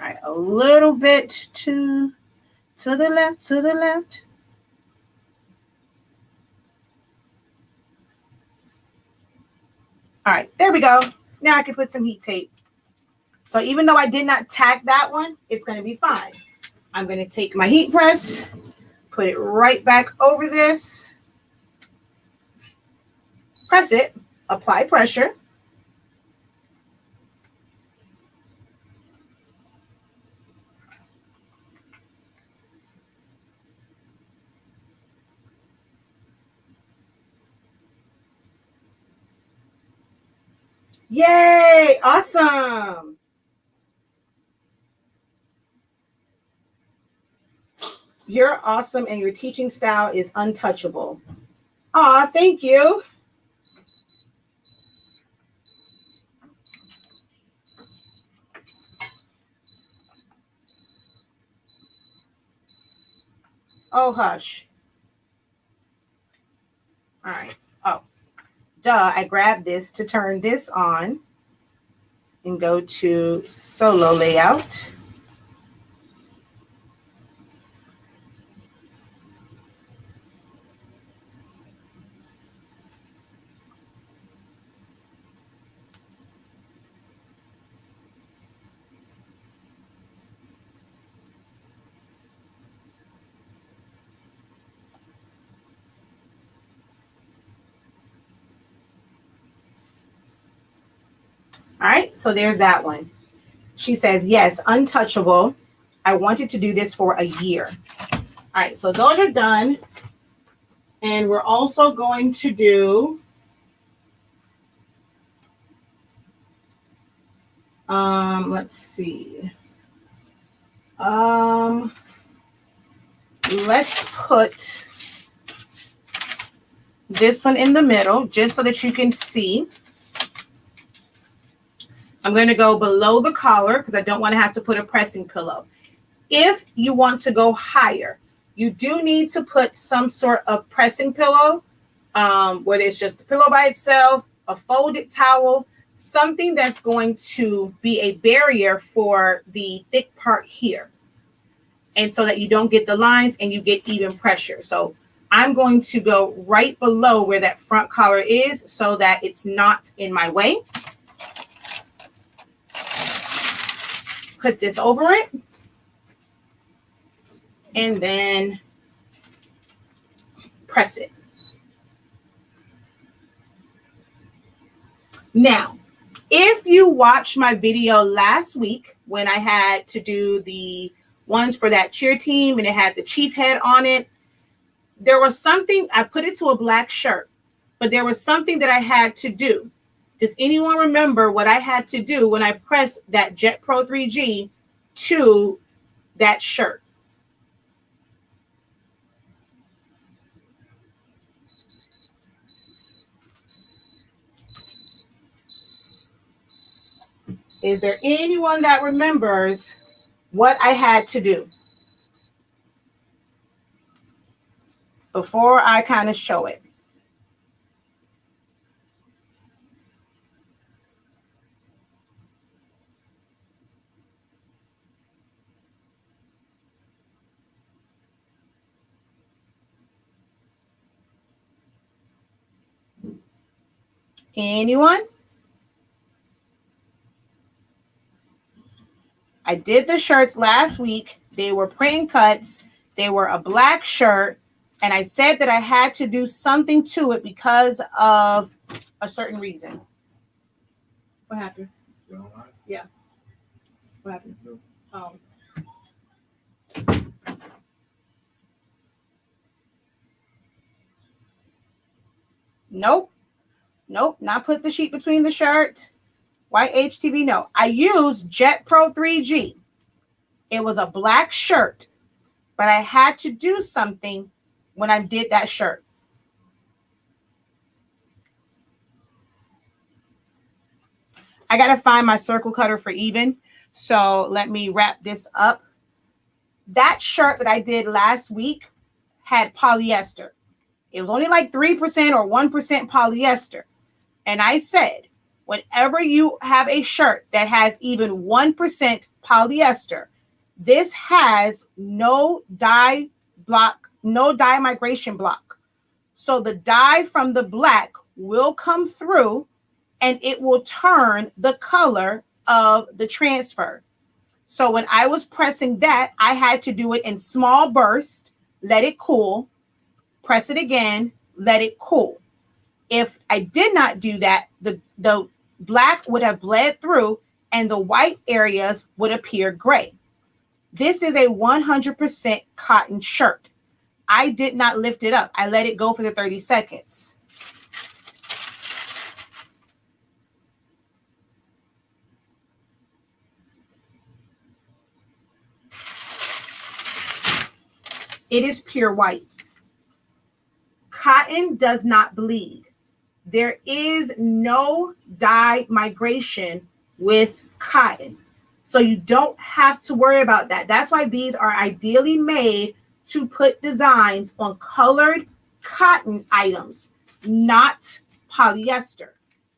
All right, a little bit to the left, to the left. All right, there we go. Now I can put some heat tape. So even though I did not tack that one, it's going to be fine. I'm going to take my heat press, put it right back over this, press it, apply pressure. Yay, awesome. You're awesome and your teaching style is untouchable. Aw, thank you. Oh, hush. All right. Oh, duh. I grabbed this to turn this on and go to solo layout. All right, so there's that one. She says, yes, untouchable. I wanted to do this for a year. All right, so those are done. And we're also going to do, let's see. Let's put this one in the middle, just so that you can see. I'm going to go below the collar because I don't want to have to put a pressing pillow. If you want to go higher, you do need to put some sort of pressing pillow, whether it's just the pillow by itself, a folded towel, something that's going to be a barrier for the thick part here. And so that you don't get the lines and you get even pressure. So I'm going to go right below where that front collar is so that it's not in my way. Put this over it. And then press it. Now, if you watched my video last week when I had to do the ones for that cheer team and it had the chief head on it, there was something, I put it to a black shirt, but there was something that I had to do. Does anyone remember what I had to do when I pressed that Jet Pro 3G to that shirt? Is there anyone that remembers what I had to do before I kind of show it? Anyone? I did the shirts last week. They were print cuts. They were a black shirt. And I said that I had to do something to it because of a certain reason. What happened? Yeah. What happened? Nope. Nope. Not put the sheet between the shirt. White HTV. No. I used Jet Pro 3G. It was a black shirt, but I had to do something when I did that shirt. I got to find my circle cutter for even. So let me wrap this up. That shirt that I did last week had polyester. It was only like 3% or 1% polyester. And I said, whenever you have a shirt that has even 1% polyester, this has no dye block, no dye migration block. So the dye from the black will come through and it will turn the color of the transfer. So when I was pressing that, I had to do it in small bursts, let it cool, press it again, let it cool. If I did not do that, the black would have bled through and the white areas would appear gray. This is a 100% cotton shirt. I did not lift it up. I let it go for the 30 seconds. It is pure white. Cotton does not bleed. There is no dye migration with cotton. So you don't have to worry about that. That's why these are ideally made to put designs on colored cotton items, not polyester.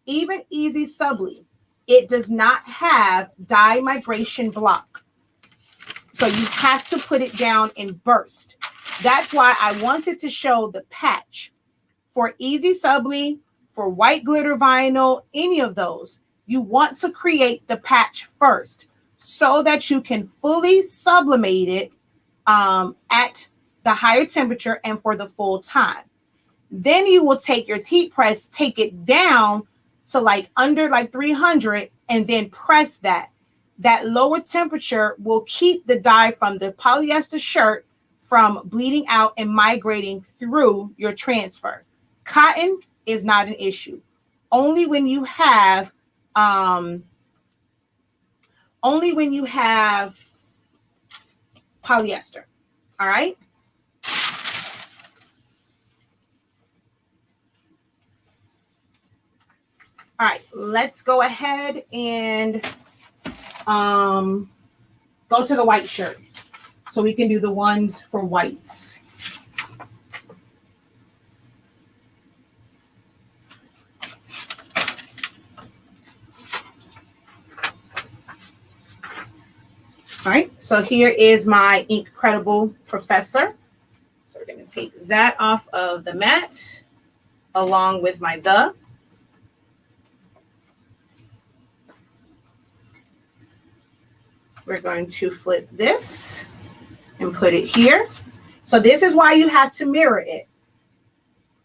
Even Easy Subli, it does not have dye migration block. So you have to put it down in burst. That's why I wanted to show the patch. For Easy Subli, for white glitter vinyl, any of those, you want to create the patch first so that you can fully sublimate it at the higher temperature and for the full time. Then you will take your heat press, take it down to like under like 300 and then press that. That lower temperature will keep the dye from the polyester shirt from bleeding out and migrating through your transfer. Cotton is not an issue. Only when you have polyester. All right. All right, let's go ahead and go to the white shirt. So we can do the ones for whites. All right, so here is my Incredible Professor. So we're going to take that off of the mat along with my the. We're going to flip this and put it here. So this is why you have to mirror it.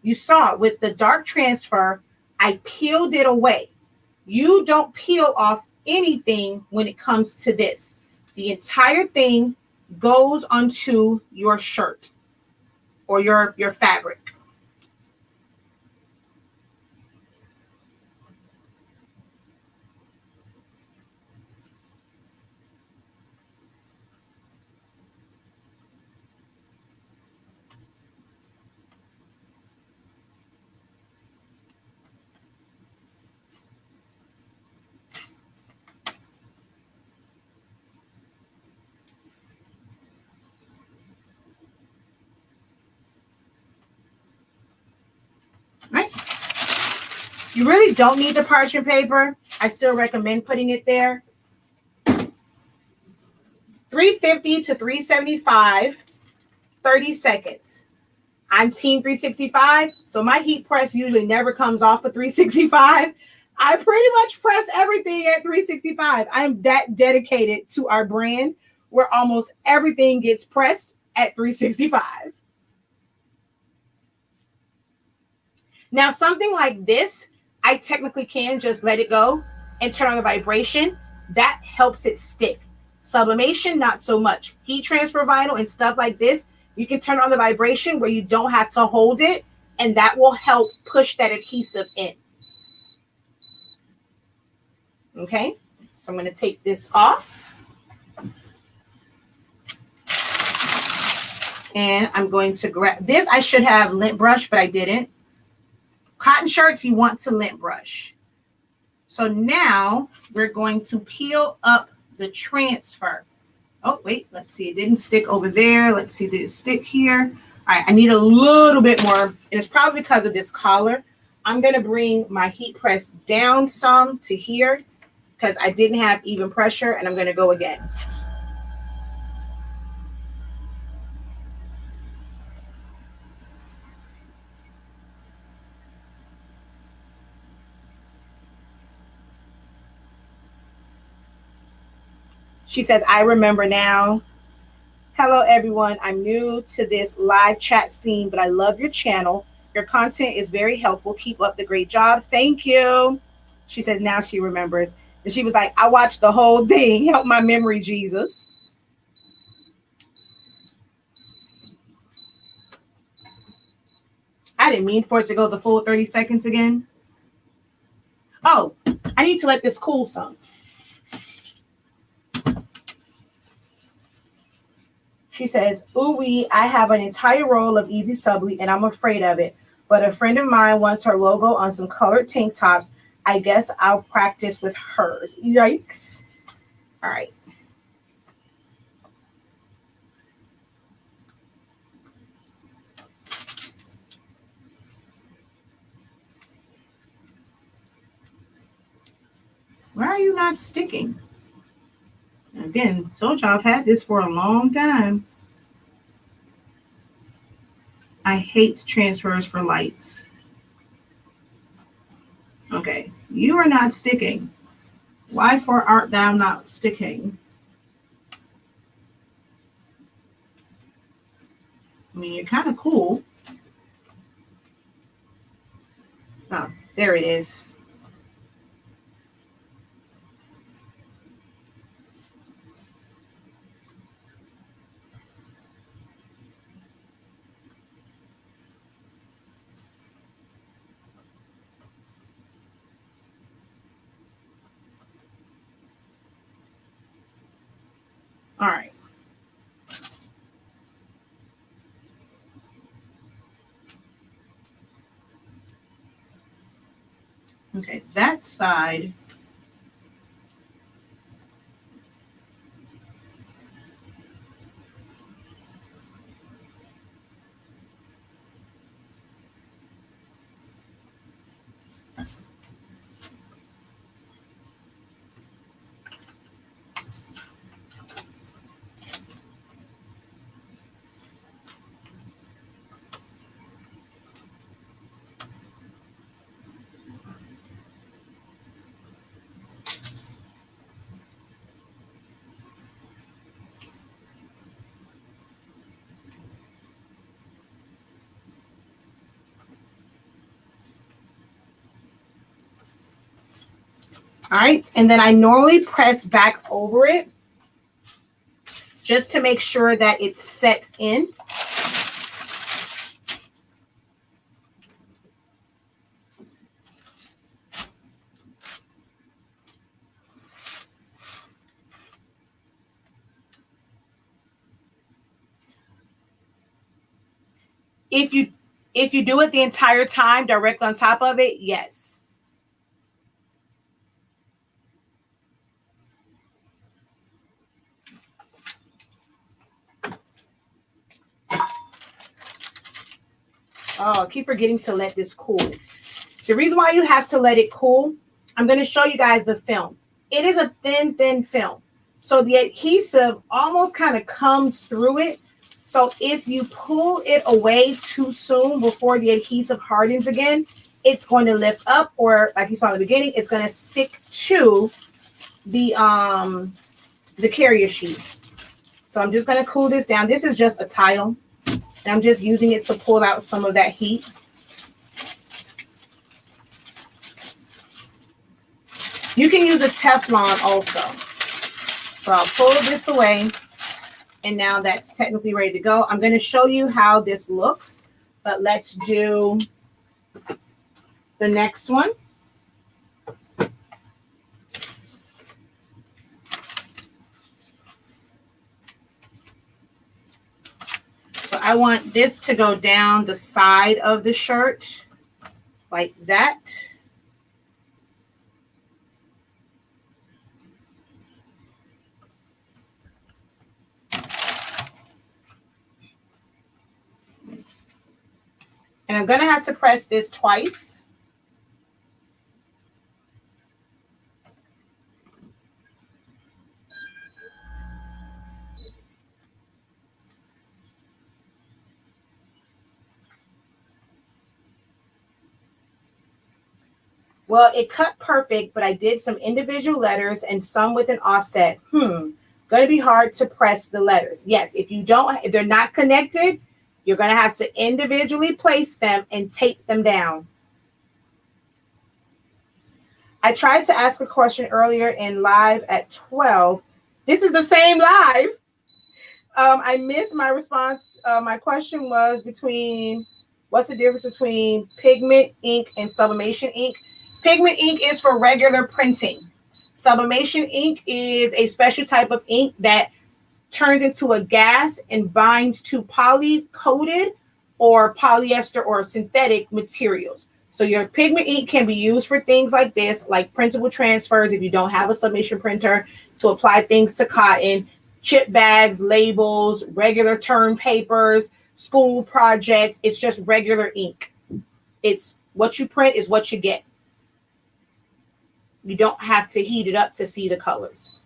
You saw it with the dark transfer, I peeled it away. You don't peel off anything when it comes to this. The entire thing goes onto your shirt or your fabric. Right? You really don't need the parchment paper. I still recommend putting it there. 350 to 375, 30 seconds. I'm team 365, so my heat press usually never comes off of 365. I pretty much press everything at 365. I'm that dedicated to our brand where almost everything gets pressed at 365. Now, something like this, I technically can just let it go and turn on the vibration. That helps it stick. Sublimation, not so much. Heat transfer vinyl and stuff like this, you can turn on the vibration where you don't have to hold it, and that will help push that adhesive in. Okay, so I'm going to take this off. And I'm going to grab this. I should have lint brush, but I didn't. Cotton shirts, you want to lint brush. So now we're going to peel up the transfer. Oh, wait, let's see. It didn't stick over there. Let's see, did it stick here? All right, I need a little bit more. And it's probably because of this collar. I'm going to bring my heat press down some to here because I didn't have even pressure, and I'm going to go again. She says, I remember now. Hello, everyone. I'm new to this live chat scene, but I love your channel. Your content is very helpful. Keep up the great job. Thank you. She says now she remembers. And she was like, I watched the whole thing. Help my memory, Jesus. I didn't mean for it to go the full 30 seconds again. Oh, I need to let this cool some. She says, ooh wee, I have an entire roll of Easy Subly and I'm afraid of it. But a friend of mine wants her logo on some colored tank tops. I guess I'll practice with hers. Yikes. All right. Why are you not sticking? Again, told y'all I've had this for a long time. I hate transfers for lights. Okay, you are not sticking. Why for art thou not sticking? I mean, you're kind of cool. Oh, there it is. All right. Okay, that side. All right, and then I normally press back over it just to make sure that it's set in. If you do it the entire time directly on top of it, yes. Oh, I keep forgetting to let this cool. The reason why you have to let it cool, I'm going to show you guys the film. It is a thin film. So the adhesive almost kind of comes through it. So if you pull it away too soon before the adhesive hardens again, it's going to lift up, or like you saw in the beginning, it's going to stick to the carrier sheet. So I'm just going to cool this down. This is just a tile, and I'm just using it to pull out some of that heat. You can use a Teflon also. So I'll pull this away, and now that's technically ready to go. I'm going to show you how this looks, but let's do the next one. So I want this to go down the side of the shirt like that. And I'm going to have to press this twice. Well, it cut perfect, but I did some individual letters and some with an offset. Going to be hard to press the letters. Yes, if they're not connected, you're going to have to individually place them and tape them down. I tried to ask a question earlier in live at 12. This is the same live. I missed my response. My question was what's the difference between pigment ink and sublimation ink? Pigment ink is for regular printing. Sublimation ink is a special type of ink that turns into a gas and binds to poly-coated or polyester or synthetic materials. So your pigment ink can be used for things like this, like printable transfers if you don't have a sublimation printer, to apply things to cotton, chip bags, labels, regular term papers, school projects. It's just regular ink. It's what you print is what you get. You don't have to heat it up to see the colors.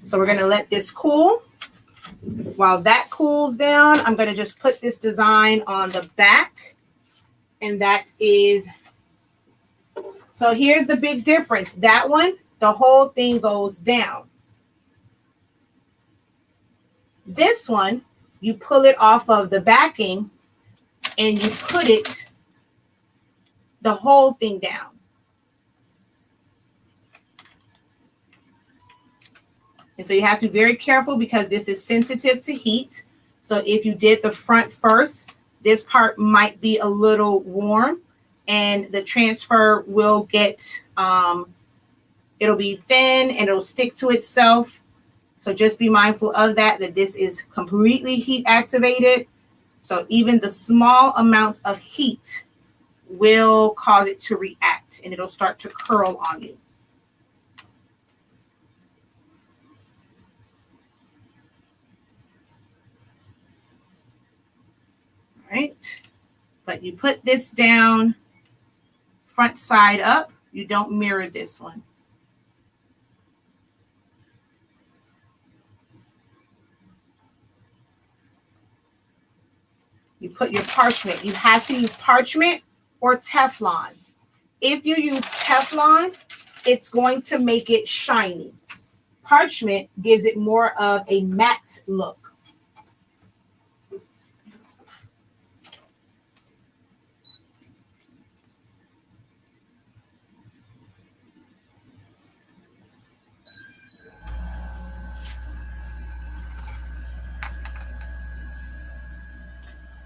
So we're going to let this cool. While that cools down, I'm going to just put this design on the back. And that is, so here's the big difference. That one, the whole thing goes down. This one, you pull it off of the backing and you put it, the whole thing down. And so you have to be very careful because this is sensitive to heat. So if you did the front first, this part might be a little warm and the transfer will get, it'll be thin and it'll stick to itself. So just be mindful of that this is completely heat activated. So even the small amounts of heat will cause it to react, and it'll start to curl on you. All right. But you put this down front side up. You don't mirror this one. You put your parchment. You have to use parchment or Teflon. If you use Teflon, it's going to make it shiny. Parchment gives it more of a matte look.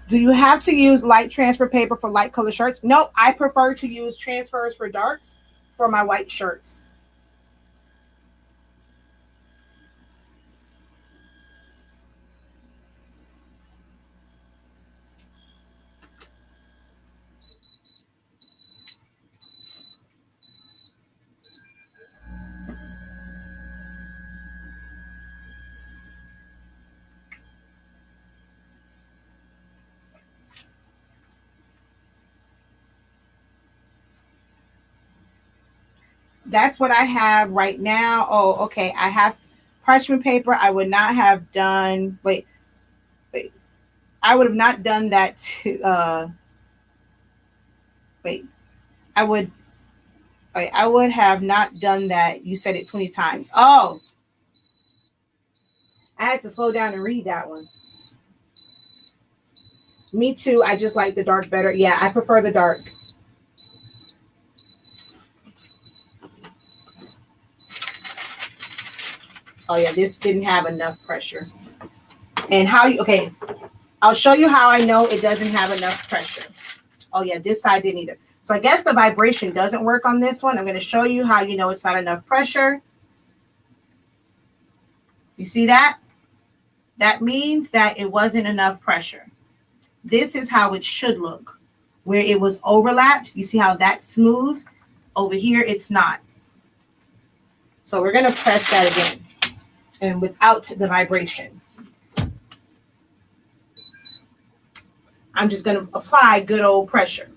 Do you have to use light transfer paper for light color shirts? No, I prefer to use transfers for darks for my white shirts. That's what I have right now. Oh, okay. I have parchment paper. I would not have done, wait. I would have not done that to, I would have not done that. You said it 20 times. Oh, I had to slow down and read that one. Me too. I just like the dark better. Yeah, I prefer the dark. Oh yeah, this didn't have enough pressure. And how you, okay, I'll show you how I know it doesn't have enough pressure. Oh yeah, this side didn't either. So I guess the vibration doesn't work on this one. I'm going to show you how you know it's not enough pressure. You see that? That means that it wasn't enough pressure. This is how it should look. Where it was overlapped, you see how that's smooth? Over here, it's not. So we're going to press that again. And without the vibration. I'm just going to apply good old pressure.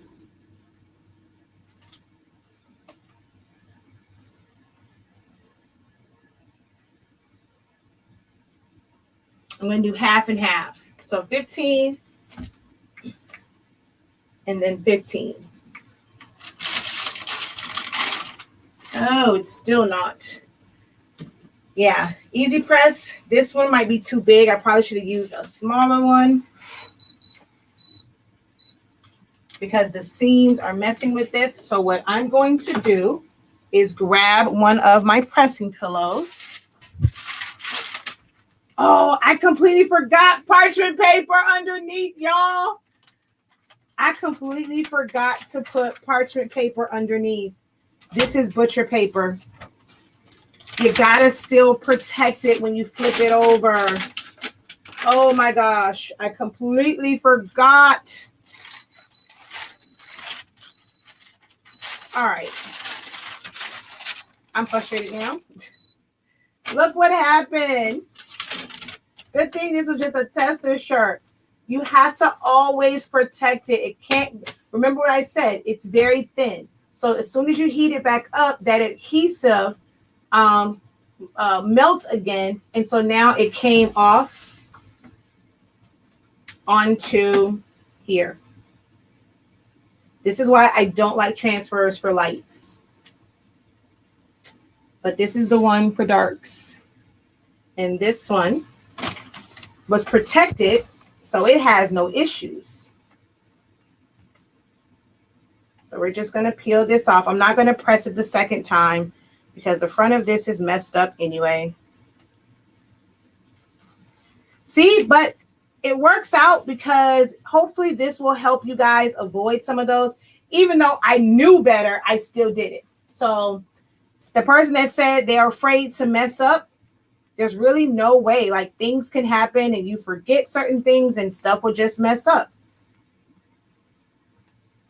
I'm going to do half and half. So 15 and then 15. Oh, it's still not. Yeah, easy press. This one might be too big. I probably should have used a smaller one because the seams are messing with this. So what I'm going to do is grab one of my pressing pillows. Oh, I completely forgot parchment paper underneath, y'all. I completely forgot to put parchment paper underneath. This is butcher paper. You gotta still protect it when you flip it over. Oh my gosh, I completely forgot. All right. I'm frustrated now. Look what happened. Good thing this was just a tester shirt. You have to always protect it. It can't, remember what I said, it's very thin. So as soon as you heat it back up, that adhesive melts again. And so now it came off onto here. This is why I don't like transfers for lights. But this is the one for darks. And this one was protected, so it has no issues. So we're just going to peel this off. I'm not going to press it the second time because the front of this is messed up anyway. See, but it works out because hopefully this will help you guys avoid some of those. Even though I knew better, I still did it. So the person that said they're afraid to mess up, There's really no way. Like, things can happen and you forget certain things and stuff will just mess up.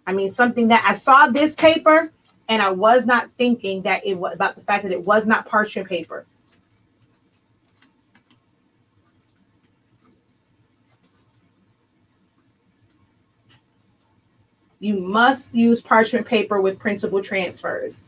I mean, something that I saw this paper and I was not thinking that it was about the fact that it was not parchment paper. You must use parchment paper with printable transfers.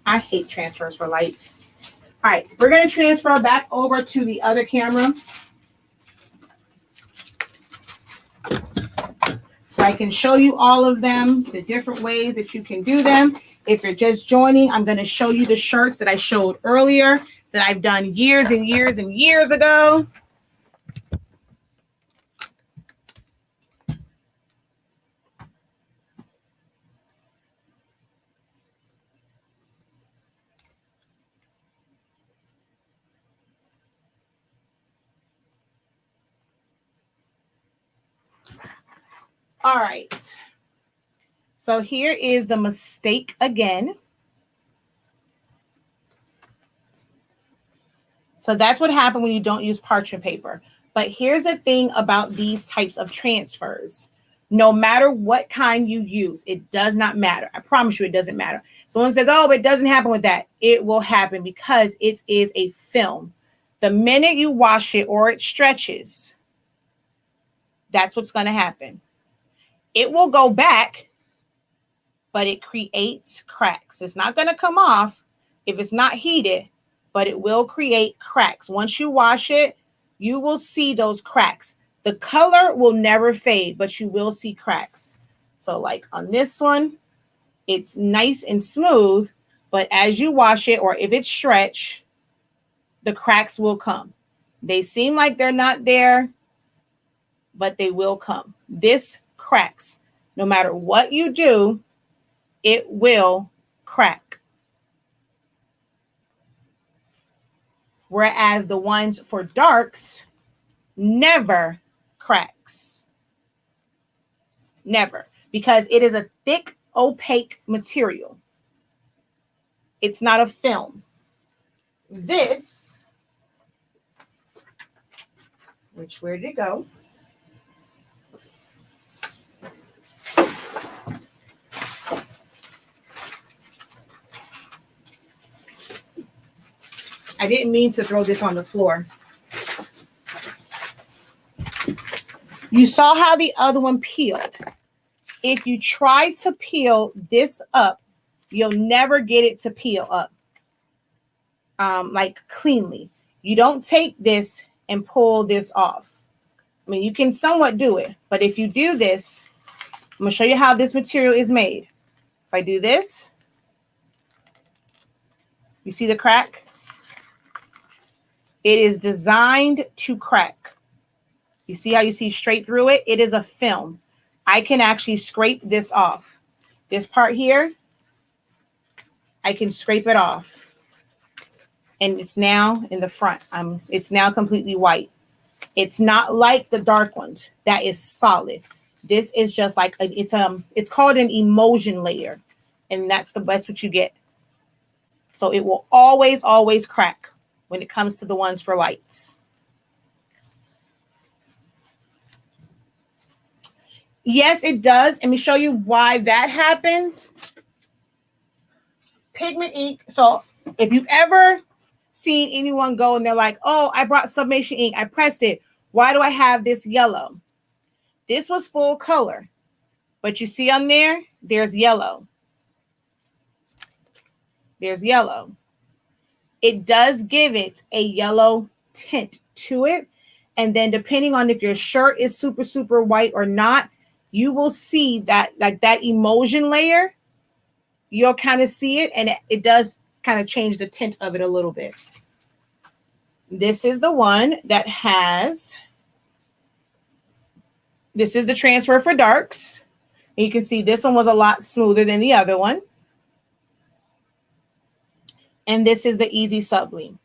I hate transfers for lights. All right, we're going to transfer back over to the other camera so I can show you all of them, the different ways that you can do them. If you're just joining, I'm going to show you the shirts that I showed earlier that I've done years and years and years ago. All right. So here is the mistake again. So that's what happened when you don't use parchment paper. But here's the thing about these types of transfers. No matter what kind you use, it does not matter. I promise you it doesn't matter. Someone says, oh, it doesn't happen with that. It will happen because it is a film. The minute you wash it or it stretches, that's what's going to happen. It will go back, but it creates cracks. It's not going to come off if it's not heated, but it will create cracks. Once you wash it, you will see those cracks. The color will never fade, but you will see cracks. So like on this one, it's nice and smooth, but as you wash it or if it's stretched, the cracks will come. They seem like they're not there, but they will come. This cracks. No matter what you do, it will crack. Whereas the ones for darks never cracks. Never. Because it is a thick, opaque material. It's not a film. This, where did it go? I didn't mean to throw this on the floor. You saw how the other one peeled. If you try to peel this up, you'll never get it to peel up like cleanly. You don't take this and pull this off. I mean, you can somewhat do it, but if you do this, I'm going to show you how this material is made. If I do this, you see the crack? It is designed to crack. You see how you see straight through it? It is a film. I can actually scrape this off. This part here, I can scrape it off. And it's now in the front. It's now completely white. It's not like the dark ones. That is solid. This is just like it's called an emulsion layer. And that's what you get. So it will always, always crack when it comes to the ones for lights. Yes, it does. Let me show you why that happens. Pigment ink. So if you've ever seen anyone go and they're like, oh, I brought sublimation ink. I pressed it. Why do I have this yellow? This was full color. But you see on there, there's yellow. There's yellow. It does give it a yellow tint to it. And then depending on if your shirt is super, super white or not, you will see that like that emulsion layer, you'll kind of see it. And it does kind of change the tint of it a little bit. This is the one that has, this is the transfer for darks. And you can see this one was a lot smoother than the other one. And this is the Easy Sublim.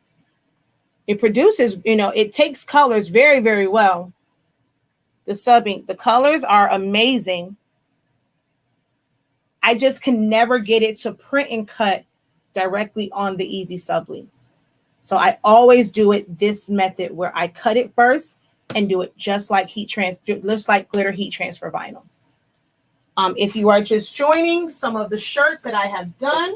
It produces, you know, it takes colors very, very well. The subbing, the colors are amazing. I just can never get it to print and cut directly on the Easy Sublim. So I always do it this method where I cut it first and do it just like glitter heat transfer vinyl. If you are just joining, some of the shirts that I have done.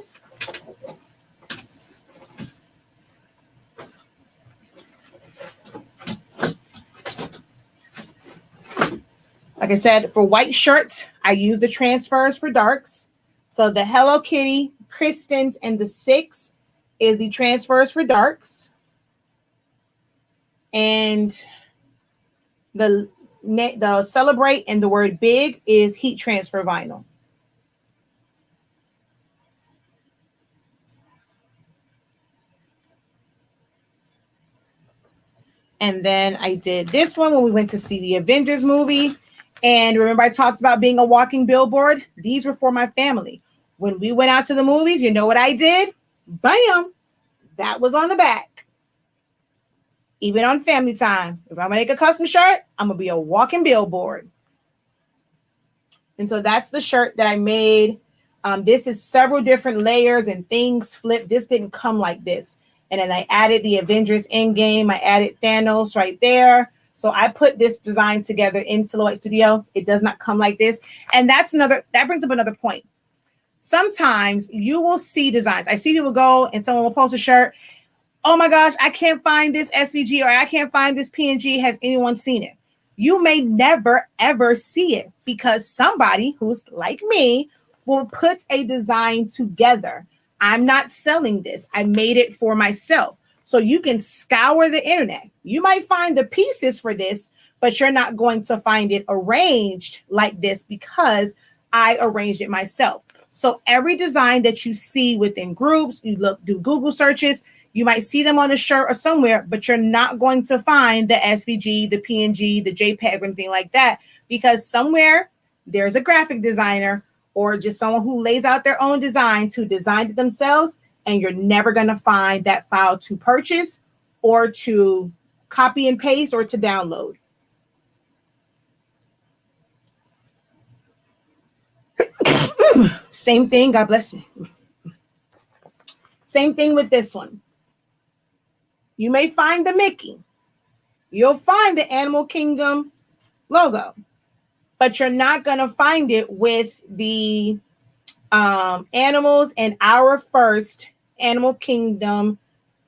Like I said, for white shirts, I use the transfers for darks. So the Hello Kitty, Kristen's, and the 6 is the transfers for darks. And the Celebrate and the word big is heat transfer vinyl. And then I did this one when we went to see the Avengers movie. And remember I talked about being a walking billboard? These were for my family. When we went out to the movies, you know what I did? Bam! That was on the back. Even on family time. If I'm going to make a custom shirt, I'm going to be a walking billboard. And so that's the shirt that I made. This is several different layers and things flipped. This didn't come like this. And then I added the Avengers Endgame. I added Thanos right there. So I put this design together in Silhouette Studio. It does not come like this. And that brings up another point. Sometimes you will see designs. I see people go and someone will post a shirt. Oh my gosh, I can't find this SVG or I can't find this PNG. Has anyone seen it? You may never, ever see it because somebody who's like me will put a design together. I'm not selling this. I made it for myself. So you can scour the internet. You might find the pieces for this, but you're not going to find it arranged like this because I arranged it myself. So every design that you see within groups, you do Google searches, you might see them on a shirt or somewhere, but you're not going to find the SVG, the PNG, the JPEG, or anything like that, because somewhere there's a graphic designer or just someone who lays out their own design to design it themselves, and you're never going to find that file to purchase or to copy and paste or to download. Same thing. God bless me. Same thing with this one. You may find the Mickey. You'll find the Animal Kingdom logo, but you're not going to find it with the animals and our first Animal Kingdom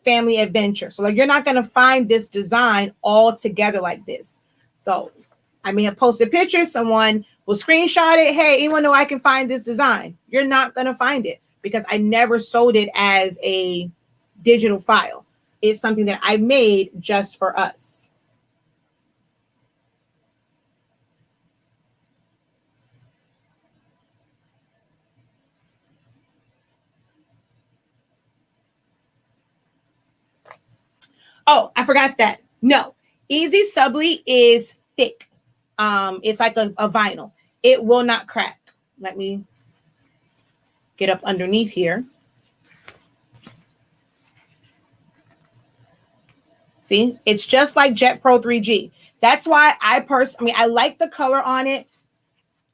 family adventure. So like you're not going to find this design all together like this. So I may have posted a picture, someone will screenshot it. Hey, anyone know I can find this design? You're not going to find it because I never sold it as a digital file. It's something that I made just for us. Oh, I forgot that. No, Easy Subli is thick. It's like a vinyl. It will not crack. Let me get up underneath here. See, it's just like Jet Pro 3G. That's why I like the color on it.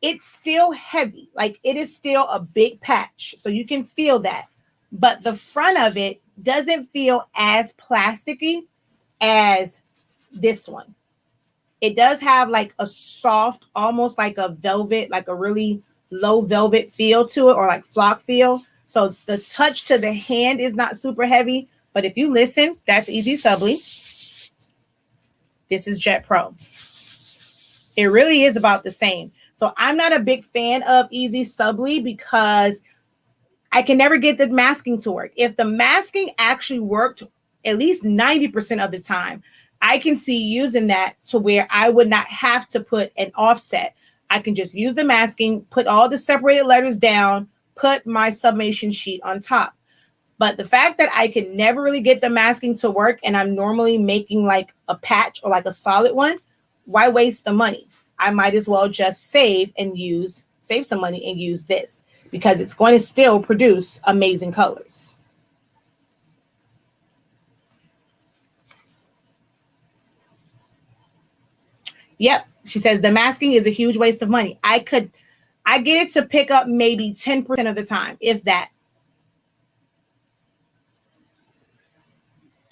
It's still heavy. Like it is still a big patch. So you can feel that. But the front of it doesn't feel as plasticky as this one. It does have like a soft, almost like a velvet, like a really low velvet feel to it, or like flock feel. So the touch to the hand is not super heavy. But if you listen, that's Easy Subli. This is Jet Pro. It really is about the same. So I'm not a big fan of Easy Subli because I can never get the masking to work. If the masking actually worked at least 90% of the time, I can see using that to where I would not have to put an offset. I can just use the masking, put all the separated letters down, put my sublimation sheet on top. But the fact that I can never really get the masking to work, and I'm normally making like a patch or like a solid one, why waste the money? I might as well just save some money and use this, because it's going to still produce amazing colors. Yep. She says the masking is a huge waste of money. I get it to pick up maybe 10% of the time, if that.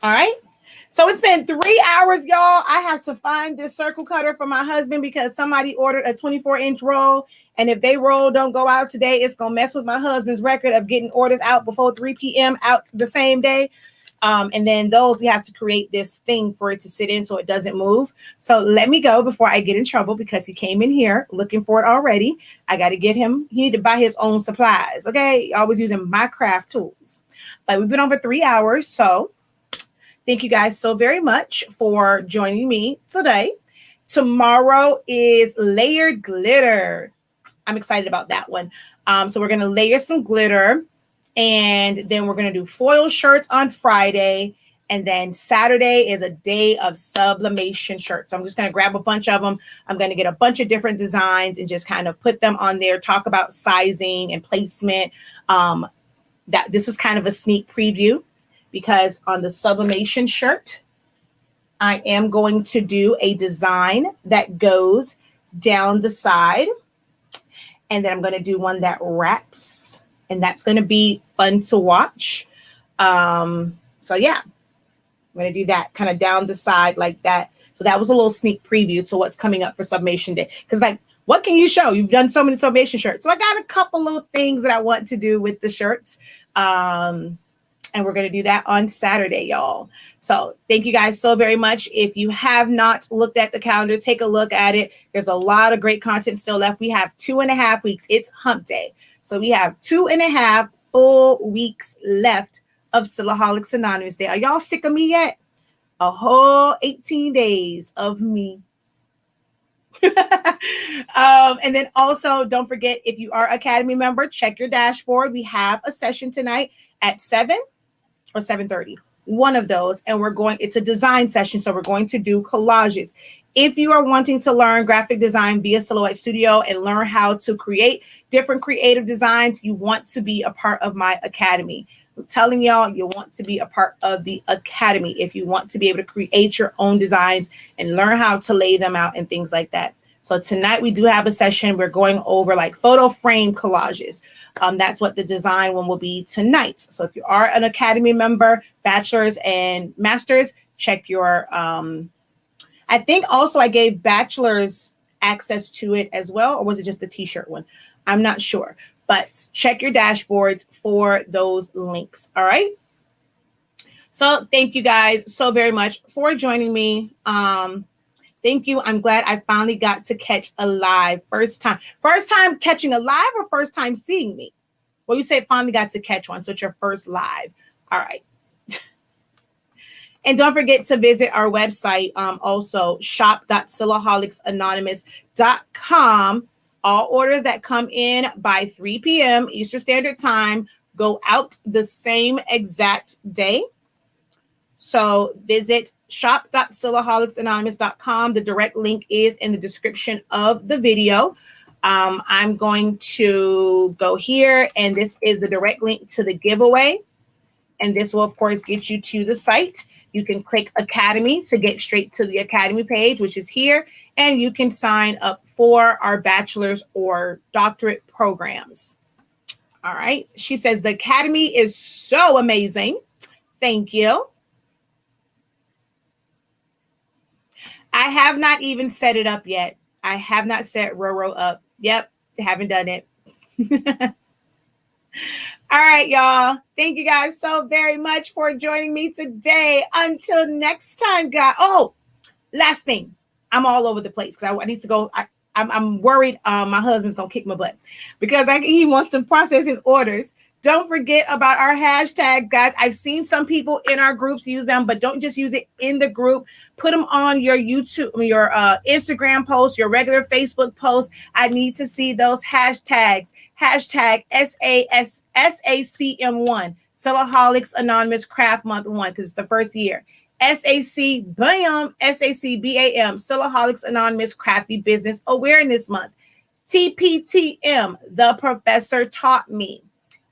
All right. So it's been 3 hours, y'all. I have to find this circle cutter for my husband because somebody ordered a 24-inch roll. And if they roll don't go out today, it's going to mess with my husband's record of getting orders out before 3 p.m. out the same day. And then those, we have to create this thing for it to sit in so it doesn't move. So let me go before I get in trouble, because he came in here looking for it already. I got to get him. He need to buy his own supplies. Okay. Always using my craft tools. But we've been on for 3 hours. So thank you guys so very much for joining me today. Tomorrow is layered glitter. I'm excited about that one. So we're going to layer some glitter, and then we're going to do foil shirts on Friday. And then Saturday is a day of sublimation shirts. So I'm just going to grab a bunch of them. I'm going to get a bunch of different designs and just kind of put them on there, talk about sizing and placement. That this was kind of a sneak preview, because on the sublimation shirt, I am going to do a design that goes down the side. And then I'm going to do one that wraps, and that's going to be fun to watch. So yeah, I'm going to do that kind of down the side like that. So that was a little sneak preview to what's coming up for Sublimation Day. Because like, what can you show? You've done so many sublimation shirts. So I got a couple little things that I want to do with the shirts. And we're going to do that on Saturday, y'all. So thank you guys so very much. If you have not looked at the calendar, take a look at it. There's a lot of great content still left. We have 2.5 weeks. It's hump day. So we have 2.5 full weeks left of Silaholics Anonymous Day. Are y'all sick of me yet? A whole 18 days of me. And then also, don't forget, if you are Academy member, check your dashboard. We have a session tonight at 7 or 7:30, one of those. And it's a design session. So we're going to do collages. If you are wanting to learn graphic design via Silhouette Studio and learn how to create different creative designs, you want to be a part of my academy. I'm telling y'all, you want to be a part of the academy if you want to be able to create your own designs and learn how to lay them out and things like that. So tonight we do have a session. We're going over like photo frame collages. That's what the design one will be tonight. So if you are an academy member, bachelor's and master's, check your, I think also I gave bachelor's access to it as well. Or was it just the t-shirt one? I'm not sure, but check your dashboards for those links. All right. So thank you guys so very much for joining me. Thank you. I'm glad I finally got to catch a live. First time catching a live, or first time seeing me? Well, you say finally got to catch one. So it's your first live. All right. And don't forget to visit our website. Also shop.silaholicsanonymous.com. All orders that come in by 3 p.m. Eastern Standard Time go out the same exact day. So visit shop.silaholicsanonymous.com. The direct link is in the description of the video. I'm going to go here, and this is the direct link to the giveaway. And this will, of course, get you to the site. You can click Academy to get straight to the Academy page, which is here. And you can sign up for our bachelor's or doctorate programs. All right. She says the Academy is so amazing. Thank you. I have not even set it up yet. I have not set Roro up. Yep, haven't done it. All right, y'all. Thank you guys so very much for joining me today. Until next time, guys. Oh, last thing. I'm all over the place because I need to go. I'm worried my husband's going to kick my butt because he wants to process his orders. Don't forget about our hashtags, guys. I've seen some people in our groups use them, but don't just use it in the group. Put them on your YouTube, your Instagram post, your regular Facebook post. I need to see those hashtags. Hashtag SACM1, Silaholics Anonymous Craft Month 1, because it's the first year. SACBAM, SACBAM, Silaholics Anonymous Crafty Business Awareness Month. TPTM, The Professor Taught Me.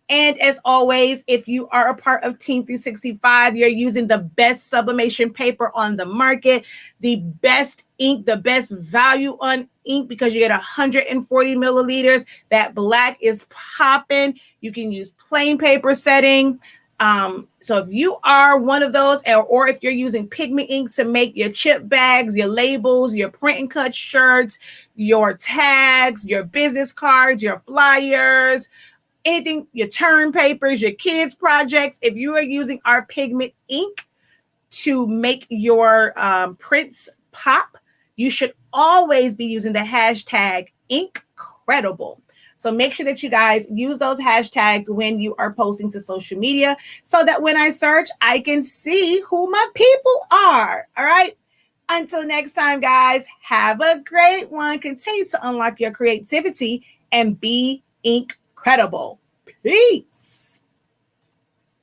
And as always, if you are a part of Team 365, you're using the best sublimation paper on the market, the best ink, the best value on ink, because you get 140 milliliters. That black is popping. You can use plain paper setting. So if you are one of those, or if you're using pigment ink to make your chip bags, your labels, your print and cut shirts, your tags, your business cards, your flyers, anything, your term papers, your kids' projects, if you are using our pigment ink to make your prints pop, you should always be using the hashtag Incredible. So make sure that you guys use those hashtags when you are posting to social media, so that when I search, I can see who my people are. All right. Until next time, guys, have a great one. Continue to unlock your creativity and be incredible. Peace.